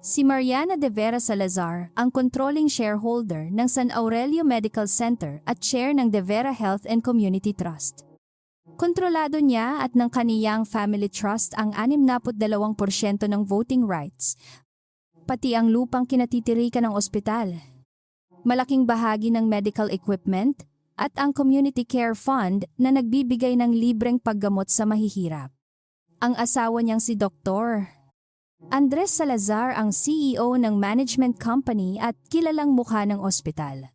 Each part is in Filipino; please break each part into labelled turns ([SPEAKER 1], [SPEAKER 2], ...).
[SPEAKER 1] Si Mariana de Vera Salazar, ang controlling shareholder ng San Aurelio Medical Center at chair ng De Vera Health and Community Trust. Kontrolado niya at ng kanyang family trust ang 62% ng voting rights, pati ang lupang kinatitirikan ng ospital, malaking bahagi ng medical equipment, at ang community care fund na nagbibigay ng libreng paggamot sa mahihirap. Ang asawa niyang si Dr. Andres Salazar ang CEO ng management company at kilalang mukha ng ospital.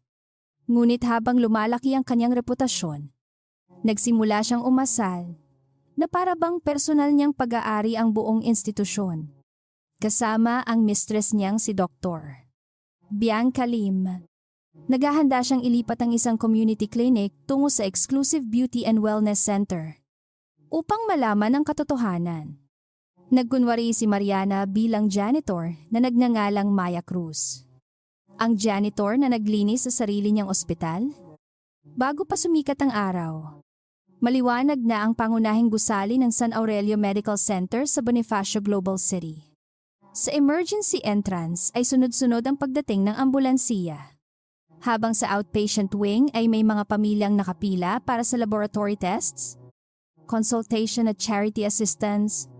[SPEAKER 1] Ngunit habang lumalaki ang kanyang reputasyon, nagsimula siyang umasal na para bang personal niyang pag-aari ang buong institusyon. Kasama ang mistress niyang si Dr. Bianca Lim. Naghahanda siyang ilipat ang isang community clinic tungo sa exclusive beauty and wellness center upang malaman ang katotohanan. Nagkunwari si Mariana bilang janitor na nagngangalang Maya Cruz. Ang janitor na naglinis sa sarili niyang ospital? Bago pa sumikat ang araw, maliwanag na ang pangunahing gusali ng San Aurelio Medical Center sa Bonifacio Global City. Sa emergency entrance ay sunod-sunod ang pagdating ng ambulansiya. Habang sa outpatient wing ay may mga pamilyang nakapila para sa laboratory tests, consultation at charity assistance.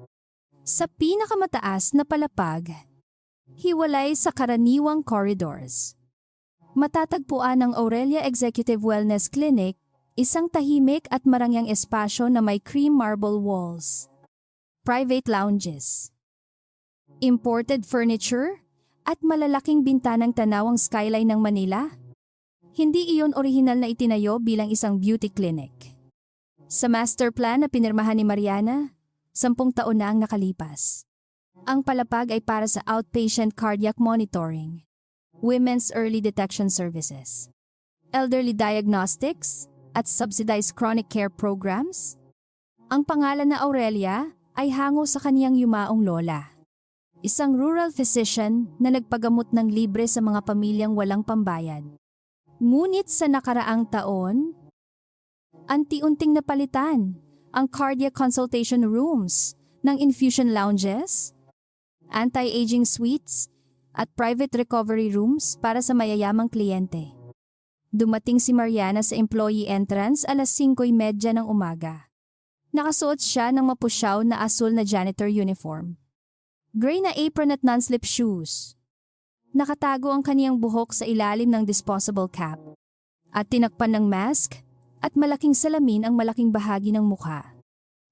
[SPEAKER 1] Sa pinakamataas na palapag, hiwalay sa karaniwang corridors, matatagpuan ang Aurelia Executive Wellness Clinic, isang tahimik at marangyang espasyo na may cream marble walls, private lounges, imported furniture, at malalaking bintanang tanawang skyline ng Manila. Hindi iyon orihinal na itinayo bilang isang beauty clinic. Sa master plan na pinirmahan ni Mariana, 10 taon na ang nakalipas. Ang palapag ay para sa outpatient cardiac monitoring, women's early detection services, elderly diagnostics, at subsidized chronic care programs. Ang pangalan na Aurelia ay hango sa kaniyang yumaong lola, isang rural physician na nagpagamot ng libre sa mga pamilyang walang pambayad. Ngunit sa nakaraang taon, anti-unting napalitan ang cardiac consultation rooms ng infusion lounges, anti-aging suites, at private recovery rooms para sa mayayamang kliyente. Dumating si Mariana sa employee entrance alas 5:30 ng umaga. Nakasuot siya ng mapusyaw na asul na janitor uniform, gray na apron at non-slip shoes. Nakatago ang kaniyang buhok sa ilalim ng disposable cap, at tinakpan ng mask at malaking salamin ang malaking bahagi ng mukha.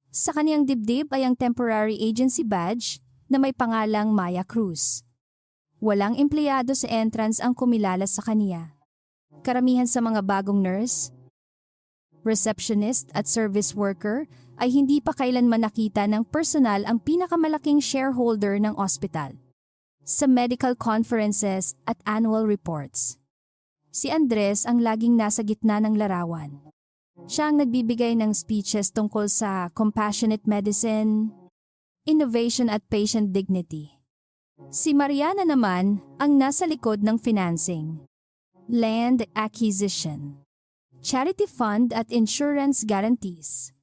[SPEAKER 1] Sa kaniyang dibdib ay ang temporary agency badge na may pangalang Maya Cruz. Walang empleyado sa entrance ang kumilala sa kaniya. Karamihan sa mga bagong nurse, receptionist at service worker ay hindi pa kailanman nakita ng personal ang pinakamalaking shareholder ng ospital sa medical conferences at annual reports. Si Andres ang laging nasa gitna ng larawan. Siya ang nagbibigay ng speeches tungkol sa compassionate medicine, innovation at patient dignity. Si Mariana naman ang nasa likod ng financing, land acquisition, charity fund at insurance guarantees.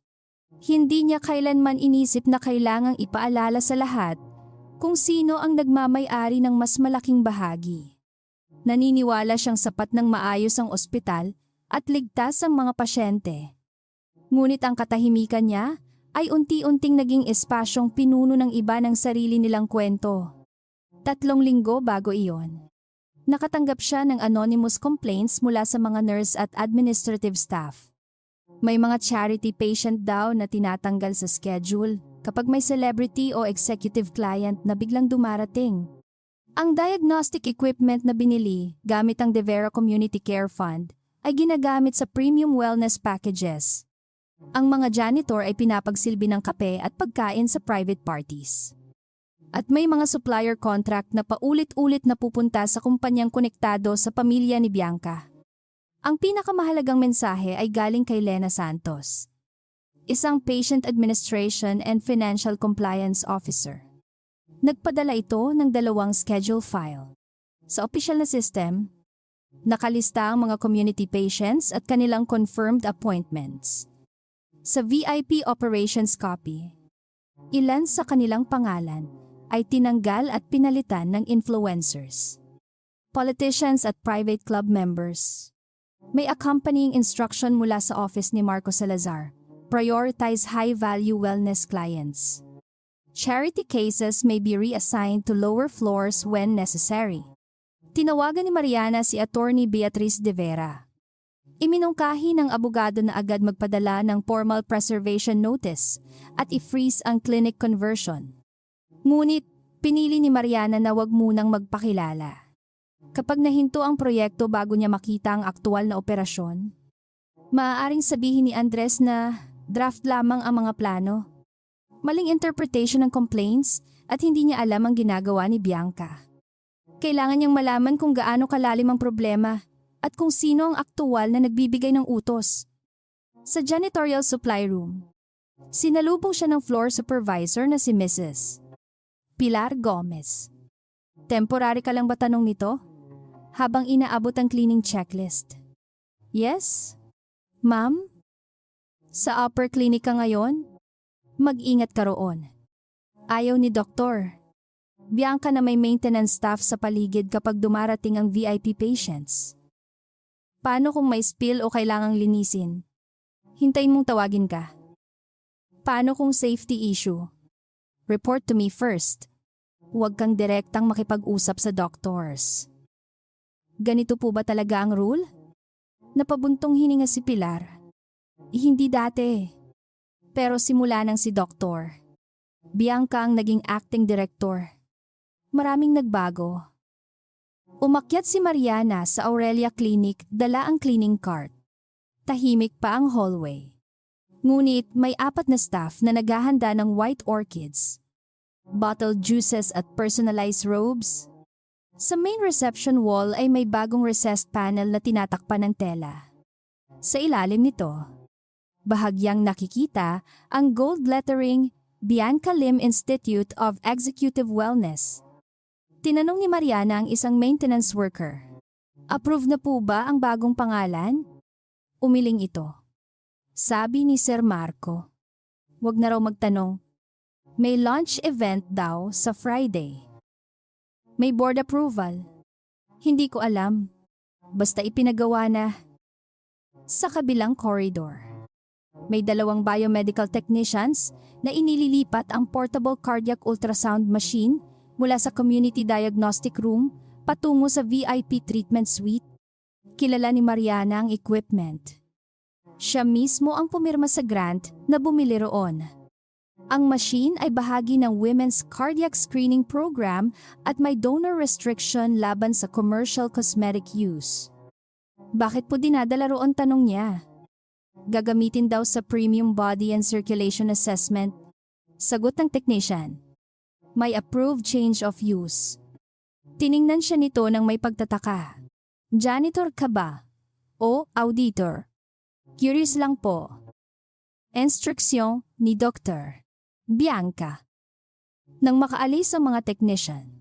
[SPEAKER 1] Hindi niya kailanman inisip na kailangang ipaalala sa lahat kung sino ang nagmamay-ari ng mas malaking bahagi. Naniniwala siyang sapat ng maayos ang ospital at ligtas ang mga pasyente. Ngunit ang katahimikan niya ay unti-unting naging espasyong pinuno ng iba ng sarili nilang kwento. 3 linggo bago iyon, nakatanggap siya ng anonymous complaints mula sa mga nurse at administrative staff. May mga charity patient daw na tinatanggal sa schedule kapag may celebrity o executive client na biglang dumarating. Ang diagnostic equipment na binili gamit ang De Vera Community Care Fund ay ginagamit sa premium wellness packages. Ang mga janitor ay pinapagsilbi ng kape at pagkain sa private parties. At may mga supplier contract na paulit-ulit na pupunta sa kumpanyang konektado sa pamilya ni Bianca. Ang pinakamahalagang mensahe ay galing kay Lena Santos, isang patient administration and financial compliance officer. Nagpadala ito ng 2 schedule file. Sa opisyal na system, nakalista ang mga community patients at kanilang confirmed appointments. Sa VIP operations copy, ilan sa kanilang pangalan ay tinanggal at pinalitan ng influencers, politicians at private club members. May accompanying instruction mula sa office ni Marco Salazar: prioritize high-value wellness clients. Charity cases may be reassigned to lower floors when necessary. Tinawagan ni Mariana si Attorney Beatriz de Vera. Iminungkahi ng abogado na agad magpadala ng formal preservation notice at i-freeze ang clinic conversion. Ngunit, pinili ni Mariana na wag munang magpakilala. Kapag nahinto ang proyekto bago niya makita ang aktual na operasyon, maaaring sabihin ni Andres na draft lamang ang mga plano. Maling interpretation ng complaints at hindi niya alam ang ginagawa ni Bianca. Kailangan niyang malaman kung gaano kalalim ang problema at kung sino ang aktual na nagbibigay ng utos. Sa janitorial supply room, sinalubong siya ng floor supervisor na si Mrs. Pilar Gomez. Temporary ka lang ba, tanong nito? Habang inaabot ang cleaning checklist. Yes? Ma'am? Sa upper clinic ka ngayon? Mag-ingat ka roon. Ayaw ni Doktor. Bianca na may maintenance staff sa paligid kapag dumarating ang VIP patients. Paano kung may spill o kailangang linisin? Hintayin mong tawagin ka. Paano kung safety issue? Report to me first. Huwag kang direktang makipag-usap sa doctors. Ganito po ba talaga ang rule? Napabuntong hininga si Pilar. Hindi dati. Pero simula nang si Doktor Bianca ang naging acting director, maraming nagbago. Umakyat si Mariana sa Aurelia Clinic, dala ang cleaning cart. Tahimik pa ang hallway. Ngunit may 4 na staff na naghahanda ng white orchids, bottled juices at personalized robes. Sa main reception wall ay may bagong recessed panel na tinatakpan ng tela. Sa ilalim nito, bahagyang nakikita ang gold lettering Bianca Lim Institute of Executive Wellness. Tinanong ni Mariana ang isang maintenance worker. Approve na po ba ang bagong pangalan? Umiling ito. Sabi ni Sir Marco. Huwag na raw magtanong. May launch event daw sa Friday. May board approval. Hindi ko alam. Basta ipinagawa na. Sa kabilang corridor, may 2 biomedical technicians na inililipat ang portable cardiac ultrasound machine mula sa community diagnostic room patungo sa VIP treatment suite. Kilala ni Mariana ang equipment. Siya mismo ang pumirma sa grant na bumili roon. Ang machine ay bahagi ng Women's Cardiac Screening Program at may donor restriction laban sa commercial cosmetic use. Bakit po dinadala roon, tanong niya. Gagamitin daw sa premium body and circulation assessment. Sagot ng technician. May approved change of use. Tiningnan siya nito ng may pagtataka. Janitor ka ba? O auditor? Curious lang po. Instruksyon ni Dr. Bianca. Nang makaalis ang mga technician,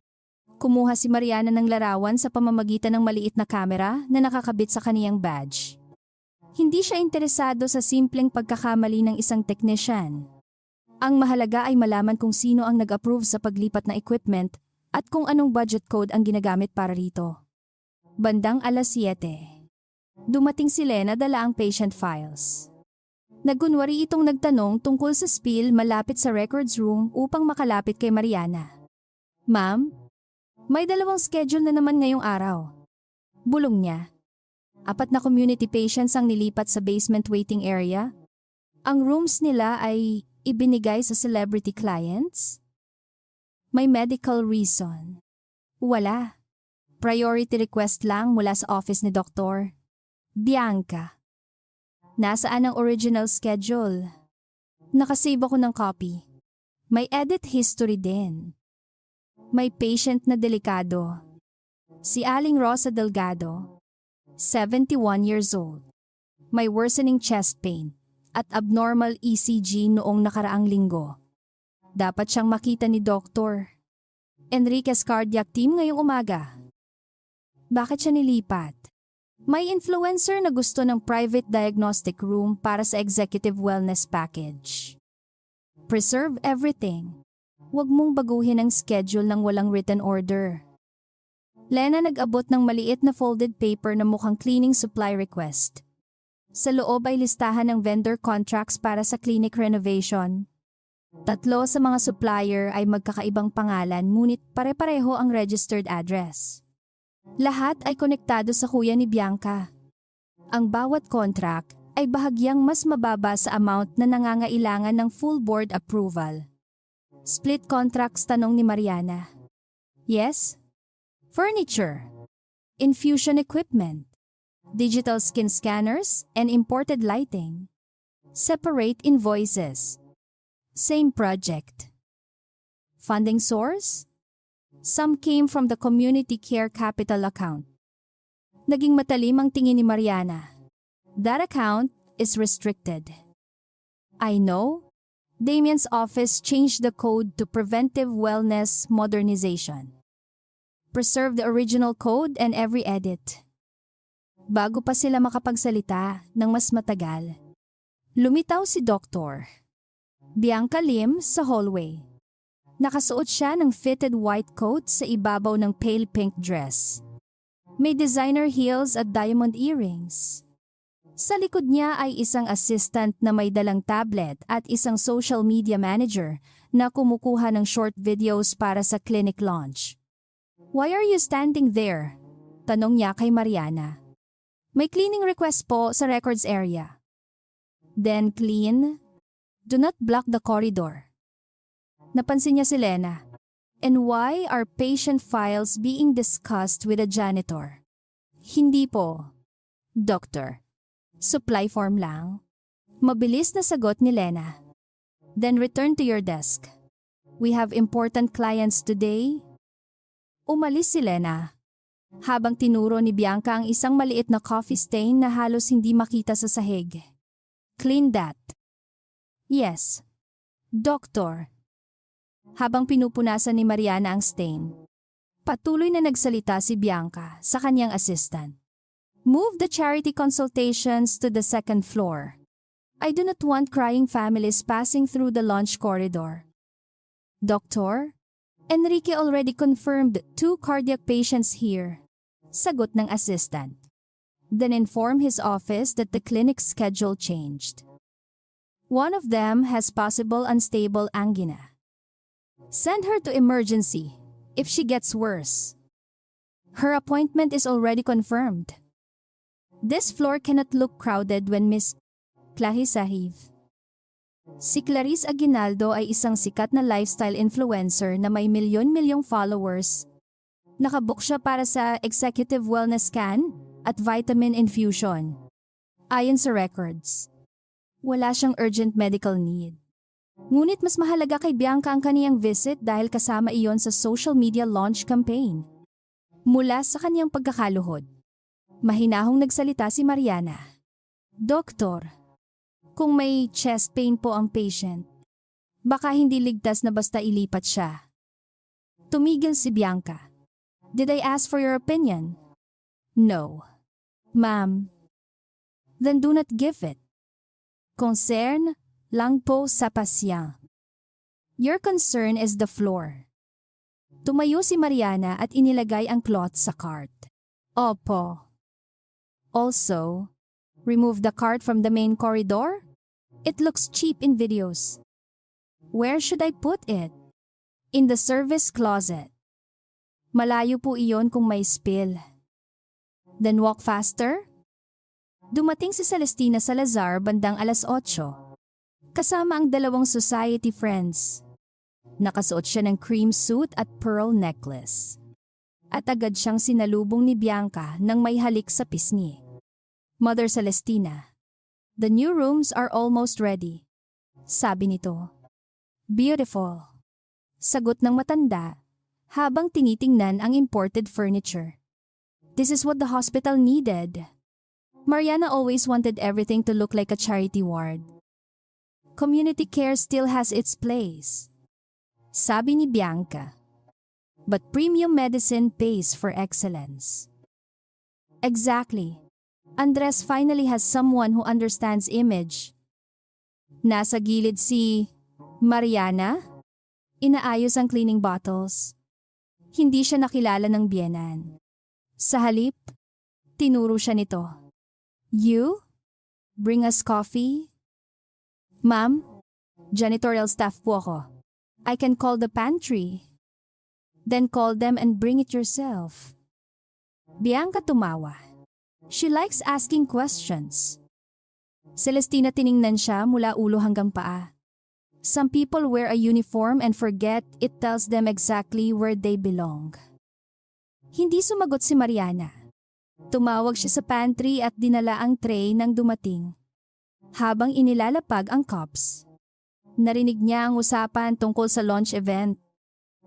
[SPEAKER 1] kumuha si Mariana ng larawan sa pamamagitan ng maliit na kamera na nakakabit sa kaniyang badge. Hindi siya interesado sa simpleng pagkakamali ng isang technician. Ang mahalaga ay malaman kung sino ang nag-approve sa paglipat na equipment at kung anong budget code ang ginagamit para rito. Bandang 7:00. Dumating si Lena, dala ang patient files. Nagkunwari itong nagtanong tungkol sa spill malapit sa records room upang makalapit kay Mariana. Ma'am, may 2 schedule na naman ngayong araw. Bulong niya. 4 na community patients ang nilipat sa basement waiting area. Ang rooms nila ay ibinigay sa celebrity clients? May medical reason? Wala. Priority request lang mula sa office ni Dr. Bianca. Nasaan ang original schedule? Nakasave ako ng copy. May edit history din. May patient na delikado. Si Aling Rosa Delgado, 71 years old. May worsening chest pain at abnormal ECG noong nakaraang linggo. Dapat siyang makita ni Dr. Enriquez Cardiac Team ngayong umaga. Bakit siya nilipat? May influencer na gusto ng private diagnostic room para sa executive wellness package. Preserve everything. Huwag mong baguhin ang schedule ng walang written order. Lena nag-abot ng maliit na folded paper na mukhang cleaning supply request. Sa loob ay listahan ng vendor contracts para sa clinic renovation. 3 sa mga supplier ay magkakaibang pangalan ngunit pare-pareho ang registered address. Lahat ay konektado sa kuya ni Bianca. Ang bawat contract ay bahagyang mas mababa sa amount na nangangailangan ng full board approval. Split contracts, tanong ni Mariana. Yes? Furniture, infusion equipment, digital skin scanners, and imported lighting. Separate invoices. Same project. Funding source? Some came from the Community Care Capital account. Naging matalim ang tingin ni Mariana. That account is restricted. I know. Damien's office changed the code to Preventive Wellness Modernization. Preserve the original code and every edit. Bago pa sila makapagsalita ng mas matagal, lumitaw si Dr. Bianca Lim sa hallway. Nakasuot siya ng fitted white coat sa ibabaw ng pale pink dress. May designer heels at diamond earrings. Sa likod niya ay isang assistant na may dalang tablet at isang social media manager na kumukuha ng short videos para sa clinic launch. Why are you standing there? Tanong niya kay Mariana. May cleaning request po sa records area. Then clean. Do not block the corridor. Napansin niya si Lena. And why are patient files being discussed with a janitor? Hindi po, Doctor. Supply form lang. Mabilis na sagot ni Lena. Then return to your desk. We have important clients today. Umalis si Lena. Habang tinuro ni Bianca ang isang maliit na coffee stain na halos hindi makita sa sahig. Clean that. Yes. Doctor. Habang pinupunasan ni Mariana ang stain, patuloy na nagsalita si Bianca sa kanyang assistant. Move the charity consultations to the 2nd floor. I do not want crying families passing through the lunch corridor. Doctor, Enrique already confirmed 2 cardiac patients here. Sagot ng assistant. Then inform his office that the clinic schedule changed. One of them has possible unstable angina. Send her to emergency if she gets worse. Her appointment is already confirmed. This floor cannot look crowded when Miss Clahisahiv. Si Clarice Aguinaldo ay isang sikat na lifestyle influencer na may milyon-milyong followers. Nakabook siya para sa executive wellness scan at vitamin infusion. Ayon sa records, wala siyang urgent medical need. Ngunit mas mahalaga kay Bianca ang kaniyang visit dahil kasama iyon sa social media launch campaign. Mula sa kaniyang pagkakaluhod, mahinahong nagsalita si Mariana. Doktor, kung may chest pain po ang patient, baka hindi ligtas na basta ilipat siya. Tumigil si Bianca. Did I ask for your opinion? No. Ma'am. Then do not give it. Concern lang po sa pasyang. Your concern is the floor. Tumayo si Mariana at inilagay ang cloth sa cart. Opo. Also, remove the cart from the main corridor? It looks cheap in videos. Where should I put it? In the service closet. Malayo po iyon kung may spill. Then walk faster? Dumating si Celestina Salazar bandang 8:00. Kasama ang 2 society friends. Nakasuot siya ng cream suit at pearl necklace. At agad siyang sinalubong ni Bianca nang may halik sa pisngi. Mother Celestina, the new rooms are almost ready. Sabi nito. Beautiful. Sagot ng matanda habang tinitingnan ang imported furniture. This is what the hospital needed. Mariana always wanted everything to look like a charity ward. Community care still has its place. Sabi ni Bianca. But premium medicine pays for excellence. Exactly. Andres finally has someone who understands image. Nasa gilid si Mariana. Inaayos ang cleaning bottles. Hindi siya nakilala ng biyenan. Sa halip, tinuro siya nito. You? Bring us coffee? Ma'am, janitorial staff po ako. I can call the pantry. Then call them and bring it yourself. Bianca tumawa. She likes asking questions. Celestina tiningnan siya mula ulo hanggang paa. Some people wear a uniform and forget it tells them exactly where they belong. Hindi sumagot si Mariana. Tumawag siya sa pantry at dinala ang tray nang dumating. Habang inilalapag ang cups, narinig niya ang usapan tungkol sa launch event.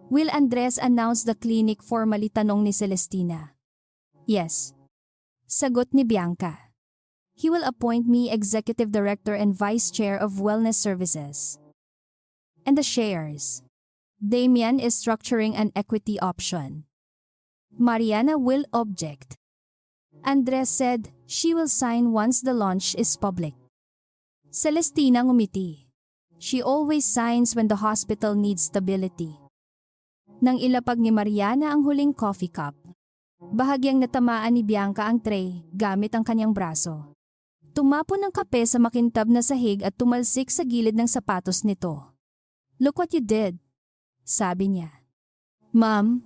[SPEAKER 1] Will Andres announce the clinic formally, tanong ni Celestina. Yes. Sagot ni Bianca. He will appoint me executive director and vice chair of wellness services. And the shares. Damian is structuring an equity option. Mariana will object. Andres said she will sign once the launch is public. Celestina ngumiti. She always signs when the hospital needs stability. Nang ilapag ni Mariana ang huling coffee cup, bahagyang natamaan ni Bianca ang tray gamit ang kanyang braso. Tumapon ng kape sa makintab na sahig at tumalsik sa gilid ng sapatos nito. Look what you did, sabi niya. Ma'am,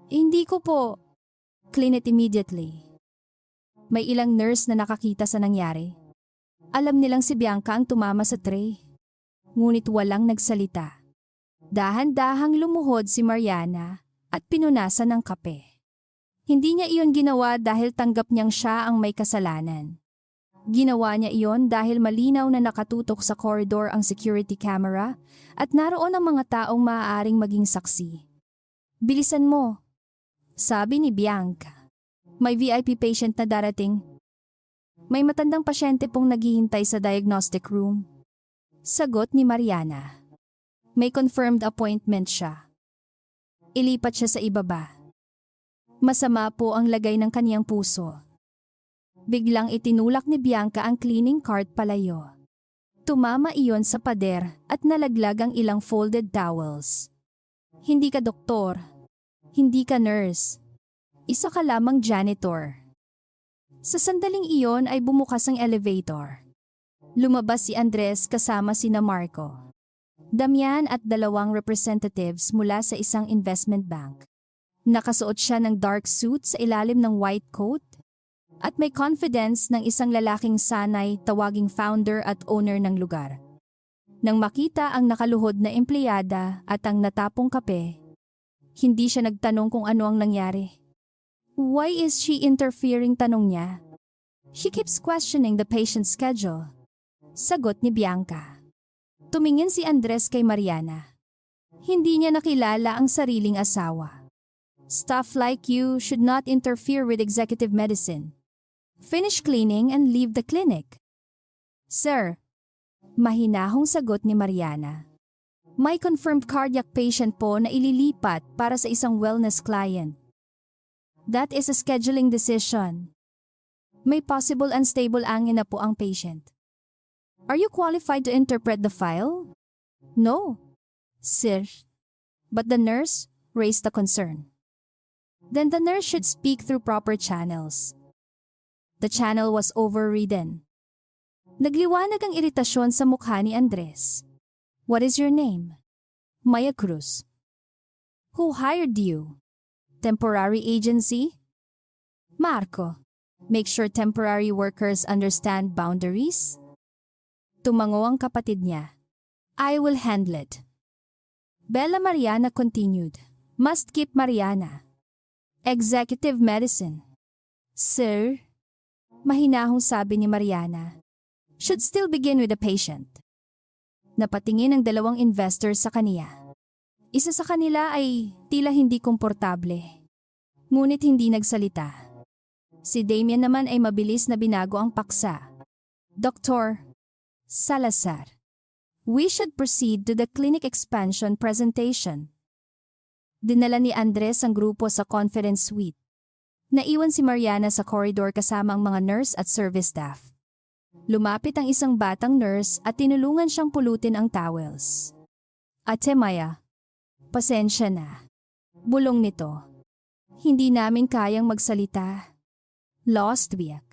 [SPEAKER 1] hindi ko po. Clean it immediately. May ilang nurse na nakakita sa nangyari. Alam nilang si Bianca ang tumama sa tray. Ngunit walang nagsalita. Dahan-dahang lumuhod si Mariana at pinunasan ng kape. Hindi niya iyon ginawa dahil tanggap niyang siya ang may kasalanan. Ginawa niya iyon dahil malinaw na nakatutok sa koridor ang security camera at naroon ang mga taong maaaring maging saksi. Bilisan mo, sabi ni Bianca. May VIP patient na darating. May matandang pasyente pong naghihintay sa diagnostic room. Sagot ni Mariana. May confirmed appointment siya. Ilipat siya sa ibaba. Masama po ang lagay ng kaniyang puso. Biglang itinulak ni Bianca ang cleaning cart palayo. Tumama iyon sa pader at nalaglag ang ilang folded towels. Hindi ka doktor. Hindi ka nurse. Isa ka lamang janitor. Sa sandaling iyon ay bumukas ang elevator. Lumabas si Andres kasama sina Marco, Damian at dalawang representatives mula sa isang investment bank. Nakasuot siya ng dark suit sa ilalim ng white coat at may confidence ng isang lalaking sanay tawaging founder at owner ng lugar. Nang makita ang nakaluhod na empleyada at ang natapong kape, hindi siya nagtanong kung ano ang nangyari. Why is she interfering, tanong niya. She keeps questioning the patient's schedule. Sagot ni Bianca. Tumingin si Andres kay Mariana. Hindi niya nakilala ang sariling asawa. Staff like you should not interfere with executive medicine. Finish cleaning and leave the clinic. Sir, mahinahong sagot ni Mariana. May confirmed cardiac patient po na ililipat para sa isang wellness client. That is a scheduling decision. May possible unstable angin na po ang patient. Are you qualified to interpret the file? No, sir. But the nurse raised a concern. Then the nurse should speak through proper channels. The channel was overridden. Nagliwanag ang iritasyon sa mukha ni Andres. What is your name? Maya Cruz. Who hired you? Temporary agency? Marco. Make sure temporary workers understand boundaries? Tumango ang kapatid niya. I will handle it. Bella Mariana continued. Must keep Mariana. Executive medicine. Sir? Mahinahong sabi ni Mariana. Should still begin with the patient. Napatingin ang dalawang investors sa kaniya. Isa sa kanila ay tila hindi komportable. Ngunit hindi nagsalita. Si Damian naman ay mabilis na binago ang paksa. Dr. Salazar, we should proceed to the clinic expansion presentation. Dinala ni Andres ang grupo sa conference suite. Naiwan si Mariana sa corridor kasama ang mga nurse at service staff. Lumapit ang isang batang nurse at tinulungan siyang pulutin ang towels. Ate Maya, Pasensya na. Bulong nito. Hindi namin kayang magsalita. Last week,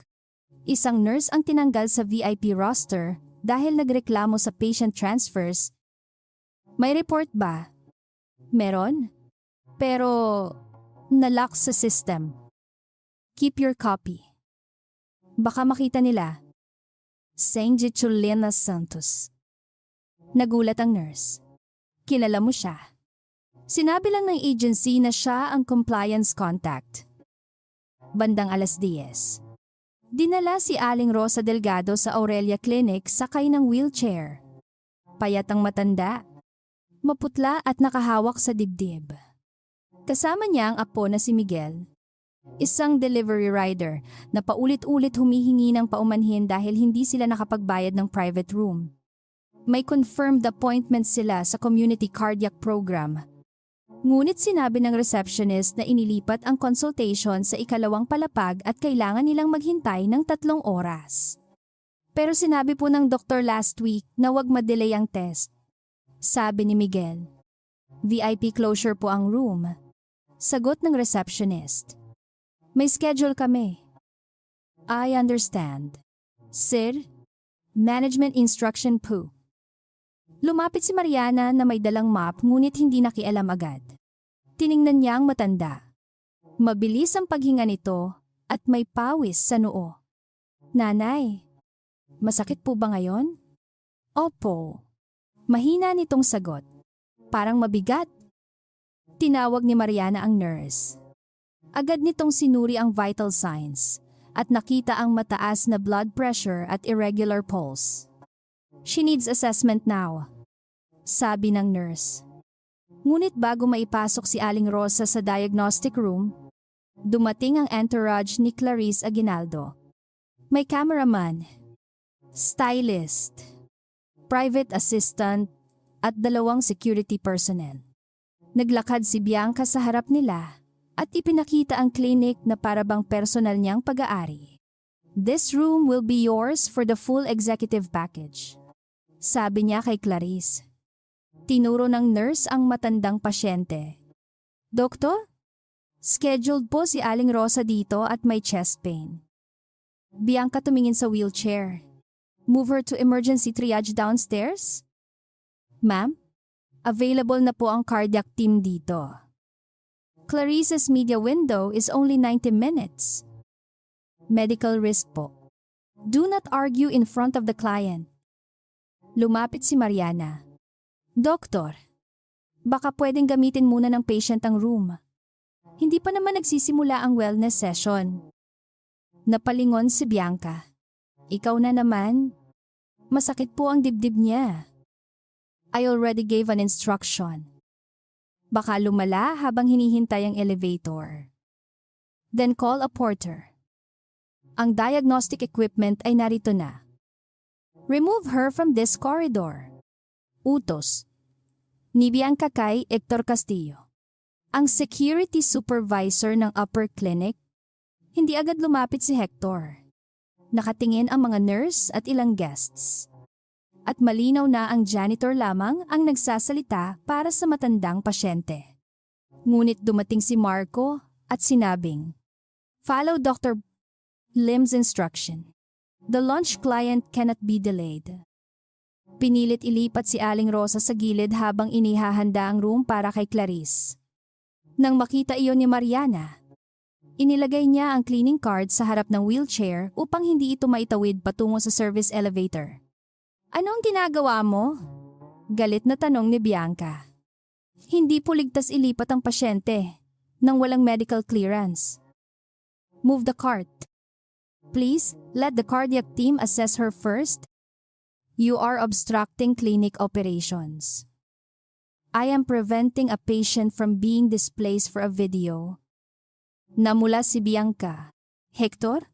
[SPEAKER 1] isang nurse ang tinanggal sa VIP roster dahil nagreklamo sa patient transfers. May report ba? Meron? Pero nalock sa system. Keep your copy. Baka makita nila. Saint Gitulina Santos. Nagulat ang nurse. Kilala mo siya. Sinabi lang ng agency na siya ang compliance contact. Bandang 10:00. Dinala si Aling Rosa Delgado sa Aurelia Clinic sakay ng wheelchair. Payat ang matanda. Maputla at nakahawak sa dibdib. Kasama niya ang apo na si Miguel. Isang delivery rider na paulit-ulit humihingi ng paumanhin dahil hindi sila nakapagbayad ng private room. May confirmed appointment sila sa community cardiac program. Ngunit sinabi ng receptionist na inilipat ang consultation sa ikalawang palapag at kailangan nilang maghintay ng 3 oras. Pero sinabi po ng doktor last week na wag madelay ang test. Sabi ni Miguel. VIP closure po ang room. Sagot ng receptionist. May schedule kami. I understand. Sir, management instruction po. Lumapit si Mariana na may dalang map ngunit hindi nakialam agad. Tiningnan niya ang matanda. Mabilis ang paghinga nito at may pawis sa noo. Nanay, masakit po ba ngayon? Opo. Mahina nitong sagot. Parang mabigat. Tinawag ni Mariana ang nurse. Agad nitong sinuri ang vital signs at nakita ang mataas na blood pressure at irregular pulse. She needs assessment now, sabi ng nurse. Ngunit bago maipasok si Aling Rosa sa diagnostic room, dumating ang entourage ni Clarice Aguinaldo. May cameraman, stylist, private assistant, at 2 security personnel. Naglakad si Bianca sa harap nila at ipinakita ang clinic na parabang personal niyang pag-aari. This room will be yours for the full executive package. Sabi niya kay Clarice. Tinuro ng nurse ang matandang pasyente. Doktor? Scheduled po si Aling Rosa dito at may chest pain. Bianca tumingin sa wheelchair. Move her to emergency triage downstairs? Ma'am, available na po ang cardiac team dito. Clarice's media window is only 90 minutes. Medical risk po. Do not argue in front of the client. Lumapit si Mariana. Doktor, baka pwedeng gamitin muna ng patient ang room. Hindi pa naman nagsisimula ang wellness session. Napalingon si Bianca. Ikaw na naman. Masakit po ang dibdib niya. I already gave an instruction. Baka lumala habang hinihintay ang elevator. Then call a porter. Ang diagnostic equipment ay narito na. Remove her from this corridor. Utos. Ni Bianca kay Hector Castillo. Ang security supervisor ng upper clinic. Hindi agad lumapit si Hector. Nakatingin ang mga nurse at ilang guests. At malinaw na ang janitor lamang ang nagsasalita para sa matandang pasyente. Ngunit dumating si Marco at sinabing, Follow Dr. Lim's instruction. The launch client cannot be delayed. Pinilit ilipat si Aling Rosa sa gilid habang inihahanda ang room para kay Clarice. Nang makita iyon ni Mariana, inilagay niya ang cleaning card sa harap ng wheelchair upang hindi ito maitawid patungo sa service elevator. Anong ginagawa mo? Galit na tanong ni Bianca. Hindi po ligtas ilipat ang pasyente nang walang medical clearance. Move the cart. Please, let the cardiac team assess her first. You are obstructing clinic operations. I am preventing a patient from being displaced for a video. Namula si Bianca. Hector,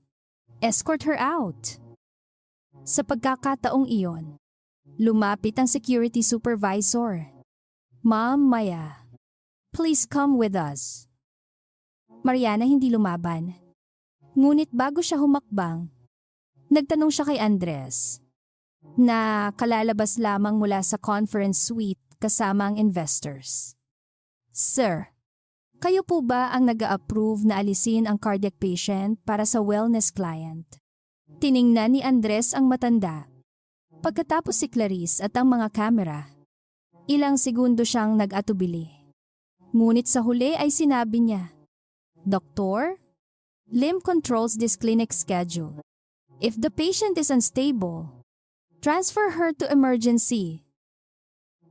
[SPEAKER 1] escort her out. Sa pagkakataong iyon, lumapit ang security supervisor. Ma'am Maya, please come with us. Mariana hindi lumaban. Ngunit bago siya humakbang, nagtanong siya kay Andres na kalalabas lamang mula sa conference suite kasama ang investors. Sir, kayo po ba ang nag-a-approve na alisin ang cardiac patient para sa wellness client? Tiningnan ni Andres ang matanda. Pagkatapos si Clarice at ang mga kamera, ilang segundo siyang nag-atubili. Ngunit sa huli ay sinabi niya, Doktor, Lim controls this clinic schedule. If the patient is unstable, transfer her to emergency.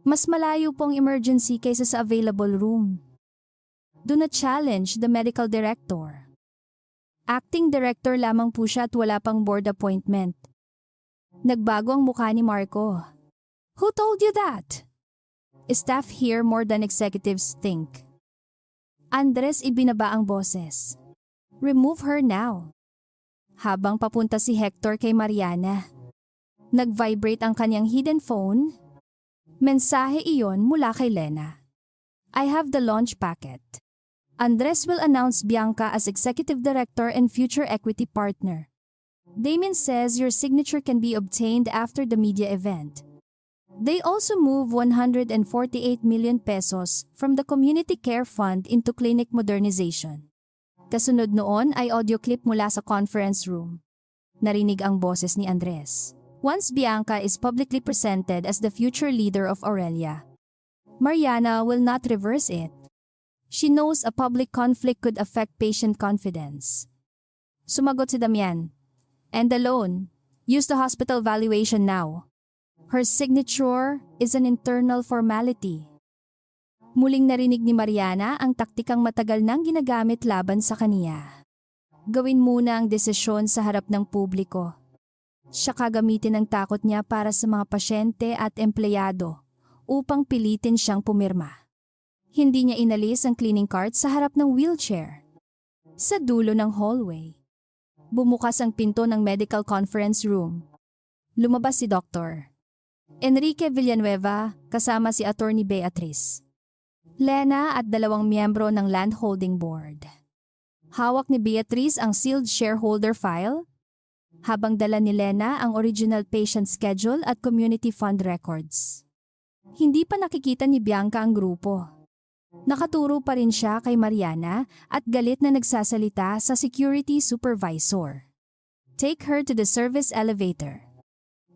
[SPEAKER 1] Mas malayo pong emergency kaysa sa available room. Do not challenge the medical director. Acting director lamang po siya at wala pang board appointment. Nagbago ang mukha ni Marco. Who told you that? Staff here more than executives think. Andres ibinaba ang boses. Remove her now. Habang papunta si Hector kay Mariana. Nag-vibrate ang kanyang hidden phone. Mensahe iyon mula kay Lena. I have the launch packet. Andres will announce Bianca as executive director and future equity partner. Damien says your signature can be obtained after the media event. They also move 148 million pesos from the community care fund into clinic modernization. Kasunod noon ay audio clip mula sa conference room. Narinig ang boses ni Andres. Once Bianca is publicly presented as the future leader of Aurelia, Mariana will not reverse it. She knows a public conflict could affect patient confidence. Sumagot si Damian. And the loan, use the hospital valuation now. Her signature is an internal formality. Muling narinig ni Mariana ang taktikang matagal nang ginagamit laban sa kaniya. Gawin muna ang desisyon sa harap ng publiko. Siya kagamitin ang takot niya para sa mga pasyente at empleyado upang pilitin siyang pumirma. Hindi niya inalis ang cleaning cart sa harap ng wheelchair. Sa dulo ng hallway, bumukas ang pinto ng medical conference room. Lumabas si Dr. Enrique Villanueva kasama si Attorney Beatriz, Lena at 2 miyembro ng Land Holding Board. Hawak ni Beatriz ang sealed shareholder file, habang dala ni Lena ang original patient schedule at community fund records. Hindi pa nakikita ni Bianca ang grupo. Nakaturo pa rin siya kay Mariana at galit na nagsasalita sa security supervisor. Take her to the service elevator.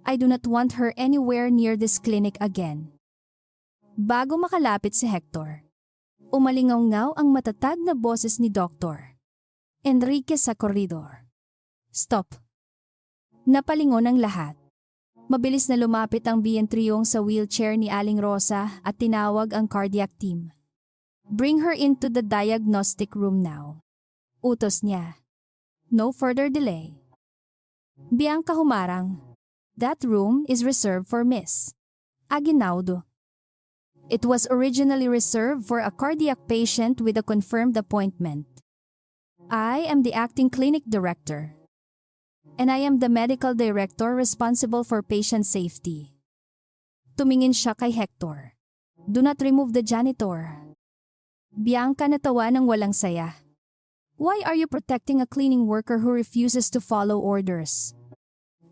[SPEAKER 1] I do not want her anywhere near this clinic again. Bago makalapit si Hector, umalingaw-ngaw ang matatag na boses ni Dr. Enrique sa koridor. Stop. Napalingon ang lahat. Mabilis na lumapit ang bientryong sa wheelchair ni Aling Rosa at tinawag ang cardiac team. Bring her into the diagnostic room now. Utos niya. No further delay. Bianca humarang. That room is reserved for Miss Aguinaldo. It was originally reserved for a cardiac patient with a confirmed appointment. I am the acting clinic director. And I am the medical director responsible for patient safety. Tumingin siya kay Hector. Do not remove the janitor. Bianca natawa ng walang saya. Why are you protecting a cleaning worker who refuses to follow orders?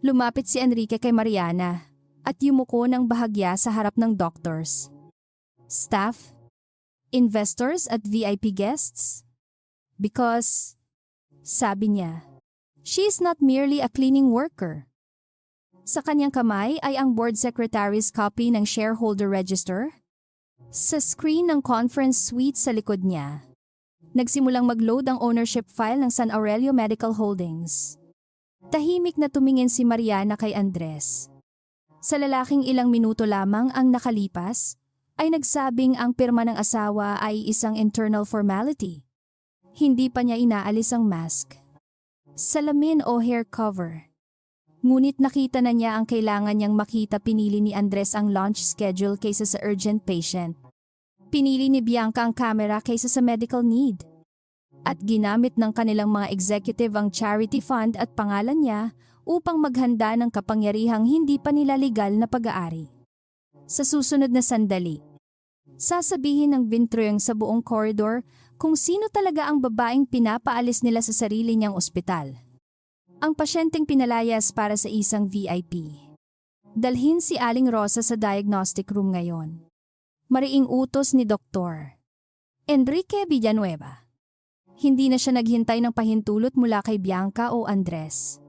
[SPEAKER 1] Lumapit si Enrique kay Mariana at yumuko ng bahagya sa harap ng doctors, staff, investors at VIP guests. Because, sabi niya, she is not merely a cleaning worker. Sa kanyang kamay ay ang board secretary's copy ng shareholder register. Sa screen ng conference suite sa likod niya, nagsimulang mag-load ang ownership file ng San Aurelio Medical Holdings. Tahimik na tumingin si Mariana kay Andres. Sa lalaking ilang minuto lamang ang nakalipas, ay nagsabing ang pirma ng asawa ay isang internal formality. Hindi pa niya inaalis ang mask, salamin o hair cover. Ngunit nakita na niya ang kailangan niyang makita. Pinili ni Andres ang launch schedule kaysa sa urgent patient. Pinili ni Bianca ang camera kaysa sa medical need. At ginamit ng kanilang mga executive ang charity fund at pangalan niya upang maghanda ng kapangyarihang hindi pa nila legal na pag-aari. Sa susunod na sandali, sasabihin ng Vintreng sa buong corridor kung sino talaga ang babaeng pinapaalis nila sa sarili niyang ospital. Ang pasyenteng Pinalayas para sa isang VIP. Dalhin si Aling Rosa sa diagnostic room ngayon. Mariing utos ni Doktor. Enrique Villanueva. Hindi na siya naghintay ng pahintulot mula kay Bianca o Andres.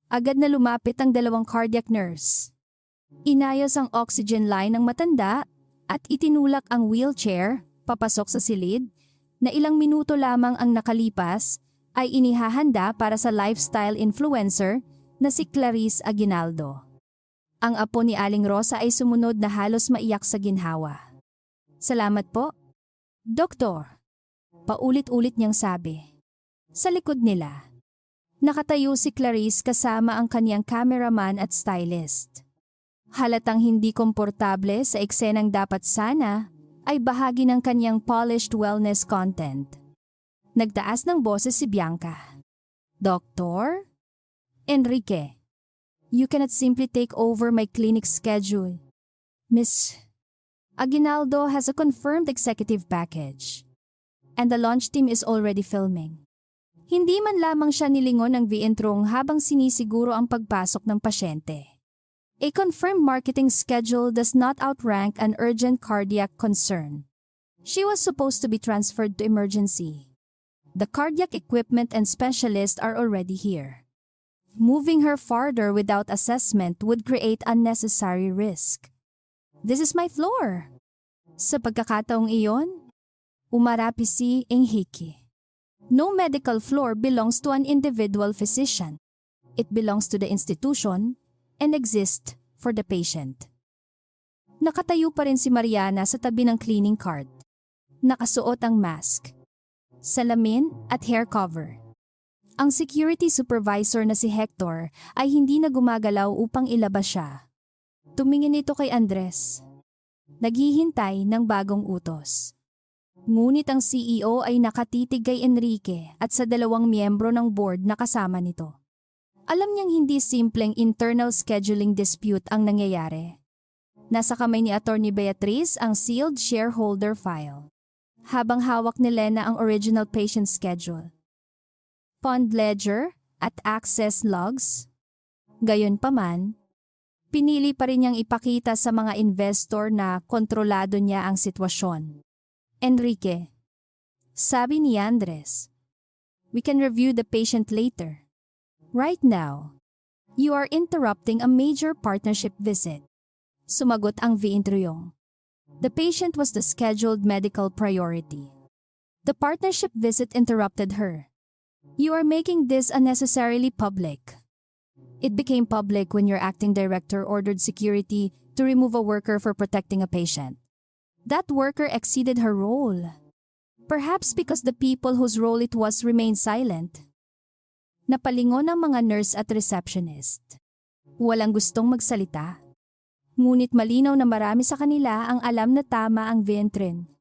[SPEAKER 1] Agad na lumapit ang dalawang cardiac nurse. Inayos ang oxygen line ng matanda at itinulak ang wheelchair papasok sa silid na ilang minuto lamang ang nakalipas ay inihahanda para sa lifestyle influencer na si Clarice Aguinaldo. Ang apo ni Aling Rosa ay sumunod na halos maiyak sa ginhawa. Salamat po, Doktor. Paulit-ulit niyang sabi. Sa likod nila, nakatayo si Clarice kasama ang kanyang cameraman at stylist. Halatang hindi komportable sa eksenang dapat sana ay bahagi ng kanyang polished wellness content. Nagtaas ng boses si Bianca. Doktor? Enrique, you cannot simply take over my clinic schedule. Miss Aguinaldo has a confirmed executive package. And the launch team is already filming. Hindi man lamang siya nilingon ng vientrong habang sinisiguro ang pagpasok ng pasyente. A confirmed marketing schedule does not outrank an urgent cardiac concern. She was supposed to be transferred to emergency. The cardiac equipment and specialists are already here. Moving her farther without assessment would create unnecessary risk. This is my floor. Sa pagkakataong iyon, umarapi si Enrique. No medical floor belongs to an individual physician. It belongs to the institution and exists for the patient. Nakatayo pa rin si Mariana sa tabi ng cleaning cart. Nakasuot ang mask, salamin at hair cover. Ang security supervisor na si Hector ay hindi na gumagalaw upang ilabas siya. Tumingin ito kay Andres. Naghihintay ng bagong utos. Ngunit ang CEO ay nakatitig kay Enrique at sa dalawang miyembro ng board na kasama nito. Alam niyang hindi simpleng internal scheduling dispute ang nangyayari. Nasa kamay ni Attorney Beatriz ang sealed shareholder file. Habang hawak ni Lena ang original patient schedule, fund ledger at access logs. Gayunpaman, pinili pa rin niyang ipakita sa mga investor na kontrolado niya ang sitwasyon. Enrique, sabi ni Andres, we can review the patient later. Right now, you are interrupting a major partnership visit. Sumagot ang vientrong. The patient was the scheduled medical priority. The partnership visit interrupted her. You are making this unnecessarily public. It became public when your acting director ordered security to remove a worker for protecting a patient. That worker exceeded her role. Perhaps because the people whose role it was remained silent. Napalingon ang mga nurse at receptionist. Walang gustong magsalita. Ngunit malinaw na marami sa kanila ang alam na tama ang ventren.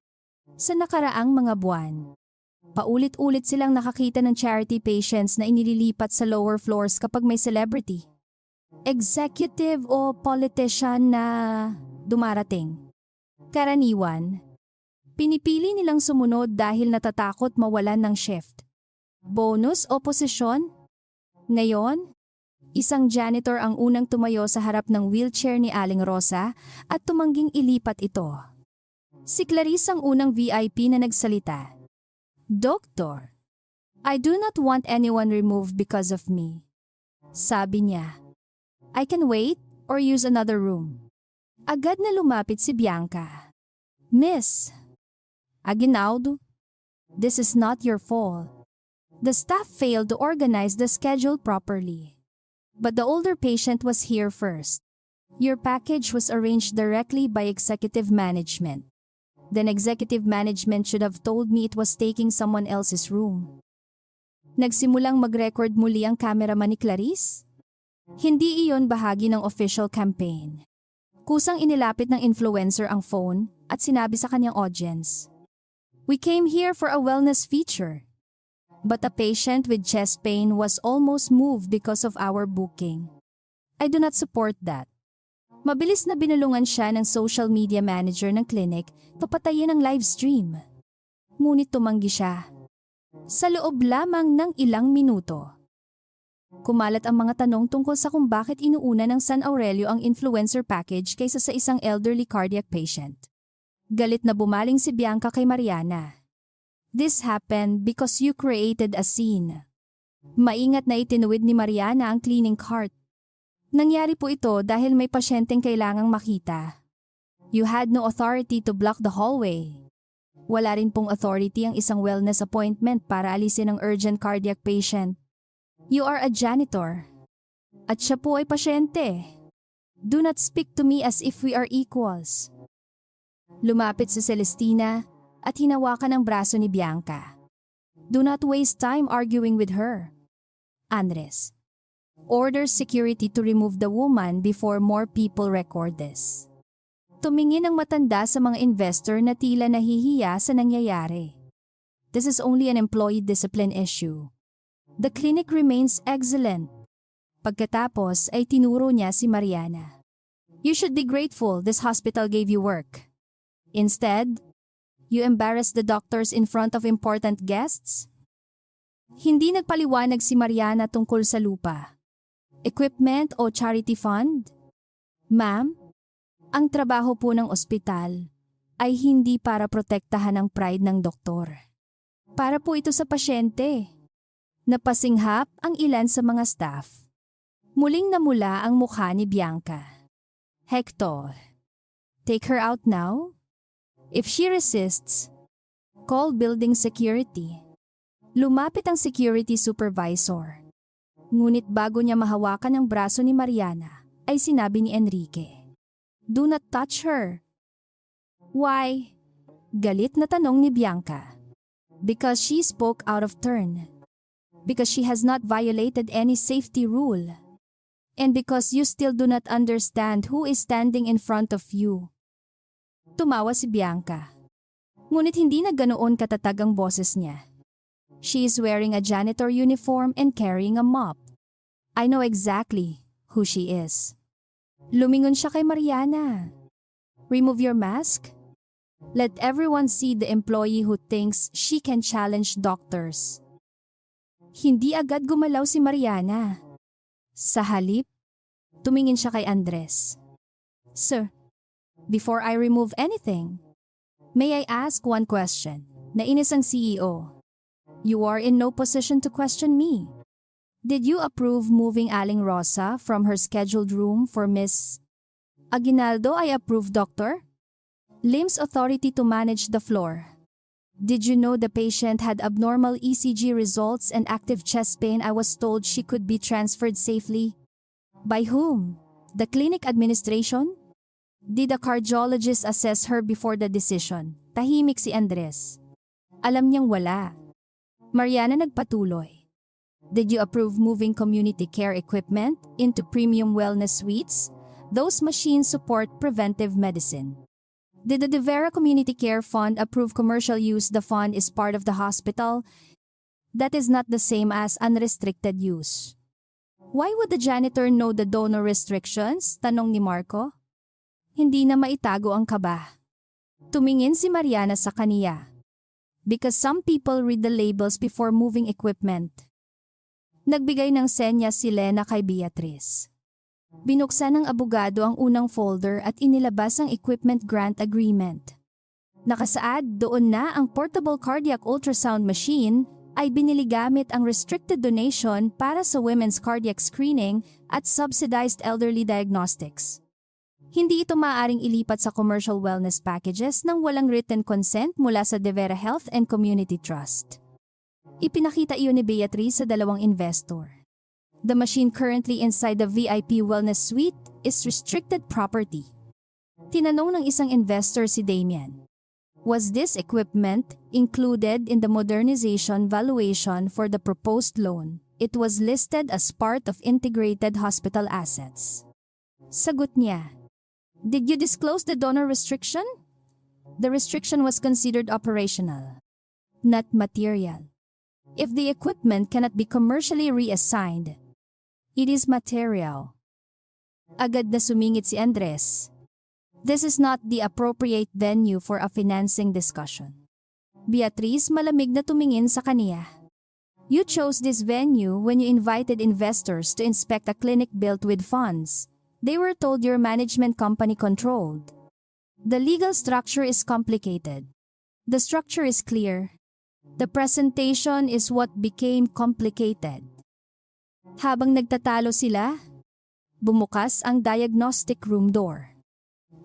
[SPEAKER 1] Sa nakaraang mga buwan, paulit-ulit silang nakakita ng charity patients na inililipat sa lower floors kapag may celebrity, executive o politician na dumarating. Karaniwan, pinipili nilang sumunod dahil natatakot mawalan ng shift, bonus o posisyon. Ngayon, isang janitor ang unang tumayo sa harap ng wheelchair ni Aling Rosa at tumangging ilipat ito. Si Clarice ang unang VIP na nagsalita. Doktor, I do not want anyone removed because of me. Sabi niya, I can wait or use another room. Agad na lumapit si Bianca. Miss Aguinaldo, this is not your fault. The staff failed to organize the schedule properly. But the older patient was here first. Your package was arranged directly by executive management. Then executive management should have told me it was taking someone else's room. Nagsimulang mag-record muli ang cameraman ni Clarice? Hindi iyon bahagi ng official campaign. Kusang inilapit ng influencer ang phone at sinabi sa kanyang audience, we came here for a wellness feature. But a patient with chest pain was almost moved because of our booking. I do not support that. Mabilis na binulungan siya ng social media manager ng clinic papatayin ang live stream. Ngunit tumanggi siya. Sa loob lamang ng ilang minuto. Kumalat ang mga tanong tungkol sa kung bakit inuuna ng San Aurelio ang influencer package kaysa sa isang elderly cardiac patient. Galit na bumaling si Bianca kay Mariana. This happened because you created a scene. Maingat na itinuwid ni Mariana ang cleaning cart. Nangyari po ito dahil may pasyenteng kailangang makita. You had no authority to block the hallway. Wala rin pong authority ang isang wellness appointment para alisin ang urgent cardiac patient. You are a janitor. At siya po ay pasyente. Do not speak to me as if we are equals. Lumapit si Celestina at hinawakan ang braso ni Bianca. Do not waste time arguing with her. Andres. Orders security to remove the woman before more people record this. Tumingin ang matanda sa mga investor na tila nahihiya sa nangyayari. This is only an employee discipline issue. The clinic remains excellent. Pagkatapos ay tinuro niya si Mariana. You should be grateful this hospital gave you work. Instead, you embarrassed the doctors in front of important guests? Hindi nagpaliwanag si Mariana tungkol sa lupa, equipment o charity fund? Ma'am, ang trabaho po ng ospital ay hindi para protektahan ang pride ng doktor. Para po ito sa pasyente. Napasinghap ang ilan sa mga staff. Muling namula ang mukha ni Bianca. Hector, take her out now? If she resists, call building security. Lumapit ang security supervisor. Ngunit bago niya mahawakan ang braso ni Mariana, ay sinabi ni Enrique, "Do not touch her." Why? Galit na tanong ni Bianca. Because she spoke out of turn. Because she has not violated any safety rule. And because you still do not understand who is standing in front of you. Tumawa si Bianca. Ngunit hindi na ganoon katatag ang boses niya. She is wearing a janitor uniform and carrying a mop. I know exactly who she is. Lumingon siya kay Mariana. Remove your mask. Let everyone see the employee who thinks she can challenge doctors. Hindi agad gumalaw si Mariana. Sa halip, tumingin siya kay Andres. Sir, before I remove anything, may I ask one question? Nainis ang CEO. You are in no position to question me. Did you approve moving Aling Rosa from her scheduled room for Miss Aguinaldo? I approve, Doctor. LIMS authority to manage the floor. Did you know the patient had abnormal ECG results and active chest pain? I was told she could be transferred safely. By whom? The clinic administration? Did a cardiologist assess her before the decision? Tahimik si Andres. Alam niyang wala. Mariana nagpatuloy. Did you approve moving community care equipment into premium wellness suites? Those machines support preventive medicine. Did the De Vera Community Care Fund approve commercial use? The fund is part of the hospital. That is not the same as unrestricted use. Why would the janitor know the donor restrictions? Tanong ni Marco. Hindi na maitago ang kaba. Tumingin si Mariana sa kaniya. Because some people read the labels before moving equipment. Nagbigay ng senyas si Lena kay Beatrice. Binuksan ng abogado ang unang folder at inilabas ang equipment grant agreement. Nakasaad doon na ang portable cardiac ultrasound machine ay binili gamit ang restricted donation para sa women's cardiac screening at subsidized elderly diagnostics. Hindi ito maaaring ilipat sa commercial wellness packages nang walang written consent mula sa De Vera Health and Community Trust. Ipinakita iyon ni Beatrice sa dalawang investor. The machine currently inside the VIP wellness suite is restricted property. Tinanong ng isang investor si Damian. Was this equipment included in the modernization valuation for the proposed loan? It was listed as part of integrated hospital assets. Sagot niya. Did you disclose the donor restriction? The restriction was considered operational, not material. If the equipment cannot be commercially reassigned, it is material. Agad na sumingit si Andres. This is not the appropriate venue for a financing discussion. Beatrice malamig na tumingin sa kaniya. You chose this venue when you invited investors to inspect a clinic built with funds. They were told your management company controlled. The legal structure is complicated. The structure is clear. The presentation is what became complicated. Habang nagtatalo sila, bumukas ang diagnostic room door.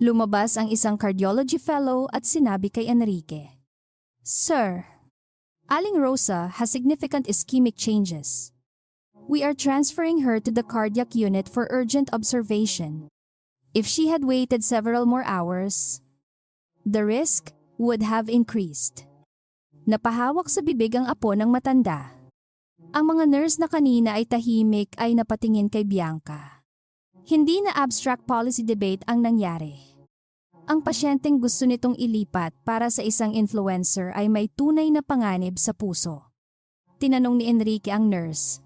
[SPEAKER 1] Lumabas ang isang cardiology fellow at sinabi kay Enrique, "Sir, Aling Rosa has significant ischemic changes. We are transferring her to the cardiac unit for urgent observation. If she had waited several more hours, the risk would have increased." Napahawak sa bibig ang apo ng matanda. Ang mga nurse na kanina ay tahimik ay napatingin kay Bianca. Hindi na abstract policy debate ang nangyari. Ang pasyenteng gusto nitong ilipat para sa isang influencer ay may tunay na panganib sa puso. Tinanong ni Enrique ang nurse,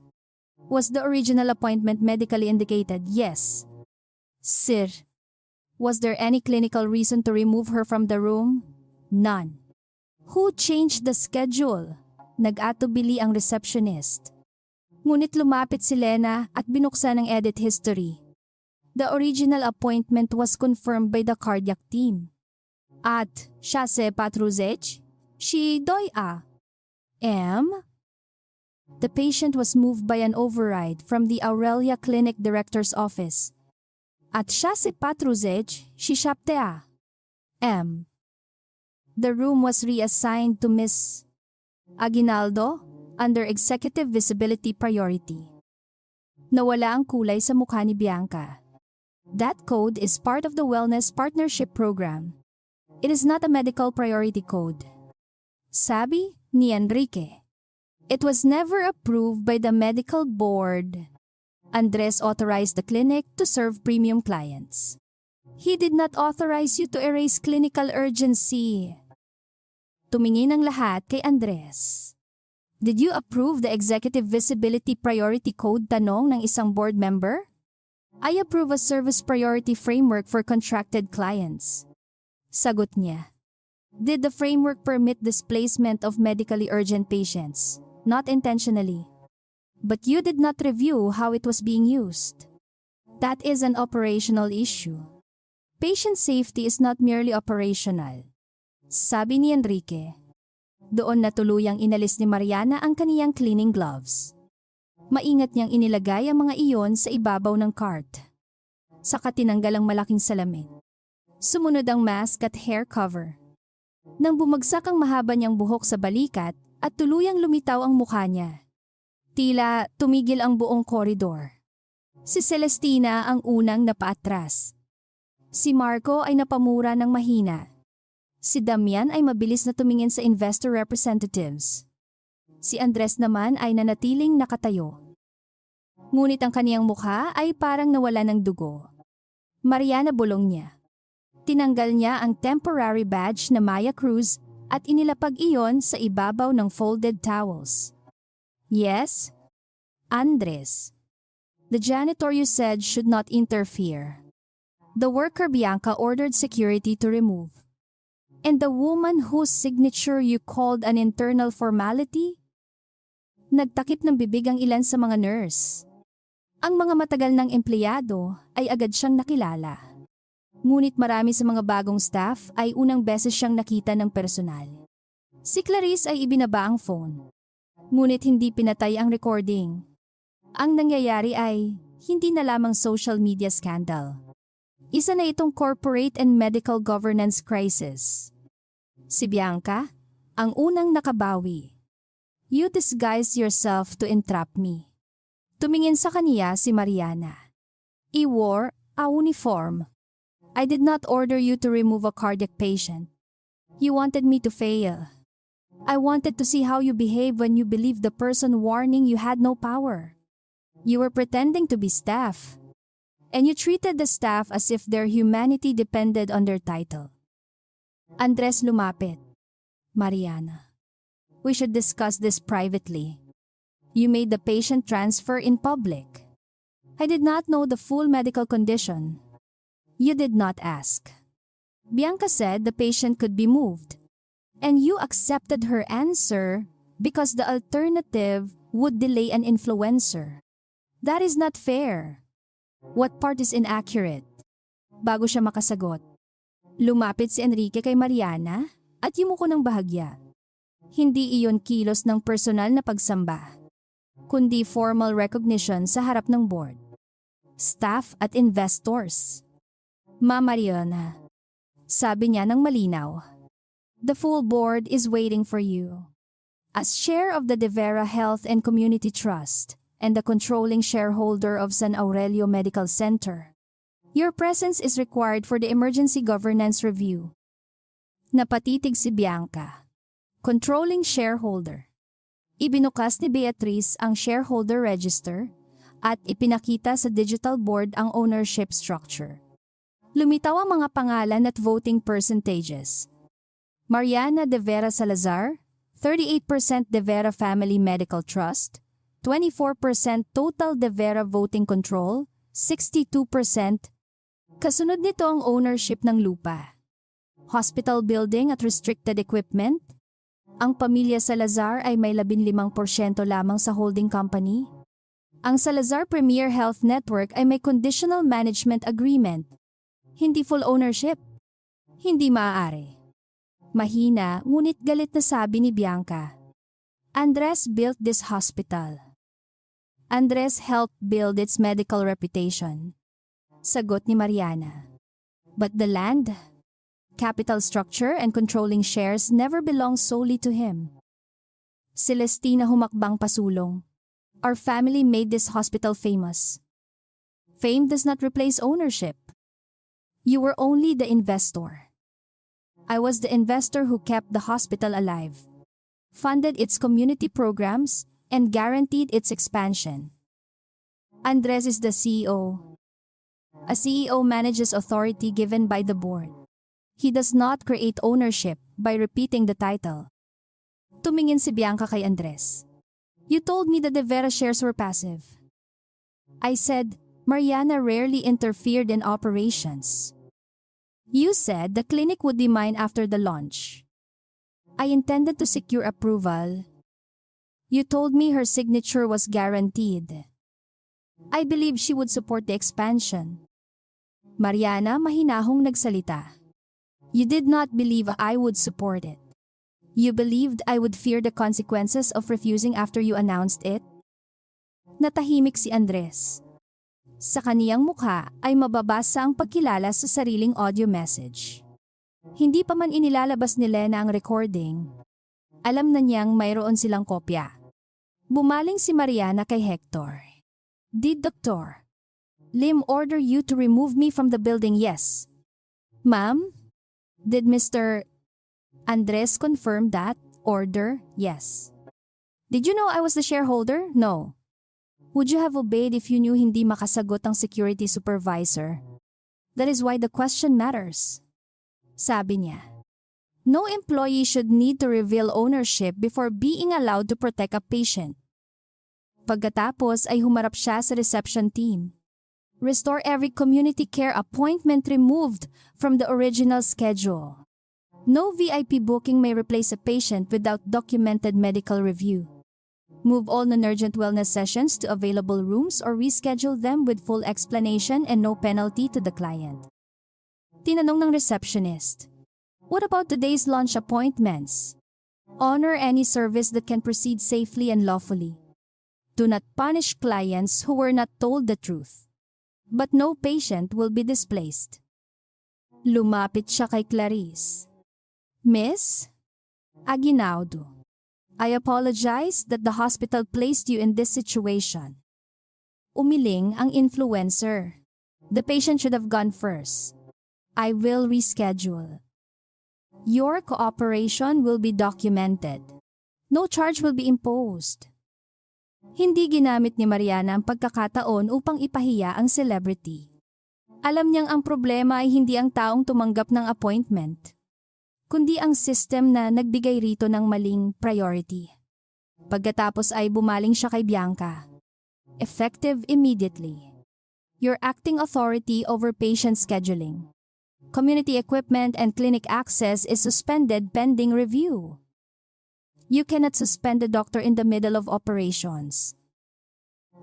[SPEAKER 1] "Was the original appointment medically indicated?" "Yes." "Sir, was there any clinical reason to remove her from the room?" "None." "Who changed the schedule?" Nag-atubili ang receptionist. Ngunit lumapit si Lena at binuksan ang edit history. The original appointment was confirmed by the cardiac team. At siya si Patruzec? Si Doy A. M? The patient was moved by an override from the Aurelia Clinic Director's Office. At siya si Patruzec, si Shaptea. M. The room was reassigned to Miss Aguinaldo under Executive Visibility Priority. Nawala ang kulay sa mukha ni Bianca. That code is part of the Wellness Partnership Program. It is not a medical priority code. Sabi ni Enrique, it was never approved by the medical board. Andres authorized the clinic to serve premium clients. He did not authorize you to erase clinical urgency. Tumingin ang lahat kay Andres. Did you approve the Executive Visibility Priority Code? Tanong ng isang board member. I approve a service priority framework for contracted clients. Sagot niya. Did the framework permit displacement of medically urgent patients? Not intentionally. But you did not review how it was being used. That is an operational issue. Patient safety is not merely operational. Sabi ni Enrique. Doon na tuluyang inalis ni Mariana ang kaniyang cleaning gloves. Maingat niyang inilagay ang mga iyon sa ibabaw ng cart. Saka tinanggal ang malaking salamin. Sumunod ang mask at hair cover. Nang bumagsak ang mahaba niyang buhok sa balikat at tuluyang lumitaw ang mukha niya. Tila tumigil ang buong koridor. Si Celestina ang unang napaatras. Si Marco ay napamura ng mahina. Si Damian ay mabilis na tumingin sa investor representatives. Si Andres naman ay nanatiling nakatayo. Ngunit ang kaniyang mukha ay parang nawala ng dugo. Mariana bulong niya. Tinanggal niya ang temporary badge na Maya Cruz at inilapag iyon sa ibabaw ng folded towels. Yes, Andres. The janitor you said should not interfere. The worker Bianca ordered security to remove. And the woman whose signature you called an internal formality? Nagtakip ng bibig ang ilan sa mga nurse. Ang mga matagal ng empleyado ay agad siyang nakilala. Ngunit marami sa mga bagong staff ay unang beses siyang nakita ng personal. Si Clarice ay ibinaba ang phone. Ngunit hindi pinatay ang recording. Ang nangyayari ay hindi na lamang social media scandal. Isa na itong corporate and medical governance crisis. Si Bianca, ang unang nakabawi. You disguise yourself to entrap me. Tumingin sa kaniya si Mariana. I wore a uniform. I did not order you to remove a cardiac patient. You wanted me to fail. I wanted to see how you behave when you believed the person warning you had no power. You were pretending to be staff. And you treated the staff as if their humanity depended on their title. Andres lumapit. Mariana, we should discuss this privately. You made the patient transfer in public. I did not know the full medical condition. You did not ask. Bianca said the patient could be moved. And you accepted her answer because the alternative would delay an influencer. That is not fair. What part is inaccurate? Bago siya makasagot, lumapit si Enrique kay Mariana at yumuko ng bahagya. Hindi iyon kilos ng personal na pagsamba, kundi formal recognition sa harap ng board, staff at investors. Ma'am Mariana, sabi niya ng malinaw, the full board is waiting for you. As chair of the De Vera Health and Community Trust and the controlling shareholder of San Aurelio Medical Center, your presence is required for the emergency governance review. Napatitig si Bianca, controlling shareholder. Ibinukas ni Beatrice ang shareholder register at ipinakita sa digital board ang ownership structure. Lumitaw ang mga pangalan at voting percentages. Mariana De Vera Salazar, 38% De Vera Family Medical Trust, 24% Total De Vera Voting Control, 62%. Kasunod nito ang ownership ng lupa, hospital building at restricted equipment. Ang pamilya Salazar ay may 15% lamang sa holding company. Ang Salazar Premier Health Network ay may conditional management agreement. Hindi full ownership. Hindi maaari. Mahina, ngunit galit na sabi ni Bianca. Andres built this hospital. Andres helped build its medical reputation. Sagot ni Mariana. But the land, capital structure and controlling shares never belong solely to him. Celestina humakbang pasulong. Our family made this hospital famous. Fame does not replace ownership. You were only the investor. I was the investor who kept the hospital alive, funded its community programs, and guaranteed its expansion. Andres is the CEO. A CEO manages authority given by the board. He does not create ownership by repeating the title. Tumingin si Bianca kay Andres. You told me that the Vera shares were passive. I said, Mariana rarely interfered in operations. You said the clinic would be mine after the launch. I intended to secure approval. You told me her signature was guaranteed. I believed she would support the expansion. Mariana mahinahong nagsalita. You did not believe I would support it. You believed I would fear the consequences of refusing after you announced it? Natahimik si Andres. Sa kaniyang mukha ay mababasa ang pagkilala sa sariling audio message. Hindi pa man inilalabas ni Lena ang recording. Alam na niyang mayroon silang kopya. Bumaling si Mariana kay Hector. Did Dr. Lim order you to remove me from the building? Yes. Ma'am? Did Mr. Andres confirm that order? Yes. Did you know I was the shareholder? No. Would you have obeyed if you knew hindi makasagot ang security supervisor? That is why the question matters. Sabi niya. No employee should need to reveal ownership before being allowed to protect a patient. Pagkatapos ay humarap siya sa reception team. Restore every community care appointment removed from the original schedule. No VIP booking may replace a patient without documented medical review. Move all non-urgent wellness sessions to available rooms or reschedule them with full explanation and no penalty to the client. Tinanong ng receptionist, what about today's launch appointments? Honor any service that can proceed safely and lawfully. Do not punish clients who were not told the truth. But no patient will be displaced. Lumapit siya kay Clarice. Miss Aguinaldo, I apologize that the hospital placed you in this situation. Umiling ang influencer. The patient should have gone first. I will reschedule. Your cooperation will be documented. No charge will be imposed. Hindi ginamit ni Mariana ang pagkakataon upang ipahiya ang celebrity. Alam niyang ang problema ay hindi ang taong tumanggap ng appointment, kundi ang system na nagbigay rito ng maling priority. Pagkatapos ay bumaling siya kay Bianca. Effective immediately. Your acting authority over patient scheduling, community equipment and clinic access is suspended pending review. You cannot suspend the doctor in the middle of operations.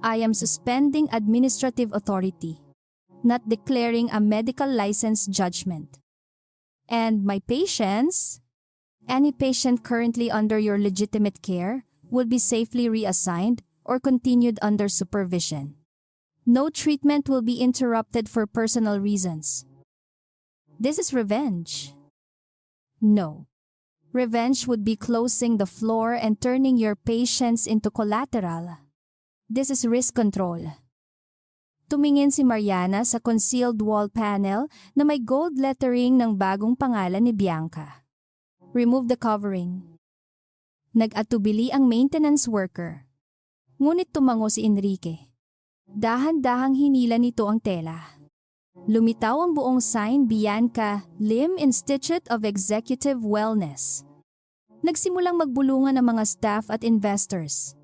[SPEAKER 1] I am suspending administrative authority, not declaring a medical license judgment. And my patients? Any patient currently under your legitimate care will be safely reassigned or continued under supervision. No treatment will be interrupted for personal reasons. This is revenge. No. Revenge would be closing the floor and turning your patients into collateral. This is risk control. Tumingin si Mariana sa concealed wall panel na may gold lettering ng bagong pangalan ni Bianca. Remove the covering. Nag-atubili ang maintenance worker. Ngunit tumango si Enrique. Dahan-dahang hinila nito ang tela. Lumitaw ang buong sign Bianca, Limb Institute of Executive Wellness. Nagsimulang magbulungan ang mga staff at investors.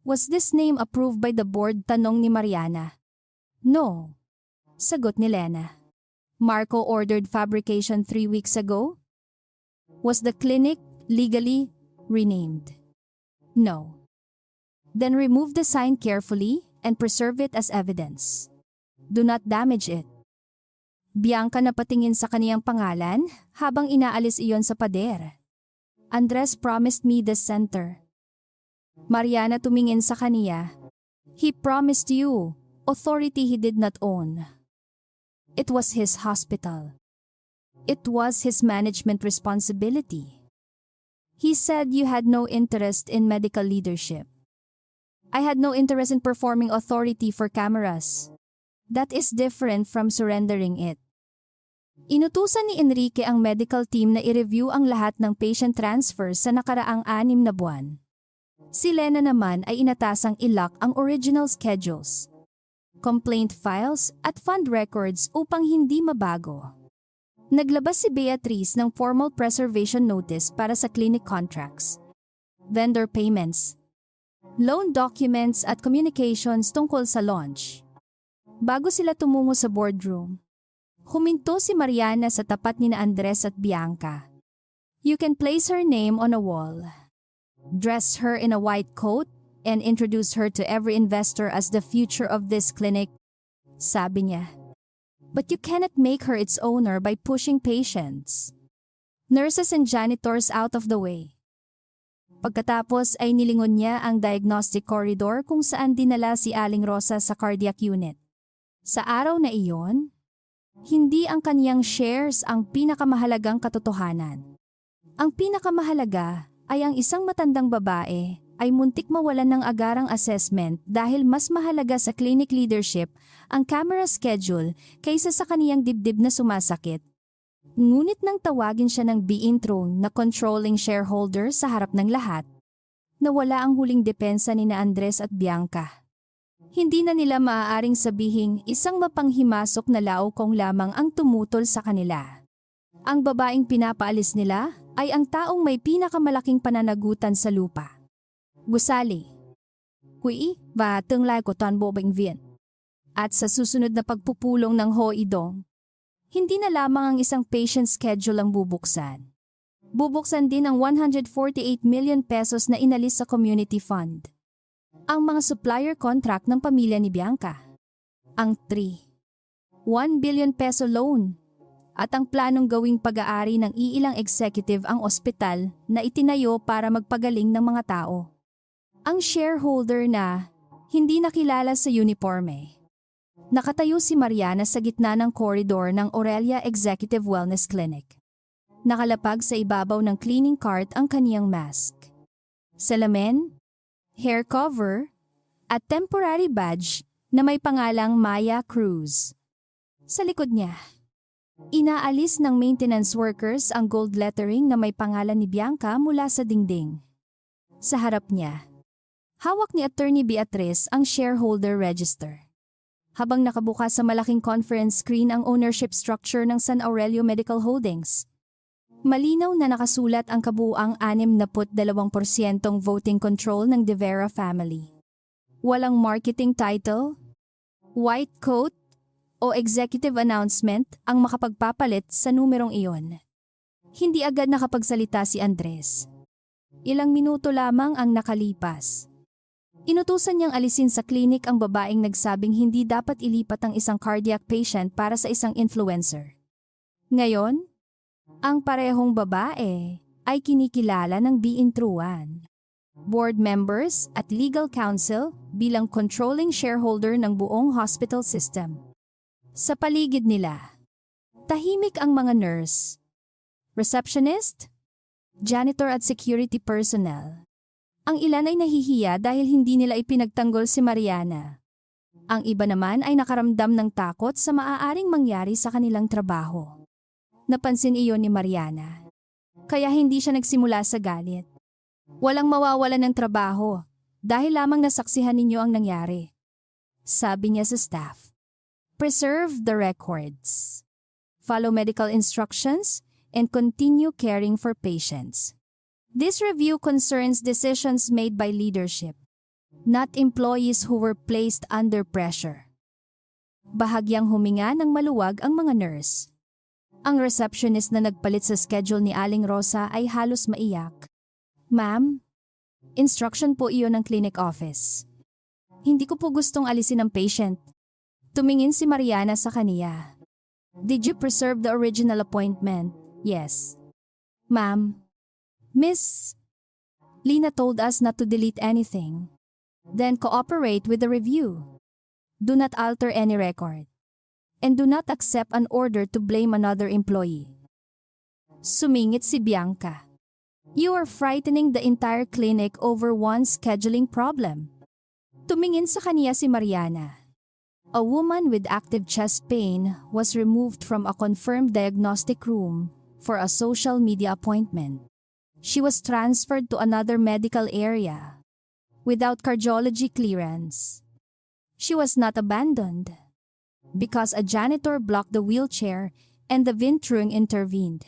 [SPEAKER 1] Was this name approved by the board? Tanong ni Mariana. No. Sagot ni Lena. Marco ordered fabrication 3 weeks ago? Was the clinic legally renamed? No. Then remove the sign carefully and preserve it as evidence. Do not damage it. Bianca napatingin sa kaniyang pangalan habang inaalis iyon sa pader. Andres promised me the center. Mariana tumingin sa kaniya. He promised you authority he did not own. It was his hospital. It was his management responsibility. He said you had no interest in medical leadership. I had no interest in performing authority for cameras. That is different from surrendering it. Inutusan ni Enrique ang medical team na i-review ang lahat ng patient transfers sa nakaraang 6 na buwan. Si Lena naman ay inatasang i-lock ang original schedules, complaint files at fund records upang hindi mabago. Naglabas si Beatrice ng formal preservation notice para sa clinic contracts, vendor payments, loan documents at communications tungkol sa launch. Bago sila tumungo sa boardroom, huminto si Mariana sa tapat ni Andres at Bianca. You can place her name on a wall, dress her in a white coat, and introduce her to every investor as the future of this clinic, sabi niya. But you cannot make her its owner by pushing patients, nurses and janitors out of the way. Pagkatapos ay nilingon niya ang diagnostic corridor kung saan dinala si Aling Rosa sa cardiac unit. Sa araw na iyon, hindi ang kanyang shares ang pinakamahalagang katotohanan. Ang pinakamahalaga ay ang isang matandang babae ay muntik mawalan ng agarang assessment dahil mas mahalaga sa clinic leadership ang camera schedule kaysa sa kaniyang dibdib na sumasakit. Ngunit nang tawagin siya ng intro na controlling shareholder sa harap ng lahat, nawala ang huling depensa ni Andres at Bianca. Hindi na nila maaaring sabihing isang mapanghimasok na Lao Công lamang ang tumutol sa kanila. Ang babaeng pinapaalis nila ay ang taong may pinakamalaking pananagutan sa lupa. Gusali, Quỹ và tương lai của toàn bộ bệnh viện. At sa susunod na pagpupulong ng Hoidong, hindi na lamang ang isang patient schedule ang bubuksan. Bubuksan din ang 148 million pesos na inalis sa community fund. Ang mga supplier contract ng pamilya ni Bianca. Ang 1 billion peso loan. At ang planong gawing pag-aari ng iilang executive ang ospital na itinayo para magpagaling ng mga tao. Ang shareholder na hindi nakilala sa uniforme. Nakatayo si Mariana sa gitna ng koridor ng Aurelia Executive Wellness Clinic. Nakalapag sa ibabaw ng cleaning cart ang kaniyang mask. Salamin, hair cover, at temporary badge na may pangalang Maya Cruz. Sa likod niya, inaalis ng maintenance workers ang gold lettering na may pangalan ni Bianca mula sa dingding. Sa harap niya, hawak ni Attorney Beatrice ang shareholder register. Habang nakabukas sa malaking conference screen ang ownership structure ng San Aurelio Medical Holdings. Malinaw na nakasulat ang kabuuang 62% voting control ng De Vera family. Walang marketing title, white coat, o executive announcement ang makapagpapalit sa numerong iyon. Hindi agad nakapagsalita si Andres. Ilang minuto lamang ang nakalipas. Inutusan niyang alisin sa klinik ang babaeng nagsabing hindi dapat ilipat ang isang cardiac patient para sa isang influencer. Ngayon, ang parehong babae ay kinikilala ng biintruan, board members at legal counsel bilang controlling shareholder ng buong hospital system. Sa paligid nila, tahimik ang mga nurse, receptionist, janitor at security personnel. Ang ilan ay nahihiya dahil hindi nila ipinagtanggol si Mariana. Ang iba naman ay nakaramdam ng takot sa maaaring mangyari sa kanilang trabaho. Napansin iyon ni Mariana, kaya hindi siya nagsimula sa galit. Walang mawawalan ng trabaho dahil lamang nasaksihan ninyo ang nangyari. Sabi niya sa staff, preserve the records, follow medical instructions, and continue caring for patients. This review concerns decisions made by leadership, not employees who were placed under pressure. Bahagyang huminga ng maluwag ang mga nurse. Ang receptionist na nagpalit sa schedule ni Aling Rosa ay halos maiyak. Ma'am, instruction po iyon ng clinic office. Hindi ko po gustong alisin ang patient. Tumingin si Mariana sa kaniya. Did you preserve the original appointment? Yes. Ma'am, Miss Lina told us not to delete anything. Then cooperate with the review. Do not alter any record. And do not accept an order to blame another employee. Sumingit si Bianca. You are frightening the entire clinic over one scheduling problem. Tumingin sa kaniya si Mariana. A woman with active chest pain was removed from a confirmed diagnostic room for a social media appointment. She was transferred to another medical area without cardiology clearance. She was not abandoned because a janitor blocked the wheelchair and the itinuring intervened.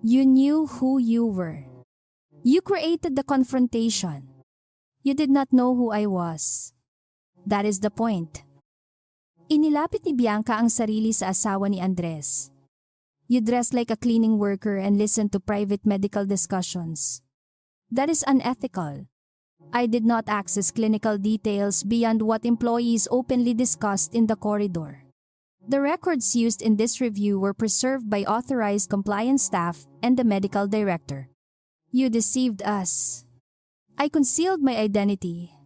[SPEAKER 1] You knew who you were. You created the confrontation. You did not know who I was. That is the point. Inilapit ni Bianca ang sarili sa asawa ni Andres. You dress like a cleaning worker and listen to private medical discussions. That is unethical. I did not access clinical details beyond what employees openly discussed in the corridor. The records used in this review were preserved by authorized compliance staff and the medical director. You deceived us. I concealed my identity.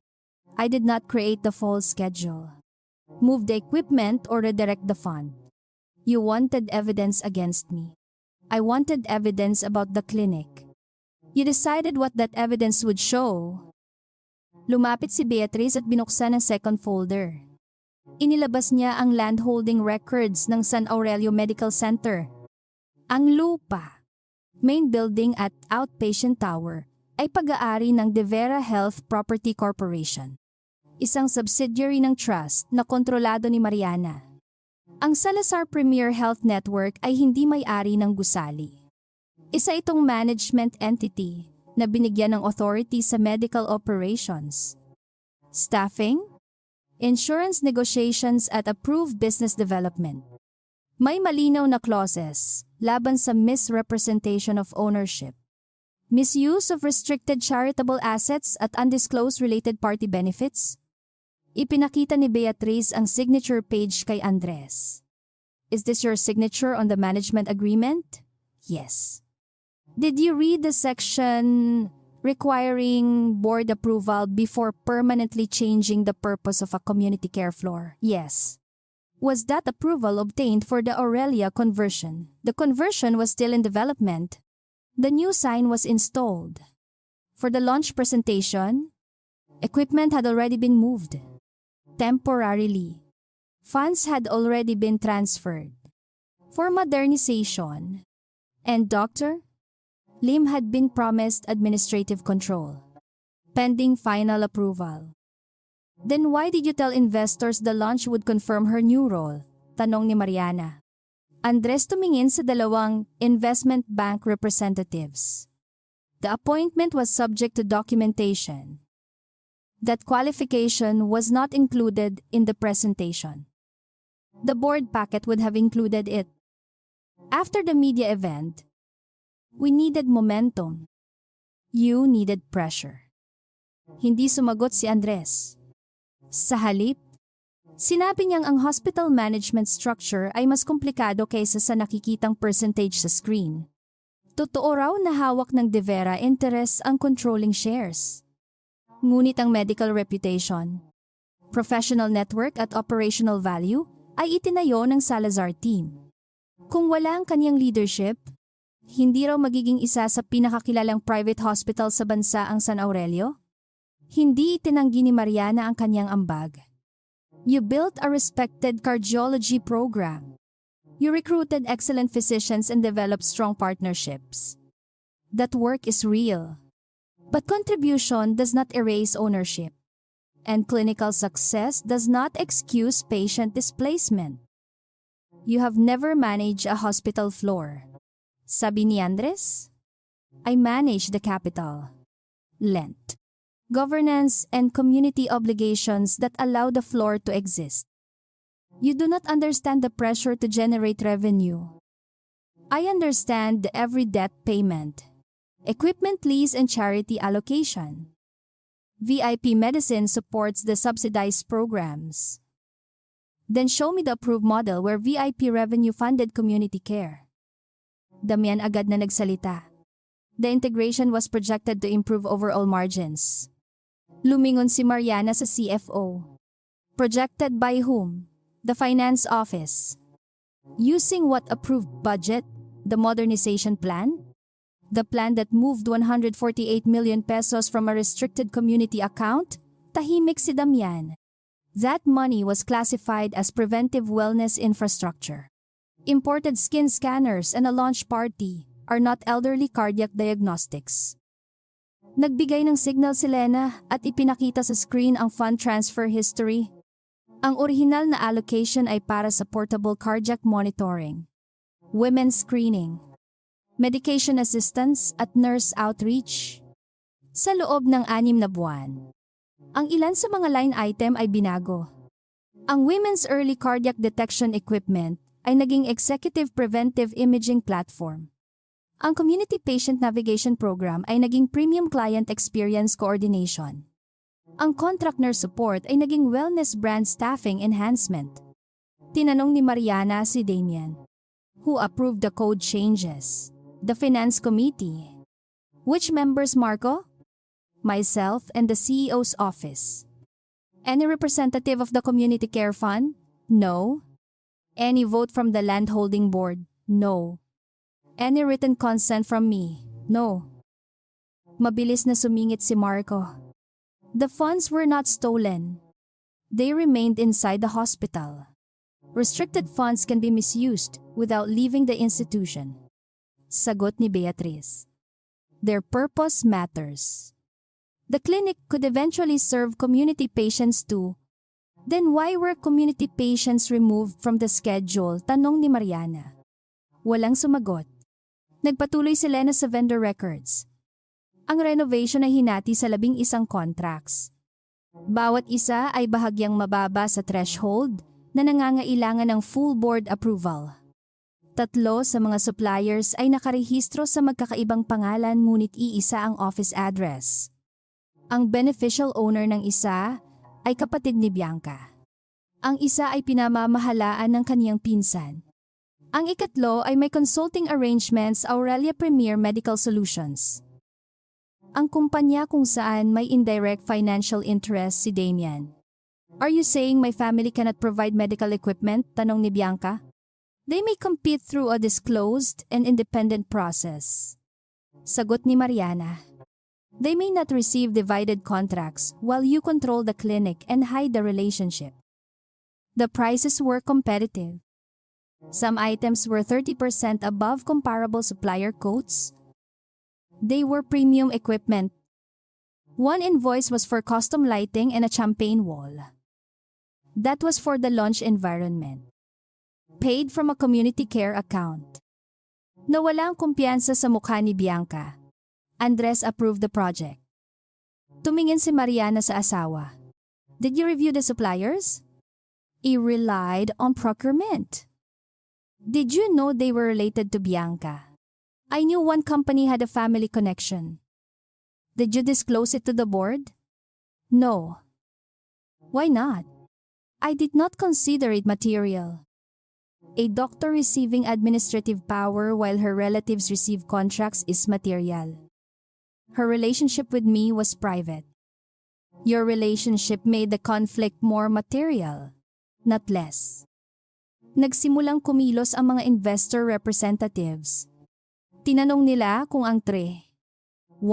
[SPEAKER 1] I did not create the false schedule, move the equipment, or redirect the fund. You wanted evidence against me. I wanted evidence about the clinic. You decided what that evidence would show. Lumapit si Beatrice at binuksan ang second folder. Inilabas niya ang landholding records ng San Aurelio Medical Center. Ang lupa, main building at outpatient tower, ay pag-aari ng De Vera Health Property Corporation, isang subsidiary ng trust na kontrolado ni Mariana. Ang Salazar Premier Health Network ay hindi may-ari ng gusali. Isa itong management entity na binigyan ng authority sa medical operations, staffing, insurance negotiations at approved business development. May malinaw na clauses laban sa misrepresentation of ownership, misuse of restricted charitable assets at undisclosed related party benefits. Ipinakita ni Beatrice ang signature page kay Andres. Is this your signature on the management agreement? Yes. Did you read the section requiring board approval before permanently changing the purpose of a community care floor? Yes. Was that approval obtained for the Aurelia conversion? The conversion was still in development. The new sign was installed. For the launch presentation, equipment had already been moved. Temporarily, funds had already been transferred for modernization, and Dr. Lim had been promised administrative control, pending final approval. Then why did you tell investors the launch would confirm her new role? Tanong ni Mariana. Andres tumingin sa dalawang investment bank representatives. The appointment was subject to documentation. That qualification was not included in the presentation. The board packet would have included it. After the media event, we needed momentum. You needed pressure. Hindi sumagot si Andres. Sa halip, sinabi niyang ang hospital management structure ay mas komplikado kaysa sa nakikitang percentage sa screen. Totoo raw na hawak ng De Vera interests ang controlling shares. Ngunit ang medical reputation, professional network at operational value ay itinayo ng Salazar team. Kung wala ang kanyang leadership, hindi raw magiging isa sa pinakakilalang private hospital sa bansa ang San Aurelio? Hindi itinanggi ni Mariana ang kanyang ambag. You built a respected cardiology program. You recruited excellent physicians and developed strong partnerships. That work is real. But contribution does not erase ownership. And clinical success does not excuse patient displacement. You have never managed a hospital floor. Sabi ni Andres, I manage the capital, lent, governance and community obligations that allow the floor to exist. You do not understand the pressure to generate revenue. I understand every debt payment, equipment lease and charity allocation. VIP medicine supports the subsidized programs. Then show me the approved model where VIP revenue funded community care. Damian agad na nagsalita. The integration was projected to improve overall margins. Lumingon si Mariana sa CFO. Projected by whom? The finance office. Using what approved budget? The modernization plan? The plan that moved 148 million pesos from a restricted community account? Tahimik si Damian. That money was classified as preventive wellness infrastructure. Imported skin scanners and a launch party are not elderly cardiac diagnostics. Nagbigay ng signal si Lena at ipinakita sa screen ang fund transfer history. Ang orihinal na allocation ay para sa portable cardiac monitoring, women's screening, medication assistance at nurse outreach. Sa loob ng 6 na buwan, ang ilan sa mga line item ay binago. Ang women's early cardiac detection equipment ay naging executive preventive imaging platform. Ang community patient navigation program ay naging premium client experience coordination. Ang contract nurse support ay naging wellness brand staffing enhancement. Tinanong ni Mariana si Damian, who approved the code changes? The finance committee. Which members, Marco? Myself and the CEO's office. Any representative of the community care fund? No. Any vote from the landholding board? No. Any written consent from me? No. Mabilis na sumingit si Marco. The funds were not stolen. They remained inside the hospital. Restricted funds can be misused without leaving the institution. Sagot ni Beatriz. Their purpose matters. The clinic could eventually serve community patients too. Then why were community patients removed from the schedule? Tanong ni Mariana. Walang sumagot. Nagpatuloy si Lena sa vendor records. Ang renovation ay hinati sa 11 contracts. Bawat isa ay bahagyang mababa sa threshold na nangangailangan ng full board approval. 3 sa mga suppliers ay nakarehistro sa magkakaibang pangalan ngunit iisa ang office address. Ang beneficial owner ng isa ay kapatid ni Bianca. Ang isa ay pinamamahalaan ng kaniyang pinsan. Ang ikatlo ay may consulting arrangements Aurelia Premier Medical Solutions. Ang kumpanya kung saan may indirect financial interest si Damian. Are you saying my family cannot provide medical equipment? Tanong ni Bianca. They may compete through a disclosed and independent process. Sagot ni Mariana. They may not receive divided contracts while you control the clinic and hide the relationship. The prices were competitive. Some items were 30% above comparable supplier quotes. They were premium equipment. One invoice was for custom lighting and a champagne wall. That was for the launch environment. Paid from a community care account. Nawala ang kumpiyansa sa mukha ni Bianca. Andres approved the project. Tumingin si Mariana sa asawa. Did you review the suppliers? He relied on procurement. Did you know they were related to Bianca? I knew one company had a family connection. Did you disclose it to the board? No. Why not? I did not consider it material. A doctor receiving administrative power while her relatives receive contracts is material. Her relationship with me was private. Your relationship made the conflict more material, not less. Nagsimulang kumilos ang mga investor representatives. Tinanong nila kung ang 1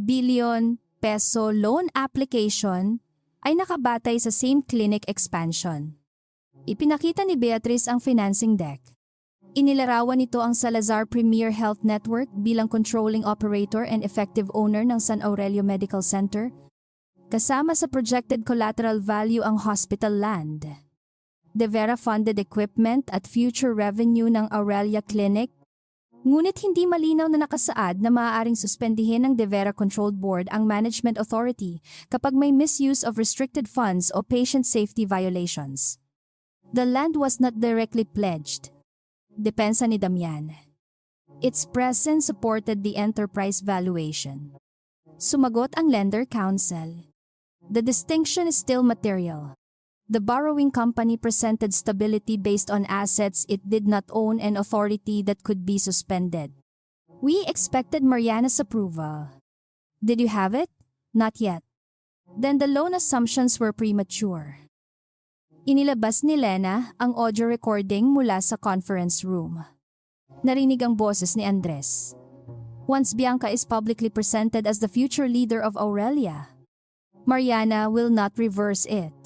[SPEAKER 1] billion peso loan application ay nakabatay sa same clinic expansion. Ipinakita ni Beatrice ang financing deck. Inilarawan nito ang Salazar Premier Health Network bilang controlling operator and effective owner ng San Aurelio Medical Center, kasama sa projected collateral value ang hospital land, Devera-funded equipment at future revenue ng Aurelia Clinic. Ngunit hindi malinaw na nakasaad na maaaring suspendihin ng Devera Controlled Board ang management authority kapag may misuse of restricted funds o patient safety violations. The land was not directly pledged. Depensa ni Damian. Its presence supported the enterprise valuation. Sumagot ang lender counsel. The distinction is still material. The borrowing company presented stability based on assets it did not own and authority that could be suspended. We expected Mariana's approval. Did you have it? Not yet. Then the loan assumptions were premature. Inilabas ni Lena ang audio recording mula sa conference room. Narinig ang boses ni Andres. Once Bianca is publicly presented as the future leader of Aurelia, Mariana will not reverse it.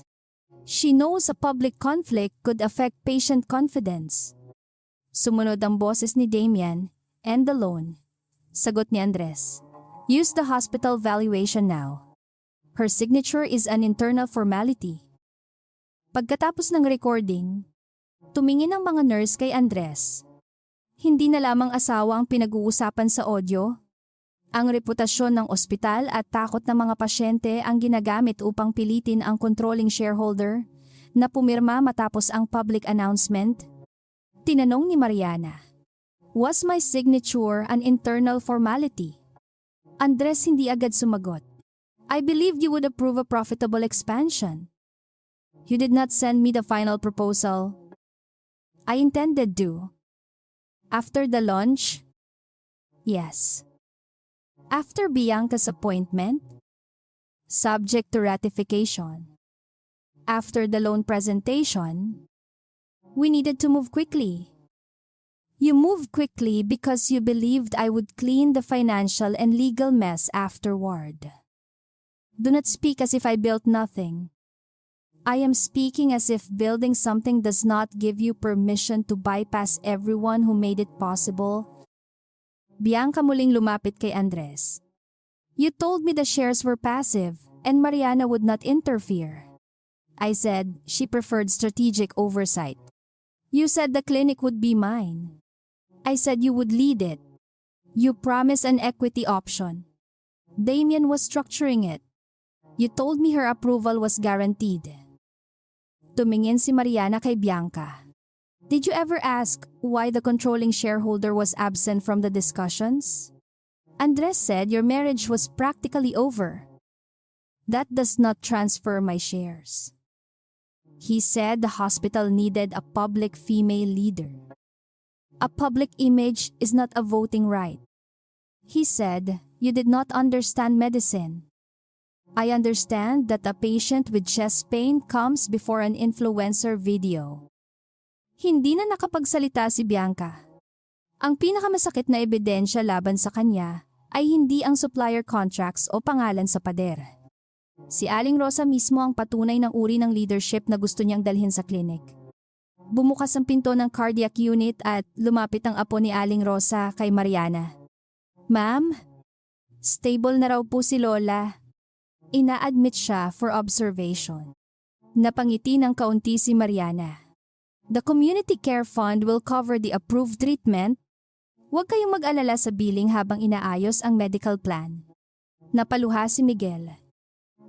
[SPEAKER 1] She knows a public conflict could affect patient confidence. Sumunod ang boses ni Damian and the loan. Sagot ni Andres. Use the hospital valuation now. Her signature is an internal formality. Pagkatapos ng recording, tumingin ang mga nurse kay Andres. Hindi na lamang asawa ang pinag-uusapan sa audio. Ang reputasyon ng ospital at takot ng mga pasyente ang ginagamit upang pilitin ang controlling shareholder na pumirma matapos ang public announcement. Tinanong ni Mariana, "Was my signature an internal formality?" Andres hindi agad sumagot. "I believed you would approve a profitable expansion. You did not send me the final proposal." "I intended to." "After the launch?" "Yes." "After Bianca's appointment?" "Subject to ratification." "After the loan presentation?" "We needed to move quickly." "You moved quickly because you believed I would clean the financial and legal mess afterward. Do not speak as if I built nothing. I am speaking as if building something does not give you permission to bypass everyone who made it possible." Bianca muling lumapit kay Andres. "You told me the shares were passive and Mariana would not interfere." I said she preferred strategic oversight. "You said the clinic would be mine." I said you would lead it. "You promised an equity option." Damian was structuring it. "You told me her approval was guaranteed." Tumingin si Mariana kay Bianca. "Did you ever ask why the controlling shareholder was absent from the discussions?" Andres said your marriage was practically over. "That does not transfer my shares." He said the hospital needed a public female leader. "A public image is not a voting right." He said you did not understand medicine. "I understand that a patient with chest pain comes before an influencer video." Hindi na nakapagsalita si Bianca. Ang pinakamasakit na ebidensya laban sa kanya ay hindi ang supplier contracts o pangalan sa pader. Si Aling Rosa mismo ang patunay ng uri ng leadership na gusto niyang dalhin sa clinic. Bumukas ang pinto ng cardiac unit at lumapit ang apo ni Aling Rosa kay Mariana. "Ma'am, stable na raw po si Lola." Ina-admit siya for observation. Napangiti ng kaunti si Mariana. "The Community Care Fund will cover the approved treatment. Huwag kayong mag-alala sa billing habang inaayos ang medical plan." Napaluha si Miguel.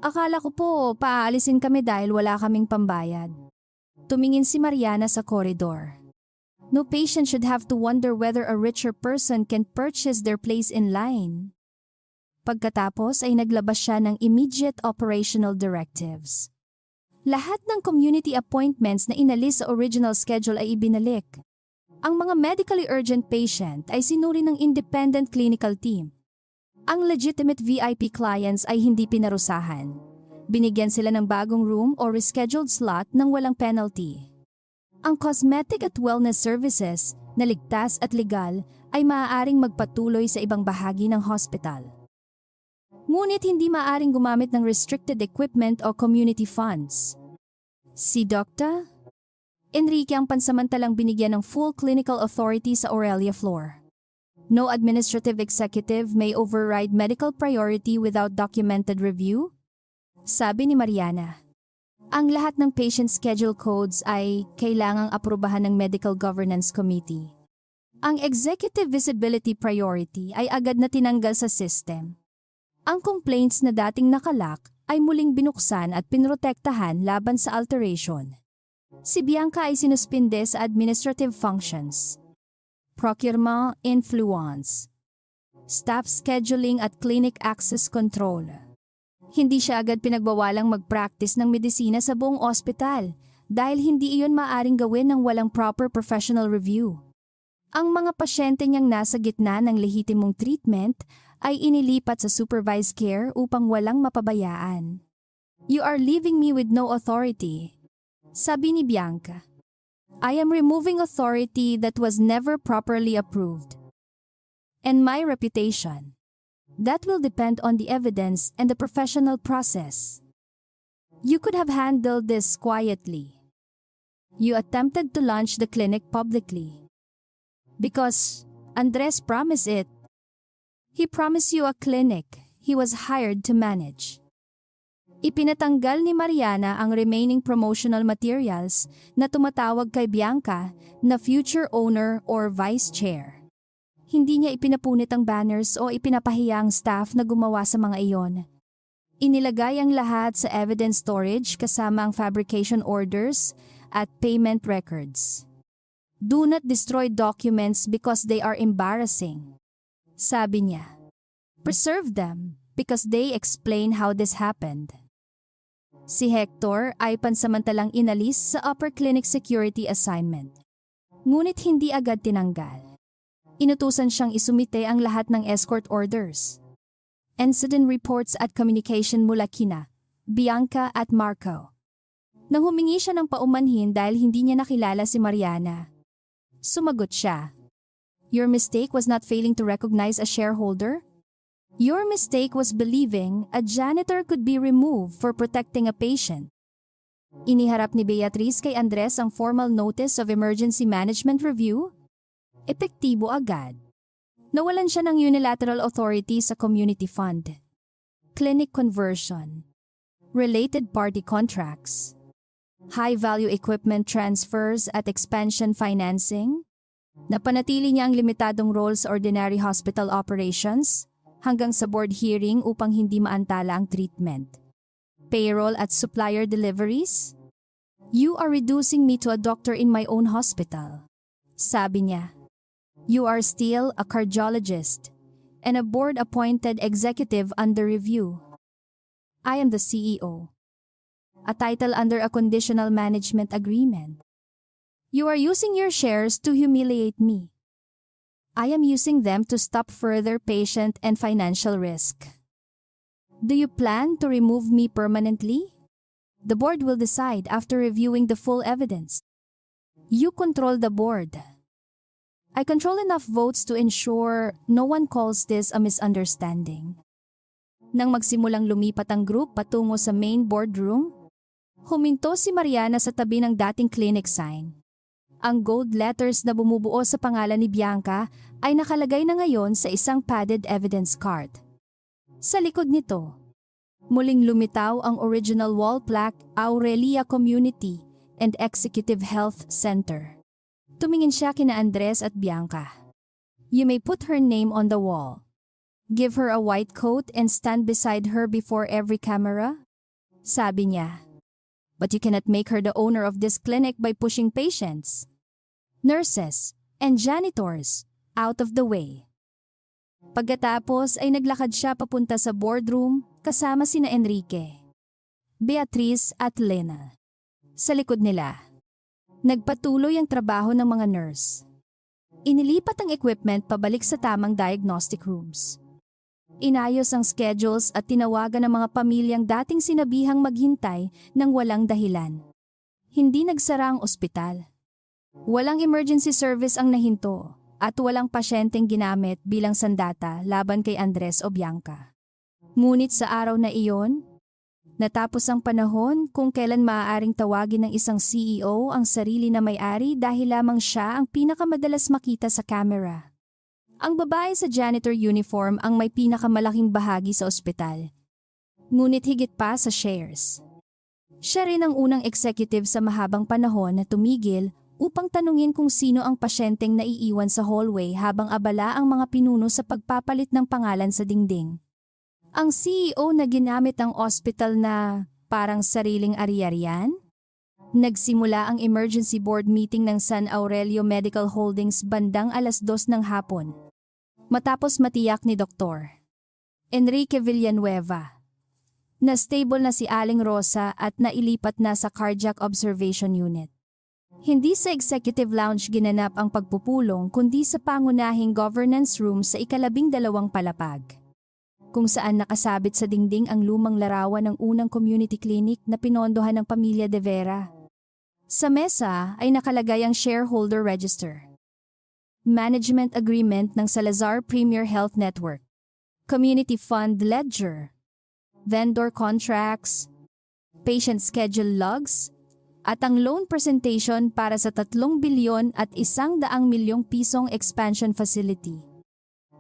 [SPEAKER 1] "Akala ko po paaalisin kami dahil wala kaming pambayad." Tumingin si Mariana sa koridor. "No patient should have to wonder whether a richer person can purchase their place in line." Pagkatapos ay naglabas siya ng immediate operational directives. Lahat ng community appointments na inalis sa original schedule ay ibinalik. Ang mga medically urgent patient ay sinuri ng independent clinical team. Ang legitimate VIP clients ay hindi pinarusahan. Binigyan sila ng bagong room o rescheduled slot ng walang penalty. Ang cosmetic at wellness services na ligtas at legal ay maaaring magpatuloy sa ibang bahagi ng hospital. Ngunit hindi maaaring gumamit ng restricted equipment o community funds. Si Dr. Enrique ang pansamantalang binigyan ng full clinical authority sa Aurelia floor. No administrative executive may override medical priority without documented review, sabi ni Mariana. Ang lahat ng patient schedule codes ay kailangang aprubahan ng Medical Governance Committee. Ang executive visibility priority ay agad na tinanggal sa system. Ang complaints na dating nakalock ay muling binuksan at pinrotektahan laban sa alteration. Si Bianca ay sinuspinde sa administrative functions, procurement influence, staff scheduling at clinic access control. Hindi siya agad pinagbawalang mag-practice ng medisina sa buong ospital dahil hindi iyon maaring gawin ng walang proper professional review. Ang mga pasyente niyang nasa gitna ng lehitimong treatment ay inilipat sa supervised care upang walang mapabayaan. "You are leaving me with no authority," sabi ni Bianca. "I am removing authority that was never properly approved. And my reputation. That will depend on the evidence and the professional process. You could have handled this quietly. You attempted to launch the clinic publicly. Because Andres promised it. He promised you a clinic he was hired to manage." Ipinatanggal ni Mariana ang remaining promotional materials na tumatawag kay Bianca na future owner or vice chair. Hindi niya ipinapunit ang banners o ipinapahiya ang staff na gumawa sa mga iyon. Inilagay ang lahat sa evidence storage kasama ang fabrication orders at payment records. "Do not destroy documents because they are embarrassing," sabi niya. "Preserve them because they explain how this happened." Si Hector ay pansamantalang inalis sa upper clinic security assignment. Ngunit hindi agad tinanggal. Inutusan siyang isumite ang lahat ng escort orders, incident reports at communication mula kina Bianca at Marco. Nang humingi siya ng paumanhin dahil hindi niya nakilala si Mariana, sumagot siya, "Your mistake was not failing to recognize a shareholder. Your mistake was believing a janitor could be removed for protecting a patient." Iniharap ni Beatriz kay Andres ang formal notice of emergency management review. Epektibo agad. Nawalan siya ng unilateral authority sa community fund, clinic conversion, related party contracts, high-value equipment transfers at expansion financing. Napanatili niya ang limitadong role sa ordinary hospital operations hanggang sa board hearing upang hindi maantala ang treatment. Payroll at supplier deliveries? "You are reducing me to a doctor in my own hospital," sabi niya. "You are still a cardiologist and a board-appointed executive under review. I am the CEO. A title under a conditional management agreement. You are using your shares to humiliate me. I am using them to stop further patient and financial risk. Do you plan to remove me permanently? The board will decide after reviewing the full evidence. You control the board. I control enough votes to ensure no one calls this a misunderstanding." Nang magsimulang lumipat ang group patungo sa main boardroom, huminto si Mariana sa tabi ng dating clinic sign. Ang gold letters na bumubuo sa pangalan ni Bianca ay nakalagay na ngayon sa isang padded evidence card. Sa likod nito, muling lumitaw ang original wall plaque Aurelia Community and Executive Health Center. Tumingin siya kina Andres at Bianca. "You may put her name on the wall. Give her a white coat and stand beside her before every camera," sabi niya. "But you cannot make her the owner of this clinic by pushing patients, nurses, and janitors out of the way." Pagkatapos ay naglakad siya papunta sa boardroom kasama sina Enrique, Beatrice at Lena. Sa likod nila, nagpatuloy ang trabaho ng mga nurse. Inilipat ang equipment pabalik sa tamang diagnostic rooms. Inayos ang schedules at tinawagan ng mga pamilyang dating sinabihang maghintay ng walang dahilan. Hindi nagsara ang ospital. Walang emergency service ang nahinto at walang pasyenteng ginamit bilang sandata laban kay Andres o Bianca. Ngunit sa araw na iyon, natapos ang panahon kung kailan maaaring tawagin ng isang CEO ang sarili na may-ari dahil lamang siya ang pinakamadalas makita sa camera. Ang babae sa janitor uniform ang may pinakamalaking bahagi sa ospital. Ngunit higit pa sa shares. Siya rin ang unang executive sa mahabang panahon na tumigil upang tanungin kung sino ang pasyenteng naiiwan sa hallway habang abala ang mga pinuno sa pagpapalit ng pangalan sa dingding. Ang CEO na ginamit ang ospital na parang sariling ari-arian? Nagsimula ang emergency board meeting ng San Aurelio Medical Holdings bandang 2:00 ng hapon. Matapos matiyak ni Dr. Enrique Villanueva na stable na si Aling Rosa at nailipat na sa cardiac observation unit. Hindi sa executive lounge ginanap ang pagpupulong kundi sa pangunahing governance room sa 12 palapag, kung saan nakasabit sa dingding ang lumang larawan ng unang community clinic na pinondohan ng pamilya De Vera. Sa mesa ay nakalagay ang shareholder register, management agreement ng Salazar Premier Health Network, community fund ledger, vendor contracts, patient schedule logs, at ang loan presentation para sa 3 bilyon at 100 milyong pisong expansion facility.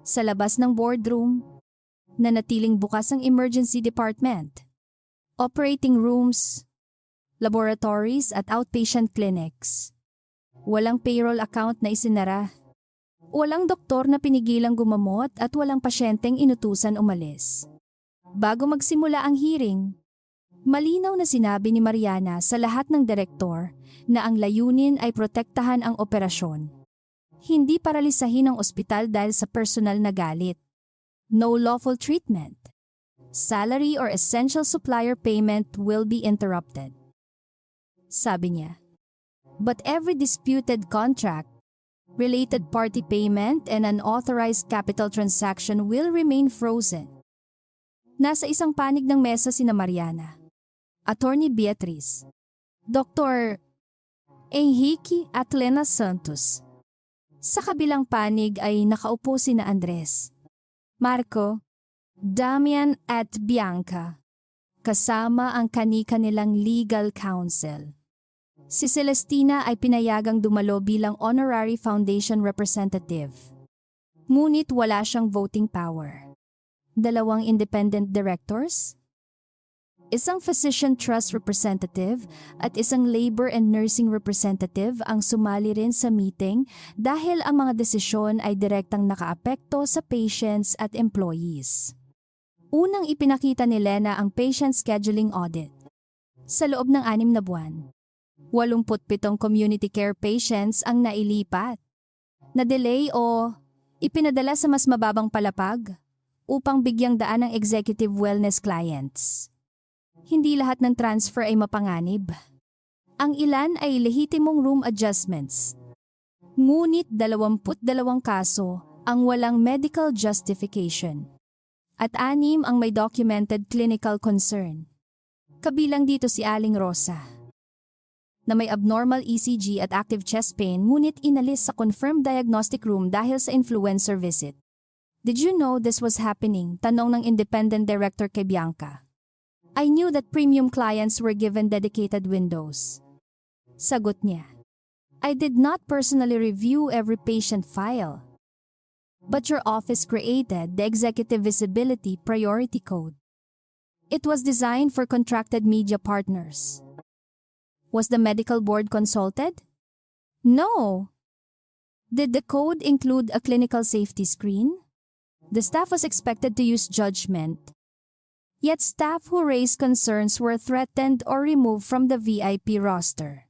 [SPEAKER 1] Sa labas ng boardroom, nanatiling bukas ang emergency department, operating rooms, laboratories at outpatient clinics. Walang payroll account na isinara. Walang doktor na pinigilang gumamot at walang pasyenteng inutusan umalis. Bago magsimula ang hearing, malinaw na sinabi ni Mariana sa lahat ng direktor na ang layunin ay protektahan ang operasyon. Hindi paralisahin ang ospital dahil sa personal na galit. No lawful treatment. Salary or essential supplier payment will be interrupted. Sabi niya. But every disputed contract, related party payment and unauthorized capital transaction will remain frozen. Nasa isang panig ng mesa sina Mariana, Attorney Beatrice, Dr. Enrique at Lena Santos. Sa kabilang panig ay nakaupo sina Andres, Marco, Damian at Bianca, kasama ang kani-kanilang legal counsel. Si Celestina ay pinayagang dumalo bilang honorary foundation representative. Ngunit wala siyang voting power. 2 independent directors, isang physician trust representative at isang labor and nursing representative ang sumali rin sa meeting dahil ang mga desisyon ay direktang nakaapekto sa patients at employees. Unang ipinakita ni Lena ang patient scheduling audit. Sa loob ng 6 na buwan, 87 community care patients ang nailipat, na-delay o ipinadala sa mas mababang palapag upang bigyang daan ang executive wellness clients. Hindi lahat ng transfer ay mapanganib. Ang ilan ay lehitimong room adjustments. Ngunit 22 kaso ang walang medical justification. At 6 ang may documented clinical concern. Kabilang dito si Aling Rosa, na may abnormal ECG at active chest pain ngunit inalis sa confirmed diagnostic room dahil sa influencer visit. Did you know this was happening? Tanong ng independent director kay Bianca. I knew that premium clients were given dedicated windows. Sagot niya. I did not personally review every patient file. But your office created the Executive Visibility Priority Code. It was designed for contracted media partners. Was the medical board consulted? No. Did the code include a clinical safety screen? The staff was expected to use judgment. Yet staff who raised concerns were threatened or removed from the VIP roster.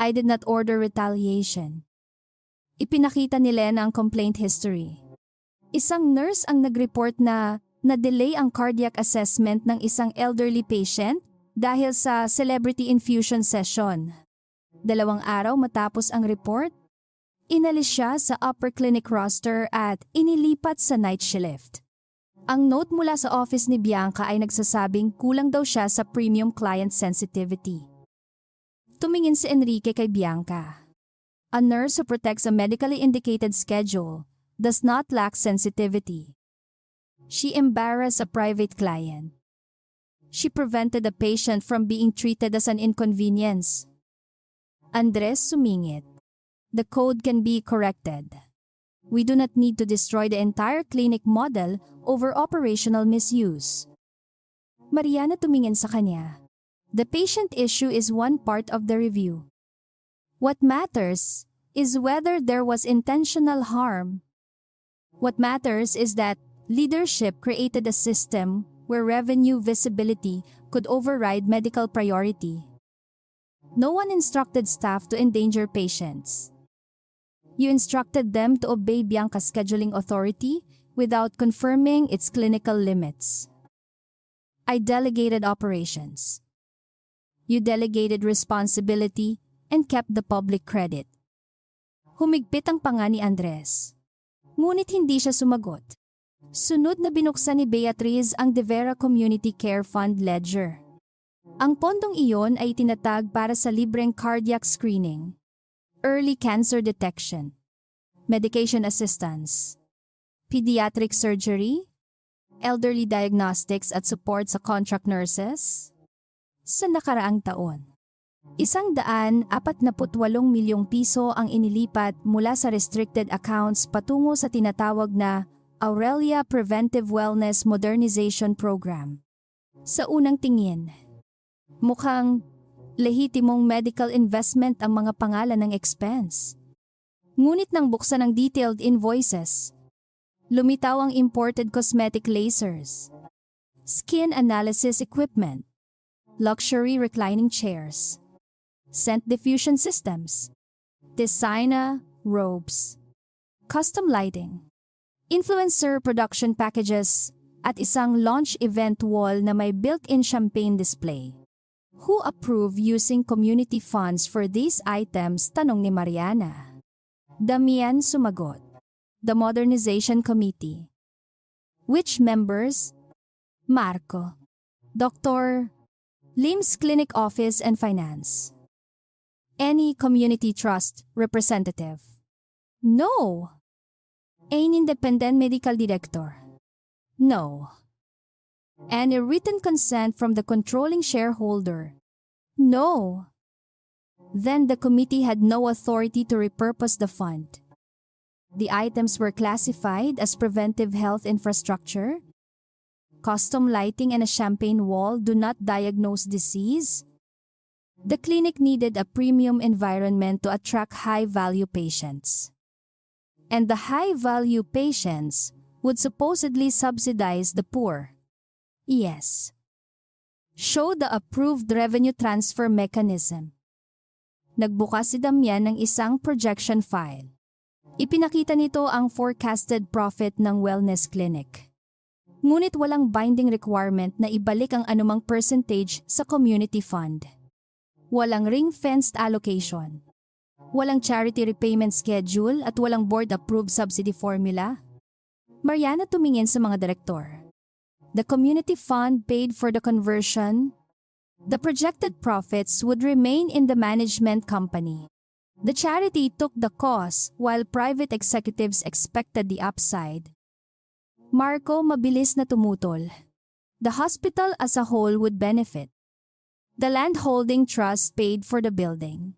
[SPEAKER 1] I did not order retaliation. Ipinakita ni Lena ang complaint history. Isang nurse ang nag-report na na-delay ang cardiac assessment ng isang elderly patient dahil sa celebrity infusion session. 2 araw matapos ang report, inalis siya sa upper clinic roster at inilipat sa night shift. Ang note mula sa office ni Bianca ay nagsasabing kulang daw siya sa premium client sensitivity. Tumingin si Enrique kay Bianca. A nurse who protects a medically indicated schedule does not lack sensitivity. She embarrassed a private client. She prevented a patient from being treated as an inconvenience. Andres sumingit. The code can be corrected. We do not need to destroy the entire clinic model over operational misuse. Mariana tumingin sa kanya. The patient issue is one part of the review. What matters is whether there was intentional harm. What matters is that leadership created a system where revenue visibility could override medical priority. No one instructed staff to endanger patients. You instructed them to obey Bianca's scheduling authority without confirming its clinical limits. I delegated operations. You delegated responsibility and kept the public credit. Humigpit ang panga ni Andres. Ngunit hindi siya sumagot. Sunod na binuksan ni Beatriz ang De Vera Community Care Fund Ledger. Ang pondong iyon ay tinatag para sa libreng cardiac screening, early cancer detection, medication assistance, pediatric surgery, elderly diagnostics at support sa contract nurses. Sa nakaraang taon, 148 milyong piso ang inilipat mula sa restricted accounts patungo sa tinatawag na Aurelia Preventive Wellness Modernization Program. Sa unang tingin, mukhang lehitimong medical investment ang mga pangalan ng expense. Ngunit nang buksan ang detailed invoices, lumitaw ang imported cosmetic lasers, skin analysis equipment, luxury reclining chairs, scent diffusion systems, designer robes, custom lighting, influencer production packages, at isang launch event wall na may built-in champagne display. Who approved using community funds for these items? Tanong ni Mariana. Damian sumagot. The Modernization Committee. Which members? Marco. Dr. Lim's Clinic Office and Finance. Any community trust representative? No. An independent medical director? No. Any written consent from the controlling shareholder? No. Then the committee had no authority to repurpose the fund. The items were classified as preventive health infrastructure. Custom lighting and a champagne wall do not diagnose disease. The clinic needed a premium environment to attract high-value patients. And the high-value patients would supposedly subsidize the poor. Yes. Show the approved revenue transfer mechanism. Nagbukas si Damian ng isang projection file. Ipinakita nito ang forecasted profit ng wellness clinic. Ngunit walang binding requirement na ibalik ang anumang percentage sa community fund. Walang ring-fenced allocation. Walang charity repayment schedule at walang board-approved subsidy formula. Mariana tumingin sa mga direktor. The community fund paid for the conversion. The projected profits would remain in the management company. The charity took the cost while private executives expected the upside. Marco mabilis na tumutol. The hospital as a whole would benefit. The landholding trust paid for the building.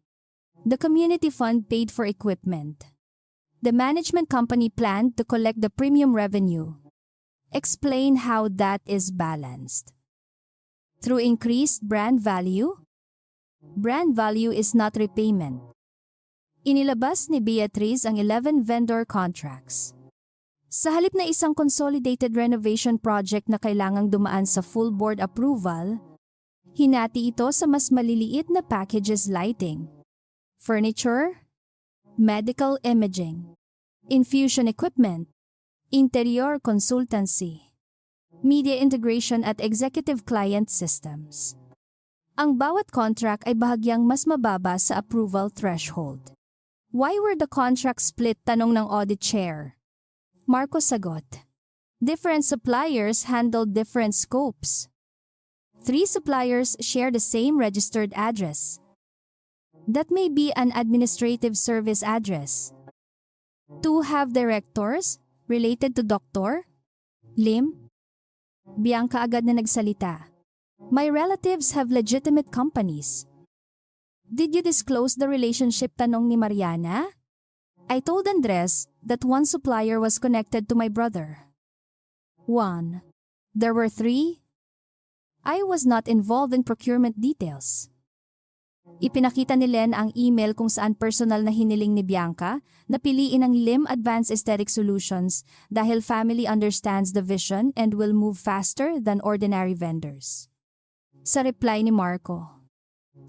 [SPEAKER 1] The community fund paid for equipment. The management company planned to collect the premium revenue. Explain how that is balanced. Through increased brand value? Brand value is not repayment. Inilabas ni Beatriz ang 11 vendor contracts. Sa halip na isang consolidated renovation project na kailangang dumaan sa full board approval, hinati ito sa mas maliliit na packages: lighting, furniture, medical imaging, infusion equipment, interior consultancy, media integration at executive client systems. Ang bawat contract ay bahagyang mas mababa sa approval threshold. Why were the contracts split? Tanong ng audit chair. Marco sagot. Different suppliers handled different scopes. 3 suppliers share the same registered address. That may be an administrative service address. 2 have directors related to Dr. Lim. Bianca agad na nagsalita. My relatives have legitimate companies. Did you disclose the relationship? Tanong ni Mariana. I told Andres that 1 supplier was connected to my brother. 1. There were 3. I was not involved in procurement details. Ipinakita ni Len ang email kung saan personal na hiniling ni Bianca na piliin ang Lim Advanced Aesthetic Solutions dahil family understands the vision and will move faster than ordinary vendors. Sa reply ni Marco,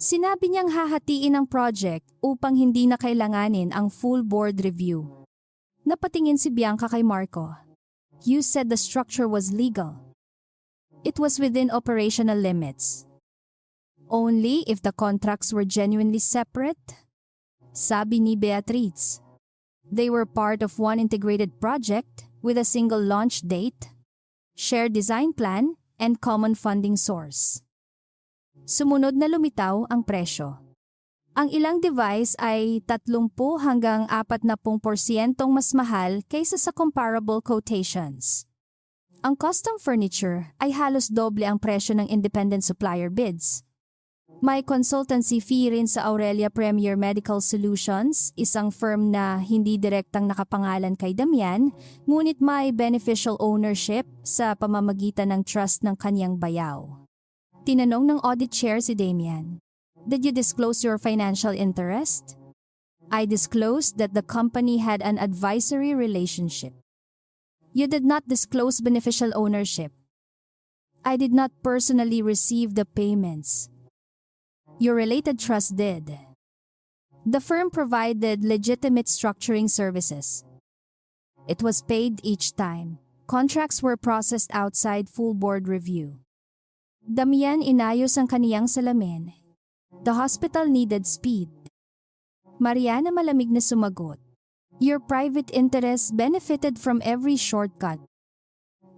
[SPEAKER 1] sinabi niyang hahatiin ang project upang hindi na kailanganin ang full board review. Napatingin si Bianca kay Marco. You said the structure was legal. It was within operational limits. Only if the contracts were genuinely separate? Sabi ni Beatriz. They were part of one integrated project with a single launch date, shared design plan, and common funding source. Sumunod na lumitaw ang presyo. Ang ilang device ay 30 hanggang 40% mas mahal kaysa sa comparable quotations. Ang custom furniture ay halos doble ang presyo ng independent supplier bids. May consultancy fee rin sa Aurelia Premier Medical Solutions, isang firm na hindi direktang nakapangalan kay Damian, ngunit may beneficial ownership sa pamamagitan ng trust ng kanyang bayaw. Tinanong ng audit chair si Damian, did you disclose your financial interest? I disclosed that the company had an advisory relationship. You did not disclose beneficial ownership. I did not personally receive the payments. Your related trust did. The firm provided legitimate structuring services. It was paid each time. Contracts were processed outside full board review. Damian inayos ang kaniyang salamin. The hospital needed speed. Mariana malamig na sumagot. Your private interests benefited from every shortcut.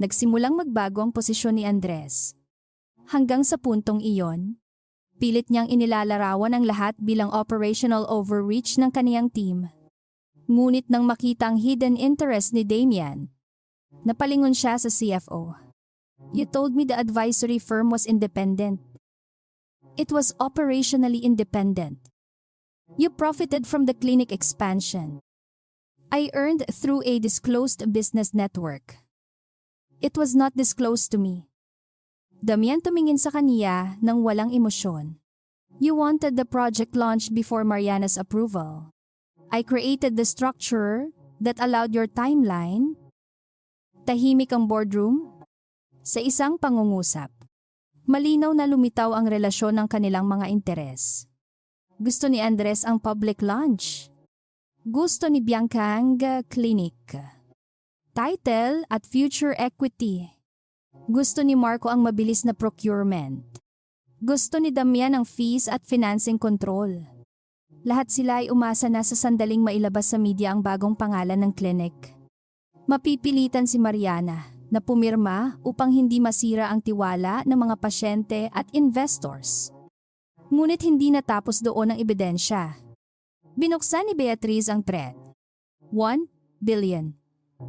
[SPEAKER 1] Nagsimulang magbago ang posisyon ni Andres. Hanggang sa puntong iyon, pilit niyang inilalarawan ang lahat bilang operational overreach ng kaniyang team. Ngunit nang makita ang hidden interest ni Damian, napalingon siya sa CFO. You told me the advisory firm was independent. It was operationally independent. You profited from the clinic expansion. I earned through a disclosed business network. It was not disclosed to me. Damian tumingin sa kaniya nang walang emosyon. You wanted the project launched before Mariana's approval. I created the structure that allowed your timeline. Tahimik ang boardroom. Sa isang pangungusap, malinaw na lumitaw ang relasyon ng kanilang mga interes. Gusto ni Andres ang public launch. Gusto ni Bianca ang clinic. Title at future equity. Gusto ni Marco ang mabilis na procurement. Gusto ni Damian ang fees at financing control. Lahat sila ay umasa na sa sandaling mailabas sa media ang bagong pangalan ng clinic. Mapipilitan si Mariana na pumirma upang hindi masira ang tiwala ng mga pasyente at investors. Ngunit hindi natapos doon ang ebidensya. Binuksan ni Beatriz ang thread. 1 billion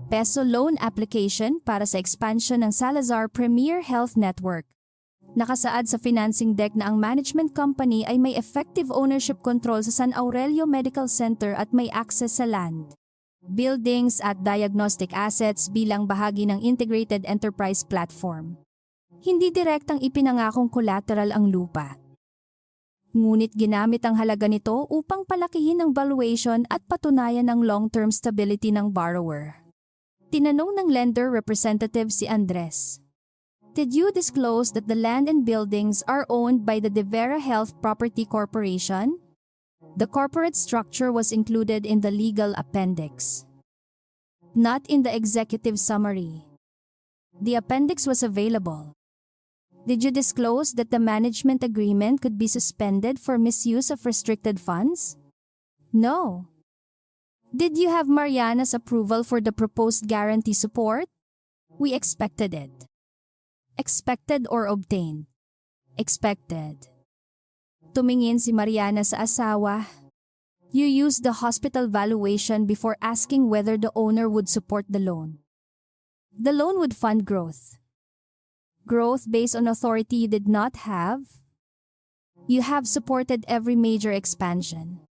[SPEAKER 1] peso loan application para sa expansion ng Salazar Premier Health Network. Nakasaad sa financing deck na ang management company ay may effective ownership control sa San Aurelio Medical Center at may access sa land, buildings at diagnostic assets bilang bahagi ng integrated enterprise platform. Hindi direktang ipinangakong collateral ang lupa. Ngunit ginamit ang halaga nito upang palakihin ang valuation at patunayan ang long-term stability ng borrower. Tinanong ng lender representative si Andres. Did you disclose that the land and buildings are owned by the De Vera Health Property Corporation? The corporate structure was included in the legal appendix, not in the executive summary. The appendix was available. Did you disclose that the management agreement could be suspended for misuse of restricted funds? No. Did you have Mariana's approval for the proposed guarantee support? We expected it. Expected or obtained? Expected. Tumingin si Mariana sa asawa. You used the hospital valuation before asking whether the owner would support the loan. The loan would fund growth. Growth based on authority you did not have. You have supported every major expansion.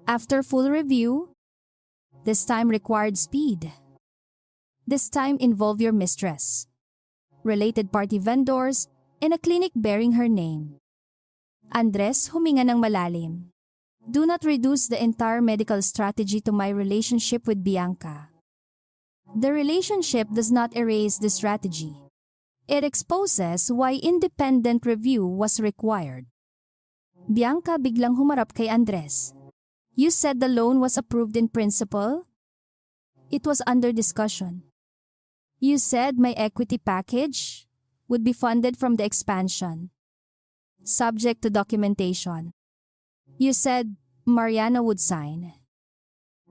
[SPEAKER 1] After full review, this time required speed. This time involved your mistress, related party vendors, and a clinic bearing her name. Andres huminga ng malalim. Do not reduce the entire medical strategy to my relationship with Bianca. The relationship does not erase the strategy. It exposes why independent review was required. Bianca biglang humarap kay Andres. You said the loan was approved in principle? It was under discussion. You said my equity package would be funded from the expansion, subject to documentation. You said Mariana would sign.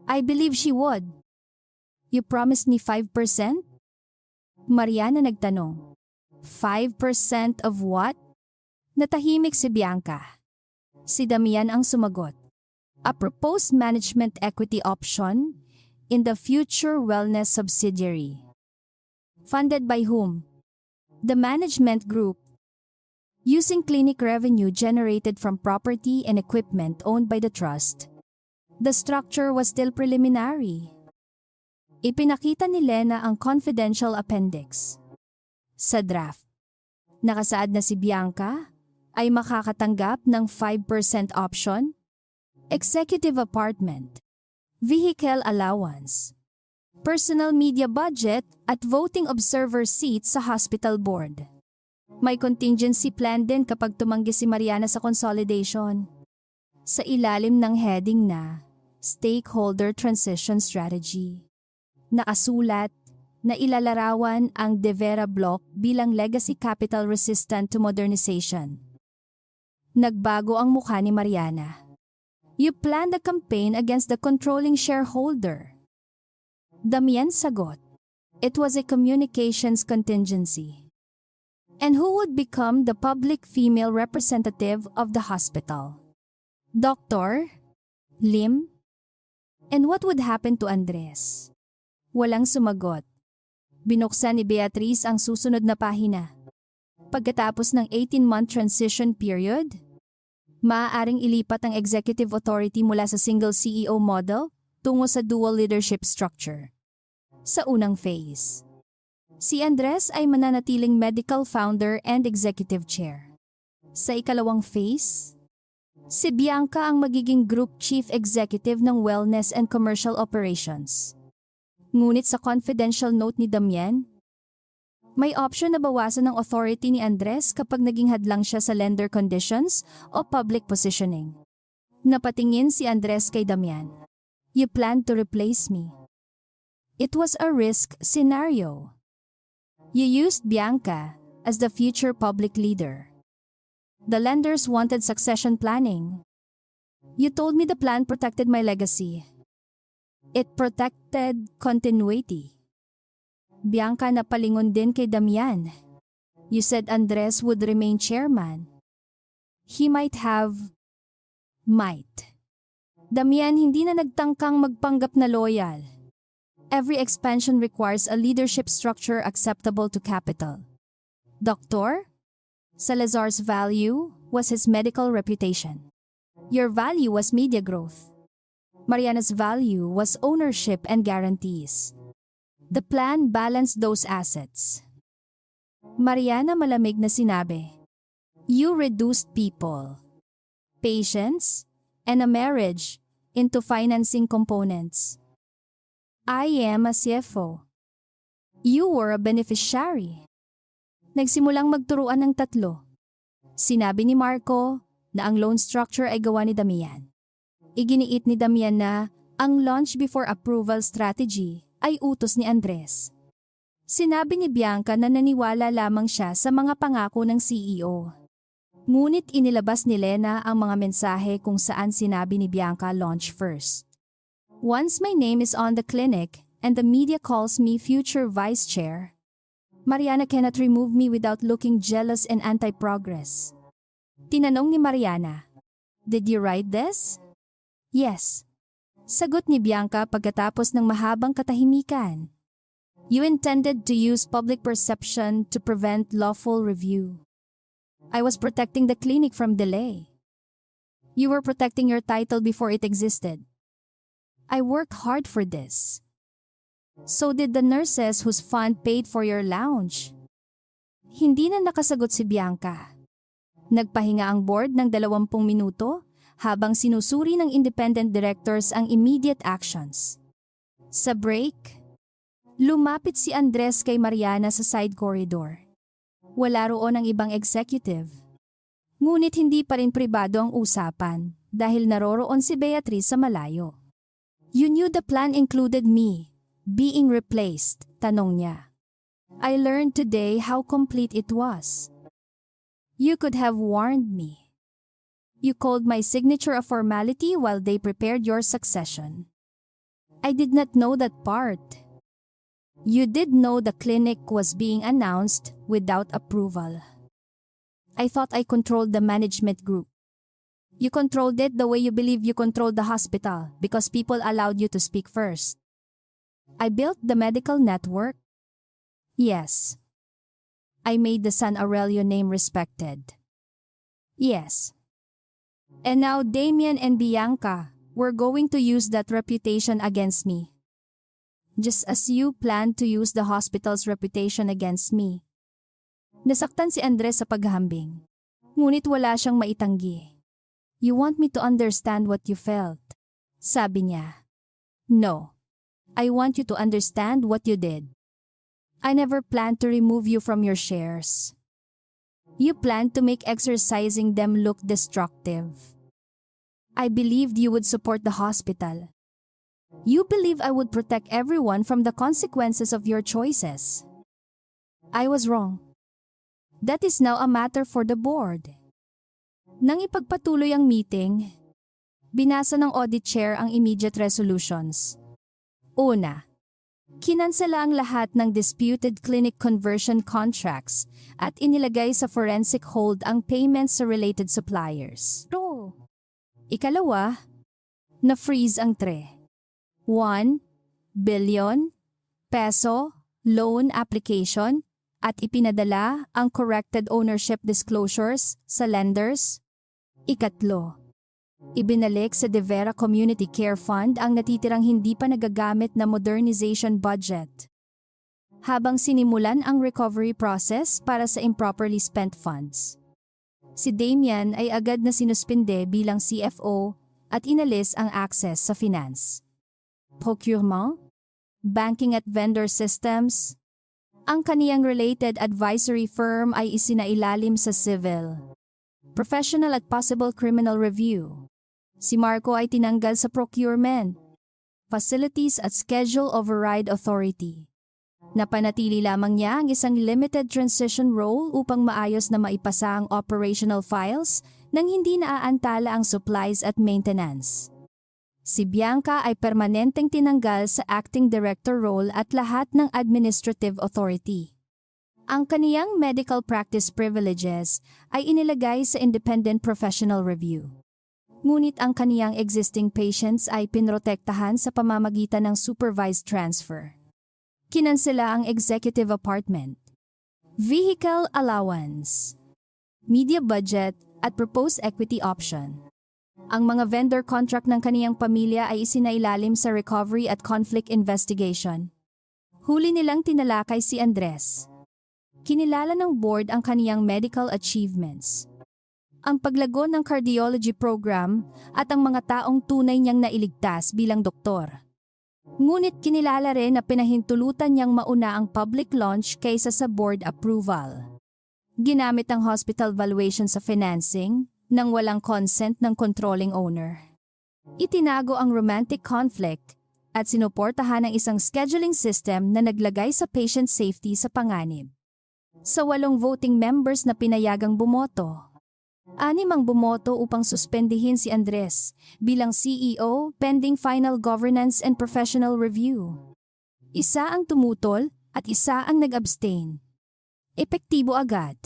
[SPEAKER 1] I believe she would. You promised me 5%? Mariana nagtanong. 5% of what? Natahimik si Bianca. Si Damian ang sumagot. A proposed management equity option in the future wellness subsidiary. Funded by whom? The management group. Using clinic revenue generated from property and equipment owned by the trust. The structure was still preliminary. Ipinakita ni Lena ang confidential appendix. Sa draft, nakasaad na si Bianca ay makakatanggap ng 5% option, executive apartment, vehicle allowance, personal media budget at voting observer seats sa hospital board. May contingency plan din kapag tumanggi si Mariana sa consolidation. Sa ilalim ng heading na Stakeholder Transition Strategy, nakasulat na ilalarawan ang De Vera Block bilang legacy capital resistant to modernization. Nagbago ang mukha ni Mariana. You planned a campaign against the controlling shareholder. Damian sagot. It was a communications contingency. And who would become the public female representative of the hospital? Doctor? Lim? And what would happen to Andres? Walang sumagot. Binuksan ni Beatrice ang susunod na pahina. Pagkatapos ng 18-month transition period, maaaring ilipat ang executive authority mula sa single CEO model tungo sa dual leadership structure. Sa unang phase, si Andres ay mananatiling medical founder and executive chair. Sa ikalawang phase, si Bianca ang magiging group chief executive ng wellness and commercial operations. Ngunit sa confidential note ni Damian, may option na bawasan ng authority ni Andres kapag naging hadlang siya sa lender conditions o public positioning. Napatingin si Andres kay Damian. You planned to replace me. It was a risk scenario. You used Bianca as the future public leader. The lenders wanted succession planning. You told me the plan protected my legacy. It protected continuity. Bianca napalingon din kay Damian. You said Andres would remain chairman. He might. Damian hindi na nagtangkang magpanggap na loyal. Every expansion requires a leadership structure acceptable to capital. Doctor? Salazar's value was his medical reputation. Your value was media growth. Mariana's value was ownership and guarantees. The plan balanced those assets. Mariana malamig na sinabi, You reduced people, patience, and a marriage into financing components. I am a CFO. You were a beneficiary. Nagsimulang magturuan ng tatlo. Sinabi ni Marco na ang loan structure ay gawa ni Damian. Iginiit ni Damian na ang launch before approval strategy ay utos ni Andres. Sinabi ni Bianca na naniwala lamang siya sa mga pangako ng CEO. Ngunit inilabas ni Lena ang mga mensahe kung saan sinabi ni Bianca launch first. Once my name is on the clinic and the media calls me future vice chair, Mariana cannot remove me without looking jealous and anti-progress. Tinanong ni Mariana, "Did you write this?" "Yes." Sagot ni Bianca pagkatapos ng mahabang katahimikan. "You intended to use public perception to prevent lawful review. I was protecting the clinic from delay. You were protecting your title before it existed. I worked hard for this. So did the nurses whose fund paid for your lounge." Hindi na nakasagot si Bianca. Nagpahinga ang board ng 20 minuto habang sinusuri ng independent directors ang immediate actions. Sa break, lumapit si Andres kay Mariana sa side corridor. Wala roon ang ibang executive. Ngunit hindi pa rin pribado ang usapan dahil naroroon si Beatriz sa malayo. "You knew the plan included me being replaced?" tanong niya. "I learned today how complete it was. You could have warned me. You called my signature a formality while they prepared your succession. I did not know that part. You did know the clinic was being announced without approval. I thought I controlled the management group. You controlled it the way you believe you controlled the hospital because people allowed you to speak first. I built the medical network. Yes. I made the San Aurelio name respected. Yes. And now Damien and Bianca were going to use that reputation against me. Just as you planned to use the hospital's reputation against me." Nasaktan si Andres sa paghahambing. Ngunit wala siyang maitanggi. "You want me to understand what you felt?" sabi niya. "No. I want you to understand what you did. I never planned to remove you from your shares. You planned to make exercising them look destructive. I believed you would support the hospital. You believe I would protect everyone from the consequences of your choices. I was wrong. That is now a matter for the board." Nang ipagpatuloy ang meeting, binasa ng audit chair ang immediate resolutions. Una, kinansela ang lahat ng disputed clinic conversion contracts at inilagay sa forensic hold ang payments sa related suppliers. Ikalawa, na-freeze ang 1 billion peso loan application at ipinadala ang corrected ownership disclosures sa lenders. Ikatlo, ibinalik sa De Vera Community Care Fund ang natitirang hindi pa nagagamit na modernization budget. Habang sinimulan ang recovery process para sa improperly spent funds. Si Damian ay agad na sinuspinde bilang CFO at inalis ang access sa finance, procurement, banking at vendor systems. Ang kaniyang related advisory firm ay isinailalim sa civil, professional at possible criminal review. Si Marco ay tinanggal sa procurement, facilities at schedule override authority. Napanatili lamang niya ang isang limited transition role upang maayos na maipasa ang operational files nang hindi naaantala ang supplies at maintenance. Si Bianca ay permanenteng tinanggal sa acting director role at lahat ng administrative authority. Ang kaniyang medical practice privileges ay inilagay sa independent professional review. Ngunit ang kaniyang existing patients ay pinrotektahan sa pamamagitan ng supervised transfer. Kinansela ang executive apartment, vehicle allowance, media budget at proposed equity option. Ang mga vendor contract ng kaniyang pamilya ay isinailalim sa recovery at conflict investigation. Huli nilang tinalakay si Andres. Kinilala ng board ang kaniyang medical achievements, ang paglago ng cardiology program at ang mga taong tunay niyang nailigtas bilang doktor. Ngunit kinilala rin na pinahintulutan niyang mauna ang public launch kaysa sa board approval. Ginamit ang hospital valuation sa financing nang walang consent ng controlling owner. Itinago ang romantic conflict at sinuportahan ng isang scheduling system na naglagay sa patient safety sa panganib. Sa 8 voting members na pinayagang bumoto, 6 ang bumoto upang suspendihin si Andres bilang CEO pending final governance and professional review. 1 ang tumutol at 1 ang nag-abstain. Epektibo agad.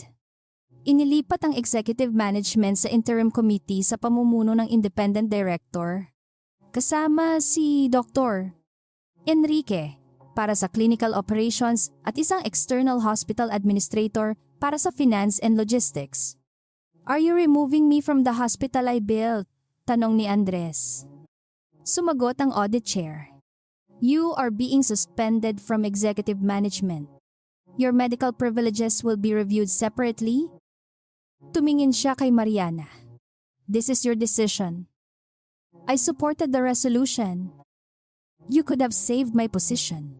[SPEAKER 1] Inilipat ang executive management sa interim committee sa pamumuno ng independent director, kasama si Dr. Enrique para sa clinical operations at isang external hospital administrator para sa finance and logistics. "Are you removing me from the hospital I built?" tanong ni Andres. Sumagot ang audit chair. "You are being suspended from executive management. Your medical privileges will be reviewed separately." Tumingin siya kay Mariana. "This is your decision." "I supported the resolution. You could have saved my position.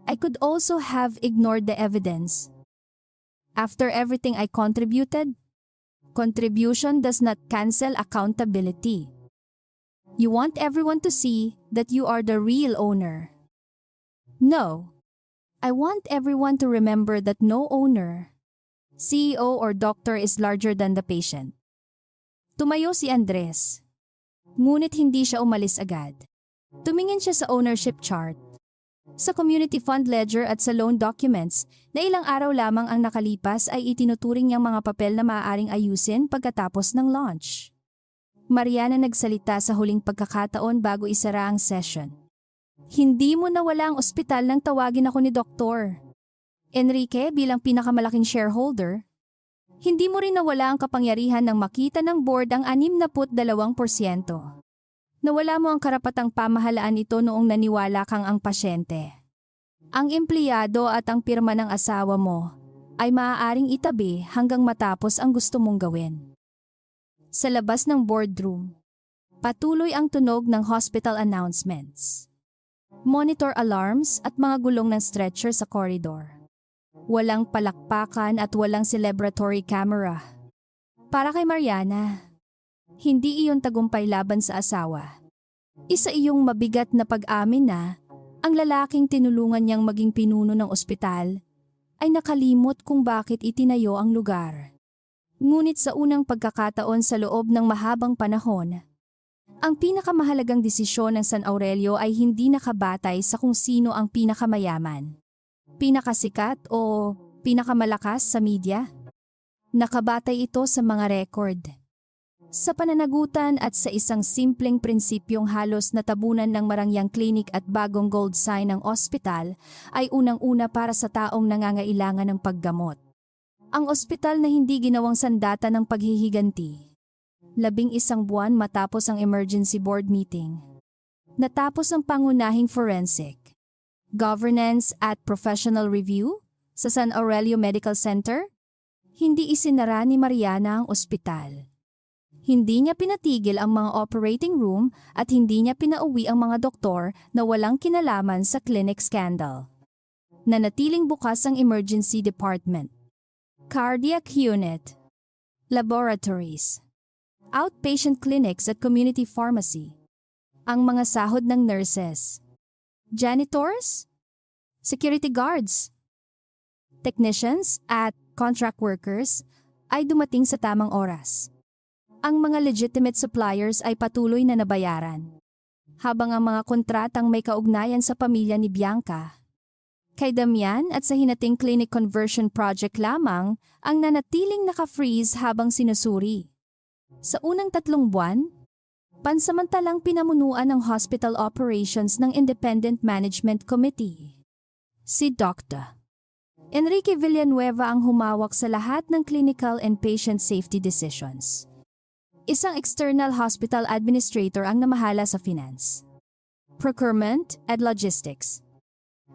[SPEAKER 1] I could also have ignored the evidence. After everything I contributed, contribution does not cancel accountability. You want everyone to see that you are the real owner. No, I want everyone to remember that no owner, CEO or doctor is larger than the patient." Tumayo si Andres. Ngunit hindi siya umalis agad. Tumingin siya sa ownership chart, sa community fund ledger at sa loan documents na ilang araw lamang ang nakalipas ay itinuturing niyang mga papel na maaaring ayusin pagkatapos ng launch. Mariana nagsalita sa huling pagkakataon bago isara ang session. "Hindi mo nawala ang ospital nang tawagin ako ni Dr. Enrique bilang pinakamalaking shareholder. Hindi mo rin nawala ang kapangyarihan ng makita ng board ang 62%. Nawala mo ang karapatang pamahalaan ito noong naniwala kang ang pasyente. Ang empleyado at ang pirma ng asawa mo ay maaaring itabi hanggang matapos ang gusto mong gawin." Sa labas ng boardroom, patuloy ang tunog ng hospital announcements, monitor alarms at mga gulong ng stretcher sa corridor. Walang palakpakan at walang celebratory camera. Para kay Mariana, hindi iyon tagumpay laban sa asawa. Isa iyong mabigat na pag-amin na ang lalaking tinulungan niyang maging pinuno ng ospital ay nakalimot kung bakit itinayo ang lugar. Ngunit sa unang pagkakataon sa loob ng mahabang panahon, ang pinakamahalagang desisyon ng San Aurelio ay hindi nakabatay sa kung sino ang pinakamayaman, pinakasikat o pinakamalakas sa media. Nakabatay ito sa mga record, sa pananagutan at sa isang simpleng prinsipyong halos natabunan ng Marangyang Clinic at bagong gold sign ng ospital ay unang-una para sa taong nangangailangan ng paggamot. Ang ospital na hindi ginawang sandata ng paghihiganti. 11 buwan matapos ang emergency board meeting. Natapos ang pangunahing forensic, governance at professional review sa San Aurelio Medical Center. Hindi isinara ni Mariana ang ospital. Hindi niya pinatigil ang mga operating room at hindi niya pinauwi ang mga doktor na walang kinalaman sa clinic scandal. Nanatiling bukas ang emergency department, cardiac unit, laboratories, outpatient clinics at community pharmacy. Ang mga sahod ng nurses, janitors, security guards, technicians at contract workers ay dumating sa tamang oras. Ang mga legitimate suppliers ay patuloy na nabayaran, habang ang mga kontratang may kaugnayan sa pamilya ni Bianca, kay Damian at sa hinating clinic conversion project lamang ang nanatiling naka-freeze habang sinusuri. Sa unang 3 buwan, pansamantalang pinamunuan ng hospital operations ng Independent Management Committee. Si Dr. Enrique Villanueva ang humawak sa lahat ng clinical and patient safety decisions. Isang external hospital administrator ang namahala sa finance, procurement at logistics.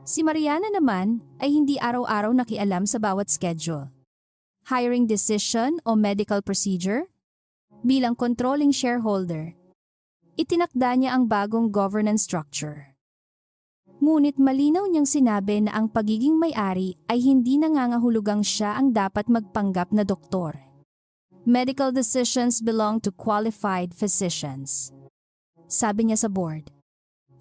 [SPEAKER 1] Si Mariana naman ay hindi araw-araw nakialam sa bawat schedule, hiring decision o medical procedure. Bilang controlling shareholder, itinakda niya ang bagong governance structure. Ngunit malinaw niyang sinabi na ang pagiging may-ari ay hindi nangangahulugang siya ang dapat magpanggap na doktor. Medical decisions belong to qualified physicians, sabi niya sa board.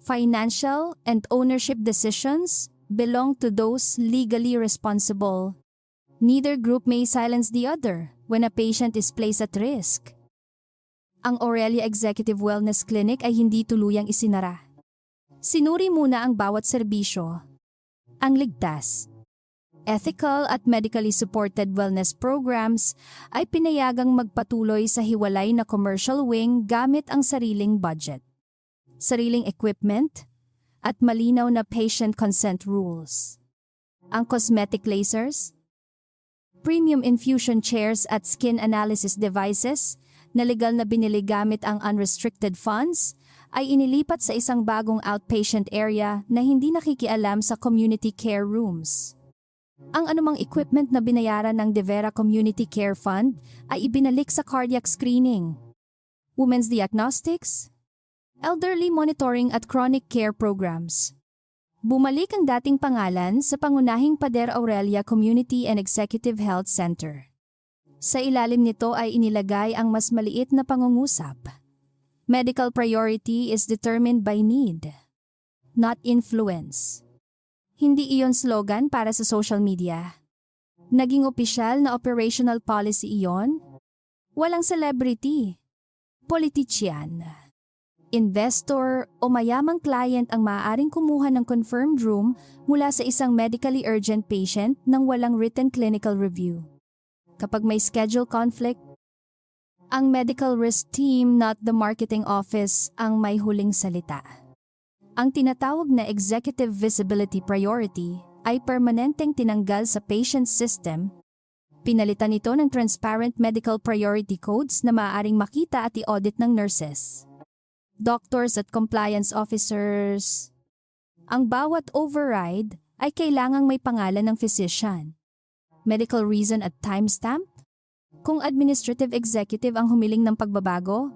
[SPEAKER 1] Financial and ownership decisions belong to those legally responsible. Neither group may silence the other when a patient is placed at risk. Ang Aurelia Executive Wellness Clinic ay hindi tuluyang isinara. Sinuri muna ang bawat serbisyo. Ang ligtas, ethical at medically supported wellness programs ay pinayagang magpatuloy sa hiwalay na commercial wing gamit ang sariling budget, sariling equipment, at malinaw na patient consent rules. Ang cosmetic lasers, premium infusion chairs at skin analysis devices na legal na binili gamit ang unrestricted funds ay inilipat sa isang bagong outpatient area na hindi nakikialam sa community care rooms. Ang anumang equipment na binayaran ng De Vera Community Care Fund ay ibinalik sa cardiac screening, women's diagnostics, elderly monitoring at chronic care programs. Bumalik ang dating pangalan sa pangunahing Pader Aurelia Community and Executive Health Center. Sa ilalim nito ay inilagay ang mas maliit na pangungusap. Medical priority is determined by need, not influence. Hindi iyon slogan para sa social media. Naging opisyal na operational policy iyon. Walang celebrity, politician, investor o mayamang client ang maaaring kumuha ng confirmed room mula sa isang medically urgent patient nang walang written clinical review. Kapag may schedule conflict, ang medical risk team, not the marketing office, ang may huling salita. Ang tinatawag na executive visibility priority ay permanenteng tinanggal sa patient system. Pinalitan ito ng transparent medical priority codes na maaaring makita at i-audit ng nurses, doctors at compliance officers. Ang bawat override ay kailangang may pangalan ng physician, medical reason at timestamp. Kung administrative executive ang humiling ng pagbabago,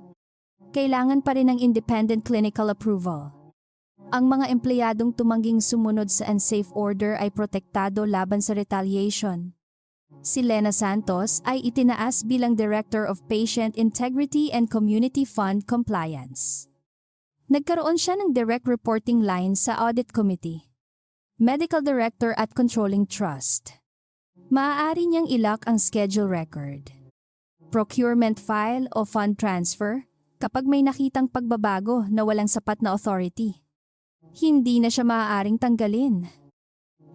[SPEAKER 1] kailangan pa rin ng independent clinical approval. Ang mga empleyadong tumangging sumunod sa unsafe order ay protektado laban sa retaliation. Si Lena Santos ay itinaas bilang Director of Patient Integrity and Community Fund Compliance. Nagkaroon siya ng direct reporting line sa Audit Committee, Medical Director at Controlling Trust. Maaari niyang ilak ang schedule record, procurement file o fund transfer kapag may nakitang pagbabago na walang sapat na authority. Hindi na siya maaaring tanggalin,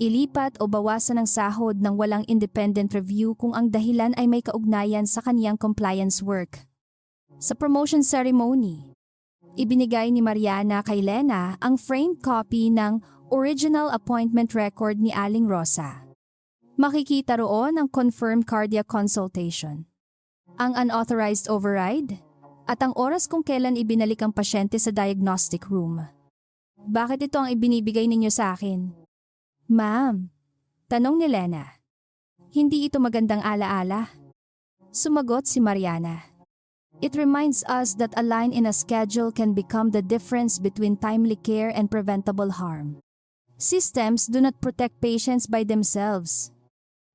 [SPEAKER 1] ilipat o bawasan ng sahod ng walang independent review kung ang dahilan ay may kaugnayan sa kaniyang compliance work. Sa promotion ceremony, ibinigay ni Mariana kay Lena ang framed copy ng original appointment record ni Aling Rosa. Makikita roon ang confirmed cardiac consultation, ang unauthorized override, at ang oras kung kailan ibinalik ang pasyente sa diagnostic room. Bakit ito ang ibinibigay ninyo sa akin? Ma'am, tanong ni Lena. Hindi ito magandang alaala. Sumagot si Mariana. It reminds us that a line in a schedule can become the difference between timely care and preventable harm. Systems do not protect patients by themselves.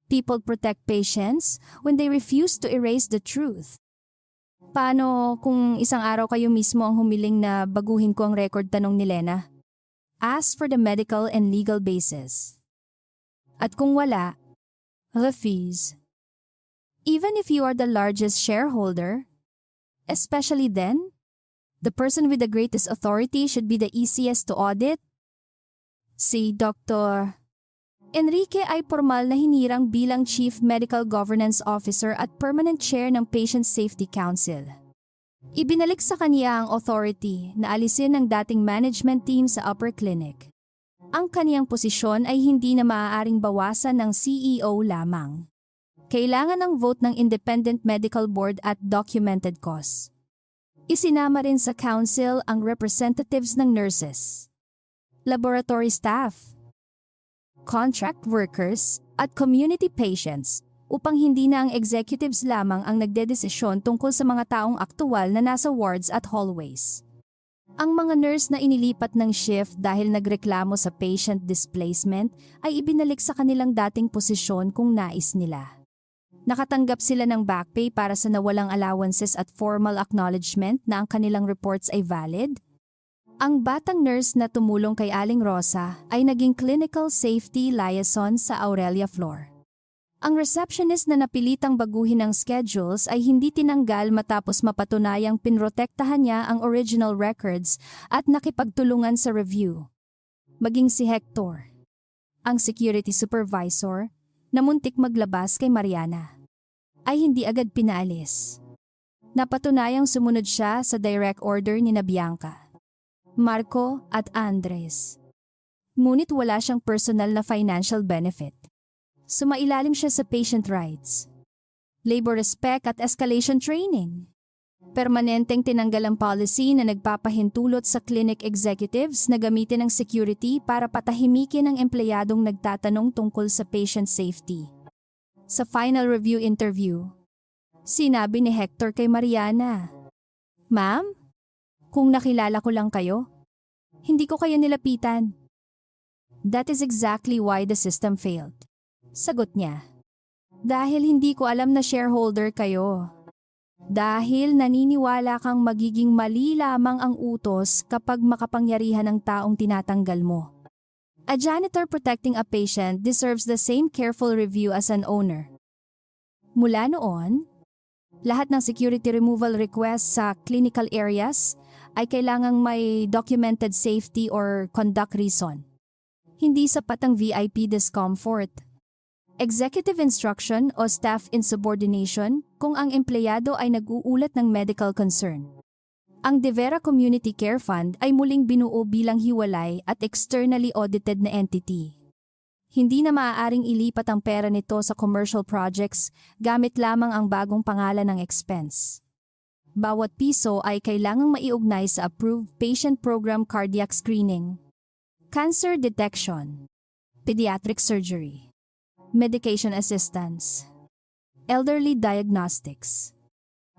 [SPEAKER 1] People protect patients when they refuse to erase the truth. Paano kung isang araw kayo mismo ang humiling na baguhin ko ang record, tanong ni Lena? Ask for the medical and legal basis. At kung wala, refuse. Even if you are the largest shareholder, especially then, the person with the greatest authority should be the easiest to audit. Si Dr. Enrique ay formal na hinirang bilang Chief Medical Governance Officer at Permanent Chair ng Patient Safety Council. Ibinalik sa kaniya ang authority na alisin ng dating management team sa upper clinic. Ang kaniyang posisyon ay hindi na maaaring bawasan ng CEO lamang. Kailangan ng vote ng Independent Medical Board at documented cause. Isinama rin sa council ang representatives ng nurses, laboratory staff, contract workers, at community patients upang hindi na ang executives lamang ang nagdedesisyon tungkol sa mga taong aktual na nasa wards at hallways. Ang mga nurse na inilipat ng shift dahil nagreklamo sa patient displacement ay ibinalik sa kanilang dating posisyon kung nais nila. Nakatanggap sila ng back pay para sa nawalang allowances at formal acknowledgement na ang kanilang reports ay valid. Ang batang nurse na tumulong kay Aling Rosa ay naging clinical safety liaison sa Aurelia floor. Ang receptionist na napilitang baguhin ang schedules ay hindi tinanggal matapos mapatunayang pinrotektahan niya ang original records at nakipagtulungan sa review. Maging si Hector, ang security supervisor, na muntik maglabas kay Mariana, ay hindi agad pinaalis. Napatunayang sumunod siya sa direct order ni Bianca, Marco at Andres. Ngunit wala siyang personal na financial benefit. Sumailalim siya sa patient rights, labor respect at escalation training. Permanenteng tinanggal ang policy na nagpapahintulot sa clinic executives na gamitin ang security para patahimikin ang empleyadong nagtatanong tungkol sa patient safety. Sa final review interview, sinabi ni Hector kay Mariana, "Ma'am, kung nakilala ko lang kayo, hindi ko kayo nilapitan." "That is exactly why the system failed," sagot niya. "Dahil hindi ko alam na shareholder kayo. Dahil naniniwala kang magiging mali lamang ang utos kapag makapangyarihan ang taong tinatanggal mo. A janitor protecting a patient deserves the same careful review as an owner." Mula noon, lahat ng security removal requests sa clinical areas ay kailangang may documented safety or conduct reason. Hindi sapat ang VIP discomfort, executive instruction o staff insubordination kung ang empleyado ay nag-uulat ng medical concern. Ang De Vera Community Care Fund ay muling binuo bilang hiwalay at externally audited na entity. Hindi na maaaring ilipat ang pera nito sa commercial projects gamit lamang ang bagong pangalan ng expense. Bawat piso ay kailangang maiugnay sa approved patient program cardiac screening, cancer detection, pediatric surgery, medication assistance, elderly diagnostics,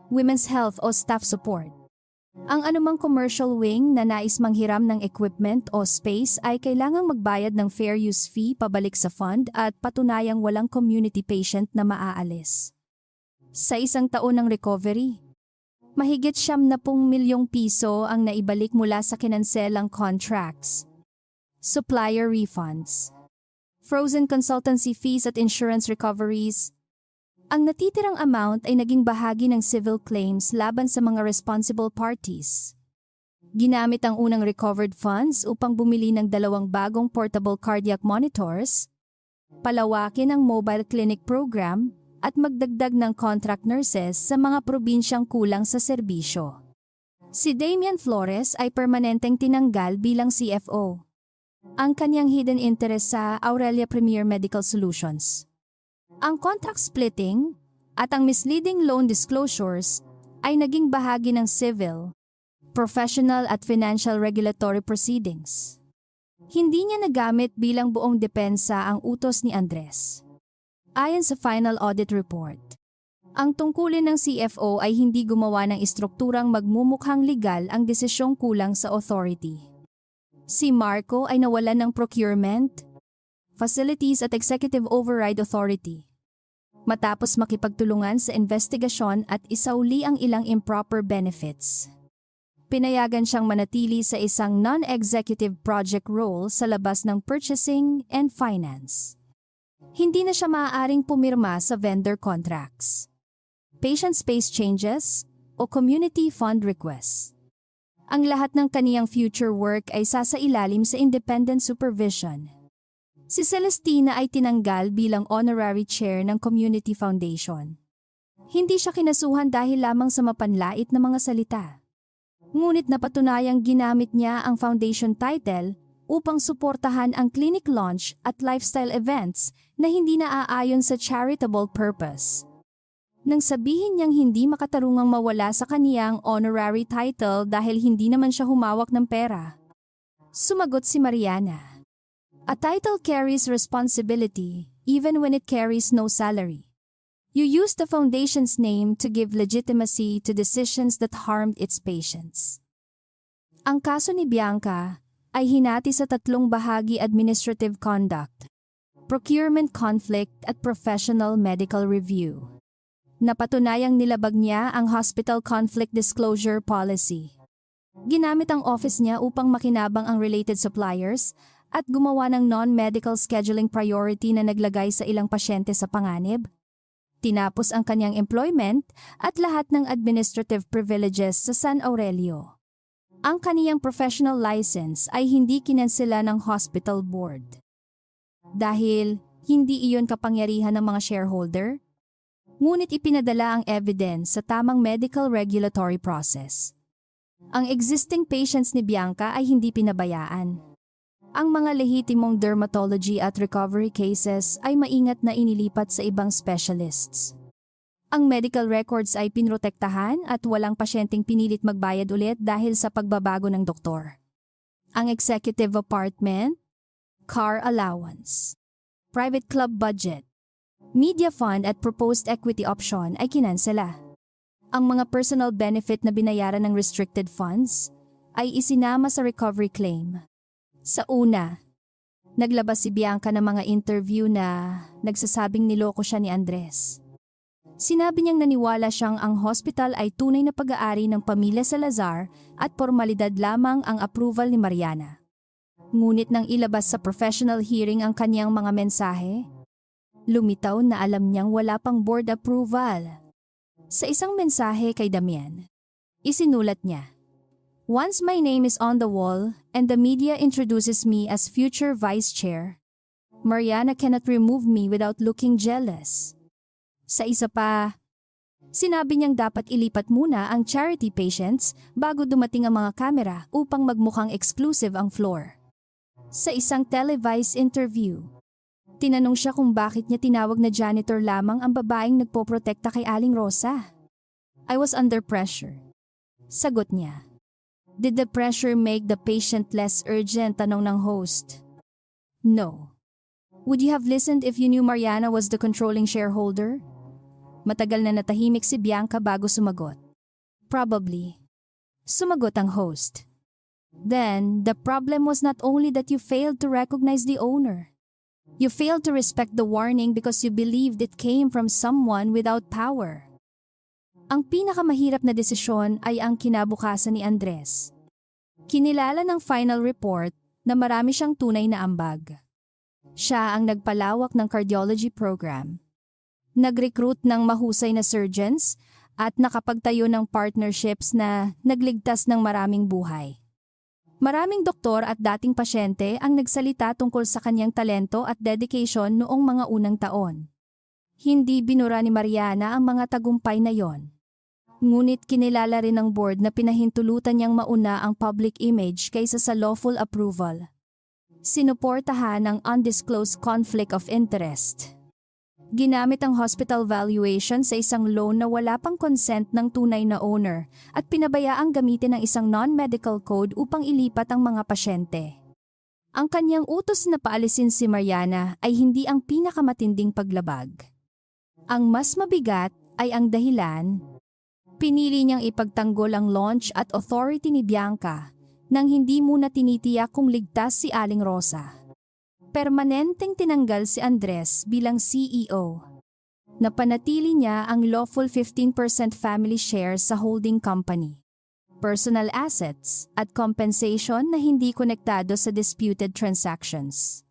[SPEAKER 1] women's health o staff support. Ang anumang commercial wing na nais manghiram ng equipment o space ay kailangang magbayad ng fair use fee pabalik sa fund at patunayang walang community patient na maaalis. Sa isang taon ng recovery, mahigit 70 milyong piso ang naibalik mula sa kinanselang contracts, supplier refunds, frozen consultancy fees at insurance recoveries. Ang natitirang amount ay naging bahagi ng civil claims laban sa mga responsible parties. Ginamit ang unang recovered funds upang bumili ng 2 bagong portable cardiac monitors, palawakin ang mobile clinic program, at magdagdag ng contract nurses sa mga probinsyang kulang sa serbisyo. Si Damian Flores ay permanenteng tinanggal bilang CFO. Ang kanyang hidden interest sa Aurelia Premier Medical Solutions, ang contract splitting, at ang misleading loan disclosures ay naging bahagi ng civil, professional at financial regulatory proceedings. Hindi niya nagamit bilang buong depensa ang utos ni Andres. Ayon sa final audit report, ang tungkulin ng CFO ay hindi gumawa ng istrukturang magmumukhang legal ang desisyong kulang sa authority. Si Marco ay nawalan ng procurement, facilities at executive override authority matapos makipagtulungan sa investigasyon at isauli ang ilang improper benefits. Pinayagan siyang manatili sa isang non-executive project role sa labas ng purchasing and finance. Hindi na siya maaaring pumirma sa vendor contracts, patient space changes, o community fund requests. Ang lahat ng kaniyang future work ay sasailalim sa independent supervision. Si Celestina ay tinanggal bilang honorary chair ng Community Foundation. Hindi siya kinasuhan dahil lamang sa mapanlait na mga salita. Ngunit napatunayang ginamit niya ang foundation title upang suportahan ang clinic launch at lifestyle events na hindi naaayon sa charitable purpose. Nang sabihin niyang hindi makatarungang mawala sa kaniyang honorary title dahil hindi naman siya humawak ng pera, sumagot si Mariana, "A title carries responsibility even when it carries no salary. You use the foundation's name to give legitimacy to decisions that harmed its patients." Ang kaso ni Bianca ay hinati sa 3 bahagi: administrative conduct, procurement conflict at professional medical review. Napatunayang nilabag niya ang hospital conflict disclosure policy. Ginamit ang office niya upang makinabang ang related suppliers at gumawa ng non-medical scheduling priority na naglagay sa ilang pasyente sa panganib. Tinapos ang kanyang employment at lahat ng administrative privileges sa San Aurelio. Ang kaniyang professional license ay hindi kinansela ng hospital board. Dahil hindi iyon kapangyarihan ng mga shareholder, ngunit ipinadala ang evidence sa tamang medical regulatory process. Ang existing patients ni Bianca ay hindi pinabayaan. Ang mga lehitimong dermatology at recovery cases ay maingat na inilipat sa ibang specialists. Ang medical records ay pinrotektahan at walang pasyenteng pinilit magbayad ulit dahil sa pagbabago ng doktor. Ang executive apartment, car allowance, private club budget, media fund at proposed equity option ay kinansela. Ang mga personal benefit na binayaran ng restricted funds ay isinama sa recovery claim. Sa una, naglabas si Bianca ng mga interview na nagsasabing niloko siya ni Andres. Sinabi niyang naniwala siyang ang hospital ay tunay na pag-aari ng pamilya Salazar at formalidad lamang ang approval ni Mariana. Ngunit nang ilabas sa professional hearing ang kanyang mga mensahe, lumitaw na alam niyang wala pang board approval. Sa isang mensahe kay Damian, isinulat niya, "Once my name is on the wall and the media introduces me as future vice chair, Mariana cannot remove me without looking jealous." Sa isa pa, sinabi niyang dapat ilipat muna ang charity patients bago dumating ang mga kamera upang magmukhang exclusive ang floor. Sa isang televised interview, tinanong siya kung bakit niya tinawag na janitor lamang ang babaeng nagpoprotekta kay Aling Rosa. "I was under pressure." Sagot niya. "Did the pressure make the patient less urgent?" tanong ng host. "No." "Would you have listened if you knew Mariana was the controlling shareholder?" Matagal na natahimik si Bianca bago sumagot. "Probably." Sumagot ang host. "Then, the problem was not only that you failed to recognize the owner. You failed to respect the warning because you believed it came from someone without power." Ang pinakamahirap na desisyon ay ang kinabukasan ni Andres. Kinilala ng final report na marami siyang tunay na ambag. Siya ang nagpalawak ng cardiology program, nag-recruit ng mahusay na surgeons at nakapagtayo ng partnerships na nagligtas ng maraming buhay. Maraming doktor at dating pasyente ang nagsalita tungkol sa kanyang talento at dedication noong mga unang taon. Hindi binura ni Mariana ang mga tagumpay na yon. Ngunit kinilala rin ng board na pinahintulutan niyang mauna ang public image kaysa sa lawful approval. Sinuportahan ang undisclosed conflict of interest. Ginamit ang hospital valuation sa isang loan na wala pang consent ng tunay na owner at pinabayaang gamitin ang isang non-medical code upang ilipat ang mga pasyente. Ang kanyang utos na paalisin si Mariana ay hindi ang pinakamatinding paglabag. Ang mas mabigat ay ang dahilan. Pinili niyang ipagtanggol ang launch at authority ni Bianca nang hindi muna tinitiyak kung ligtas si Aling Rosa. Permanenteng tinanggal si Andres bilang CEO. Napanatili niya ang lawful 15% family shares sa holding company, personal assets at compensation na hindi konektado sa disputed transactions.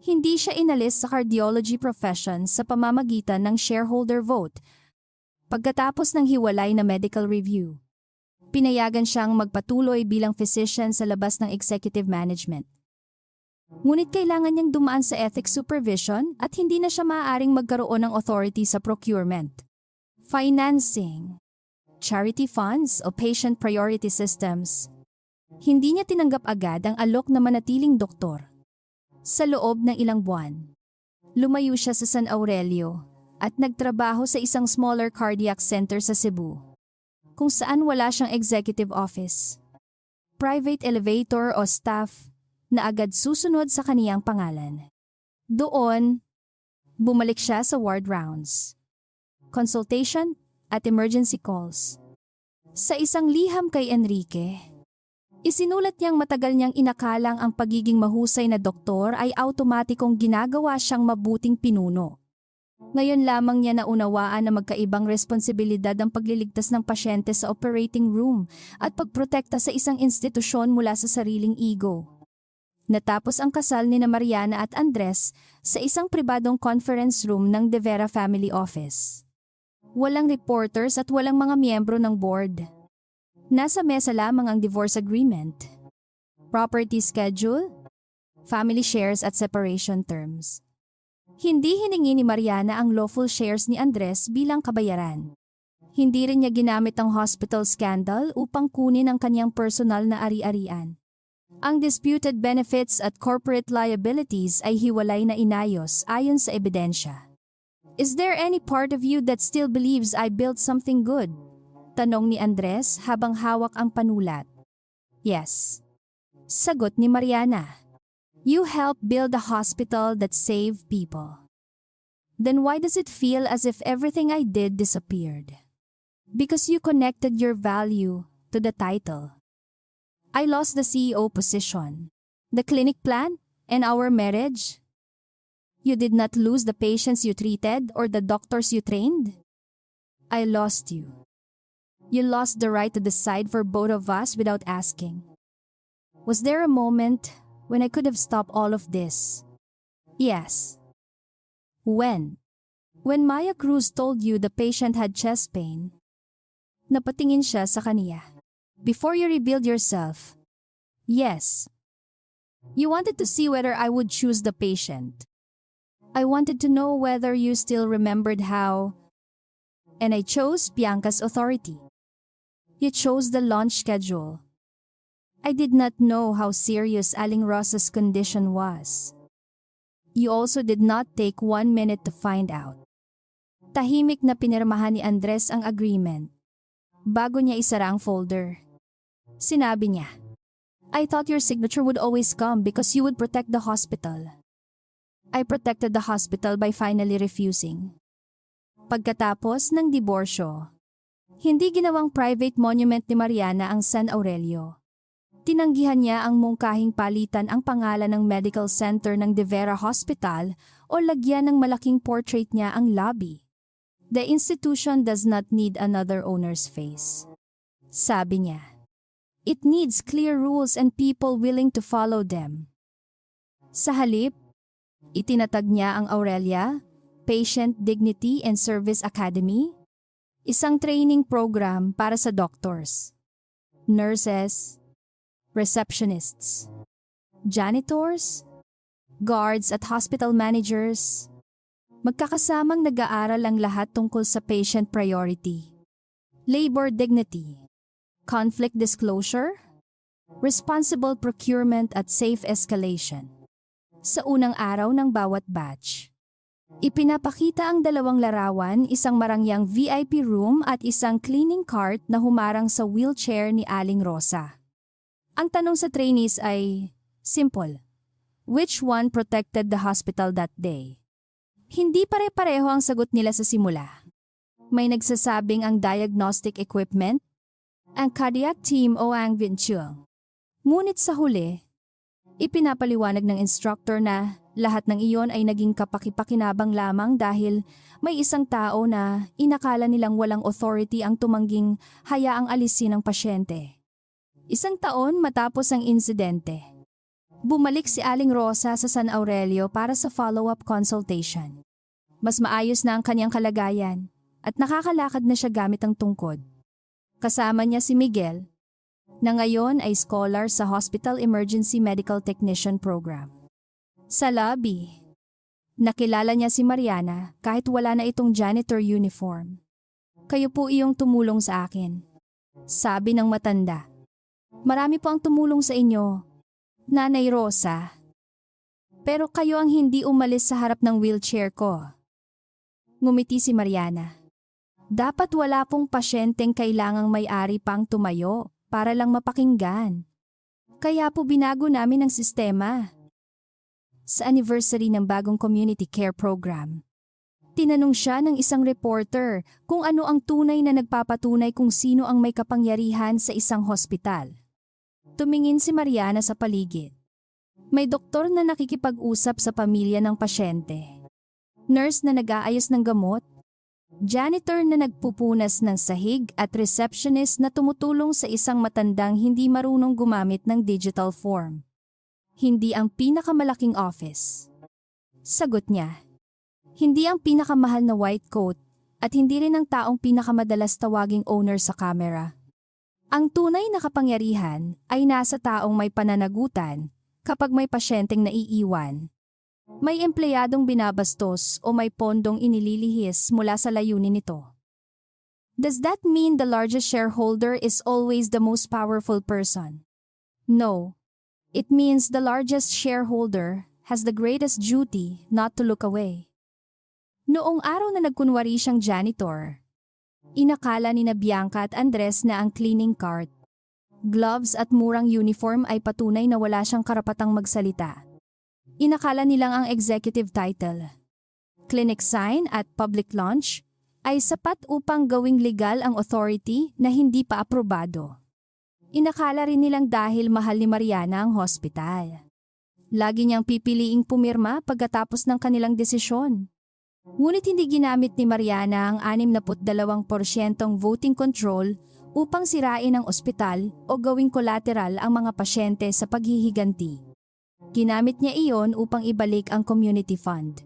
[SPEAKER 1] Hindi siya inalis sa cardiology profession sa pamamagitan ng shareholder vote. Pagkatapos ng hiwalay na medical review, pinayagan siyang magpatuloy bilang physician sa labas ng executive management. Ngunit kailangan niyang dumaan sa ethics supervision at hindi na siya maaaring magkaroon ng authority sa procurement, financing, charity funds o patient priority systems. Hindi niya tinanggap agad ang alok na manatiling doktor. Sa loob ng ilang buwan, lumayo siya sa San Aurelio at nagtrabaho sa isang smaller cardiac center sa Cebu, kung saan wala siyang executive office, private elevator o staff na agad susunod sa kaniyang pangalan. Doon, bumalik siya sa ward rounds, consultation at emergency calls. Sa isang liham kay Enrique, isinulat niyang matagal niyang inakalang ang pagiging mahusay na doktor ay automatikong ginagawa siyang mabuting pinuno. Ngayon lamang niya naunawaan na magkaibang responsibilidad ang pagliligtas ng pasyente sa operating room at pagprotekta sa isang institusyon mula sa sariling ego. Natapos ang kasal ni Mariana at Andres sa isang pribadong conference room ng De Vera Family Office. Walang reporters at walang mga miyembro ng board. Nasa mesa lamang ang divorce agreement, property schedule, family shares at separation terms. Hindi hiningi ni Mariana ang lawful shares ni Andres bilang kabayaran. Hindi rin niya ginamit ang hospital scandal upang kunin ang kanyang personal na ari-arian. Ang disputed benefits at corporate liabilities ay hiwalay na inayos ayon sa ebidensya. Is there any part of you that still believes I built something good? Tanong ni Andres habang hawak ang panulat. Yes. Sagot ni Mariana. You helped build a hospital that saved people. Then why does it feel as if everything I did disappeared? Because you connected your value to the title. I lost the CEO position, the clinic plan, and our marriage. You did not lose the patients you treated or the doctors you trained. I lost you. You lost the right to decide for both of us without asking. Was there a moment when I could have stopped all of this? Yes. When? When Maya Cruz told you the patient had chest pain. Napatingin siya sa kaniya. Before you rebuild yourself. Yes. You wanted to see whether I would choose the patient. I wanted to know whether you still remembered how. And I chose Bianca's authority. You chose the launch schedule. I did not know how serious Aling Rosa's condition was. You also did not take 1 minute to find out. Tahimik na pinirmahan ni Andres ang agreement. Bago niya isara ang folder. Sinabi niya, I thought your signature would always come because you would protect the hospital. I protected the hospital by finally refusing. Pagkatapos ng diborsyo, hindi ginawang private monument ni Mariana ang San Aurelio. Tinanggihan niya ang mungkahing palitan ang pangalan ng medical center ng De Vera Hospital o lagyan ng malaking portrait niya ang lobby. The institution does not need another owner's face. Sabi niya, it needs clear rules and people willing to follow them. Sa halip, itinatag niya ang Aurelia, Patient Dignity and Service Academy, isang training program para sa doctors, nurses, receptionists, janitors, guards at hospital managers. Magkakasamang nag-aaral ang lahat tungkol sa patient priority, labor dignity, conflict disclosure, responsible procurement at safe escalation. Sa unang araw ng bawat batch, ipinapakita ang 2 larawan, isang marangyang VIP room at isang cleaning cart na humarang sa wheelchair ni Aling Rosa. Ang tanong sa trainees ay, simple. Which one protected the hospital that day? Hindi pare-pareho ang sagot nila sa simula. May nagsasabing ang diagnostic equipment, ang cardiac team o ang vinchul. Ngunit sa huli, ipinapaliwanag ng instructor na lahat ng iyon ay naging kapakipakinabang lamang dahil may isang tao na inakala nilang walang authority ang tumangging hayaang alisin ang pasyente. 1 taon matapos ang insidente, bumalik si Aling Rosa sa San Aurelio para sa follow-up consultation. Mas maayos na ang kanyang kalagayan at nakakalakad na siya gamit ang tungkod. Kasama niya si Miguel, na ngayon ay scholar sa Hospital Emergency Medical Technician Program. Sa lobby, nakilala niya si Mariana kahit wala na itong janitor uniform. Kayo po iyong tumulong sa akin, sabi ng matanda. Marami po ang tumulong sa inyo, Nanay Rosa. Pero kayo ang hindi umalis sa harap ng wheelchair ko. Ngumiti si Mariana. Dapat wala pong pasyenteng kailangang may-ari pang tumayo para lang mapakinggan. Kaya po binago namin ang sistema. Sa anniversary ng bagong community care program, tinanong siya ng isang reporter kung ano ang tunay na nagpapatunay kung sino ang may kapangyarihan sa isang hospital. Tumingin si Mariana sa paligid. May doktor na nakikipag-usap sa pamilya ng pasyente. nurse na nag-aayos ng gamot, janitor na nagpupunas ng sahig at receptionist na tumutulong sa isang matandang hindi marunong gumamit ng digital form. Hindi ang pinakamalaking office. Sagot niya. Hindi ang pinakamahal na white coat at hindi rin ang taong pinakamadalas tawaging owner sa camera. Ang tunay na kapangyarihan ay nasa taong may pananagutan kapag may pasyenteng naiiwan. May empleyadong binabastos o may pondong inililihis mula sa layunin nito. Does that mean the largest shareholder is always the most powerful person? No. It means the largest shareholder has the greatest duty not to look away. Noong araw na nagkunwari siyang janitor, inakala ni na Bianca at Andres na ang cleaning cart, gloves at murang uniform ay patunay na wala siyang karapatang magsalita. Inakala nilang ang executive title, clinic sign at public launch ay sapat upang gawing legal ang authority na hindi pa aprobado. Inakala rin nilang dahil mahal ni Mariana ang hospital. Lagi niyang pipiliing pumirma pagkatapos ng kanilang desisyon. Ngunit hindi ginamit ni Mariana ang 62% voting control upang sirain ang ospital o gawing collateral ang mga pasyente sa paghihiganti. Ginamit niya iyon upang ibalik ang community fund.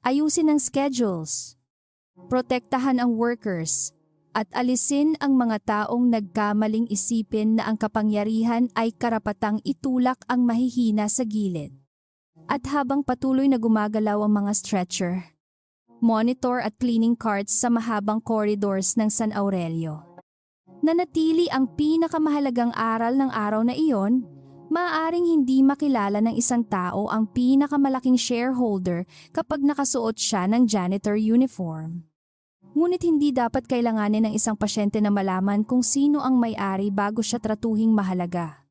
[SPEAKER 1] Ayusin ang schedules, protektahan ang workers, at alisin ang mga taong nagkamaling isipin na ang kapangyarihan ay karapatang itulak ang mahihina sa gilid. At habang patuloy na gumagalaw ang mga stretcher, monitor at cleaning carts sa mahabang corridors ng San Aurelio, nanatili ang pinakamahalagang aral ng araw na iyon, maaaring hindi makilala ng isang tao ang pinakamalaking shareholder kapag nakasuot siya ng janitor uniform. Ngunit hindi dapat kailanganin ng isang pasyente na malaman kung sino ang may-ari bago siya tratuhing mahalaga.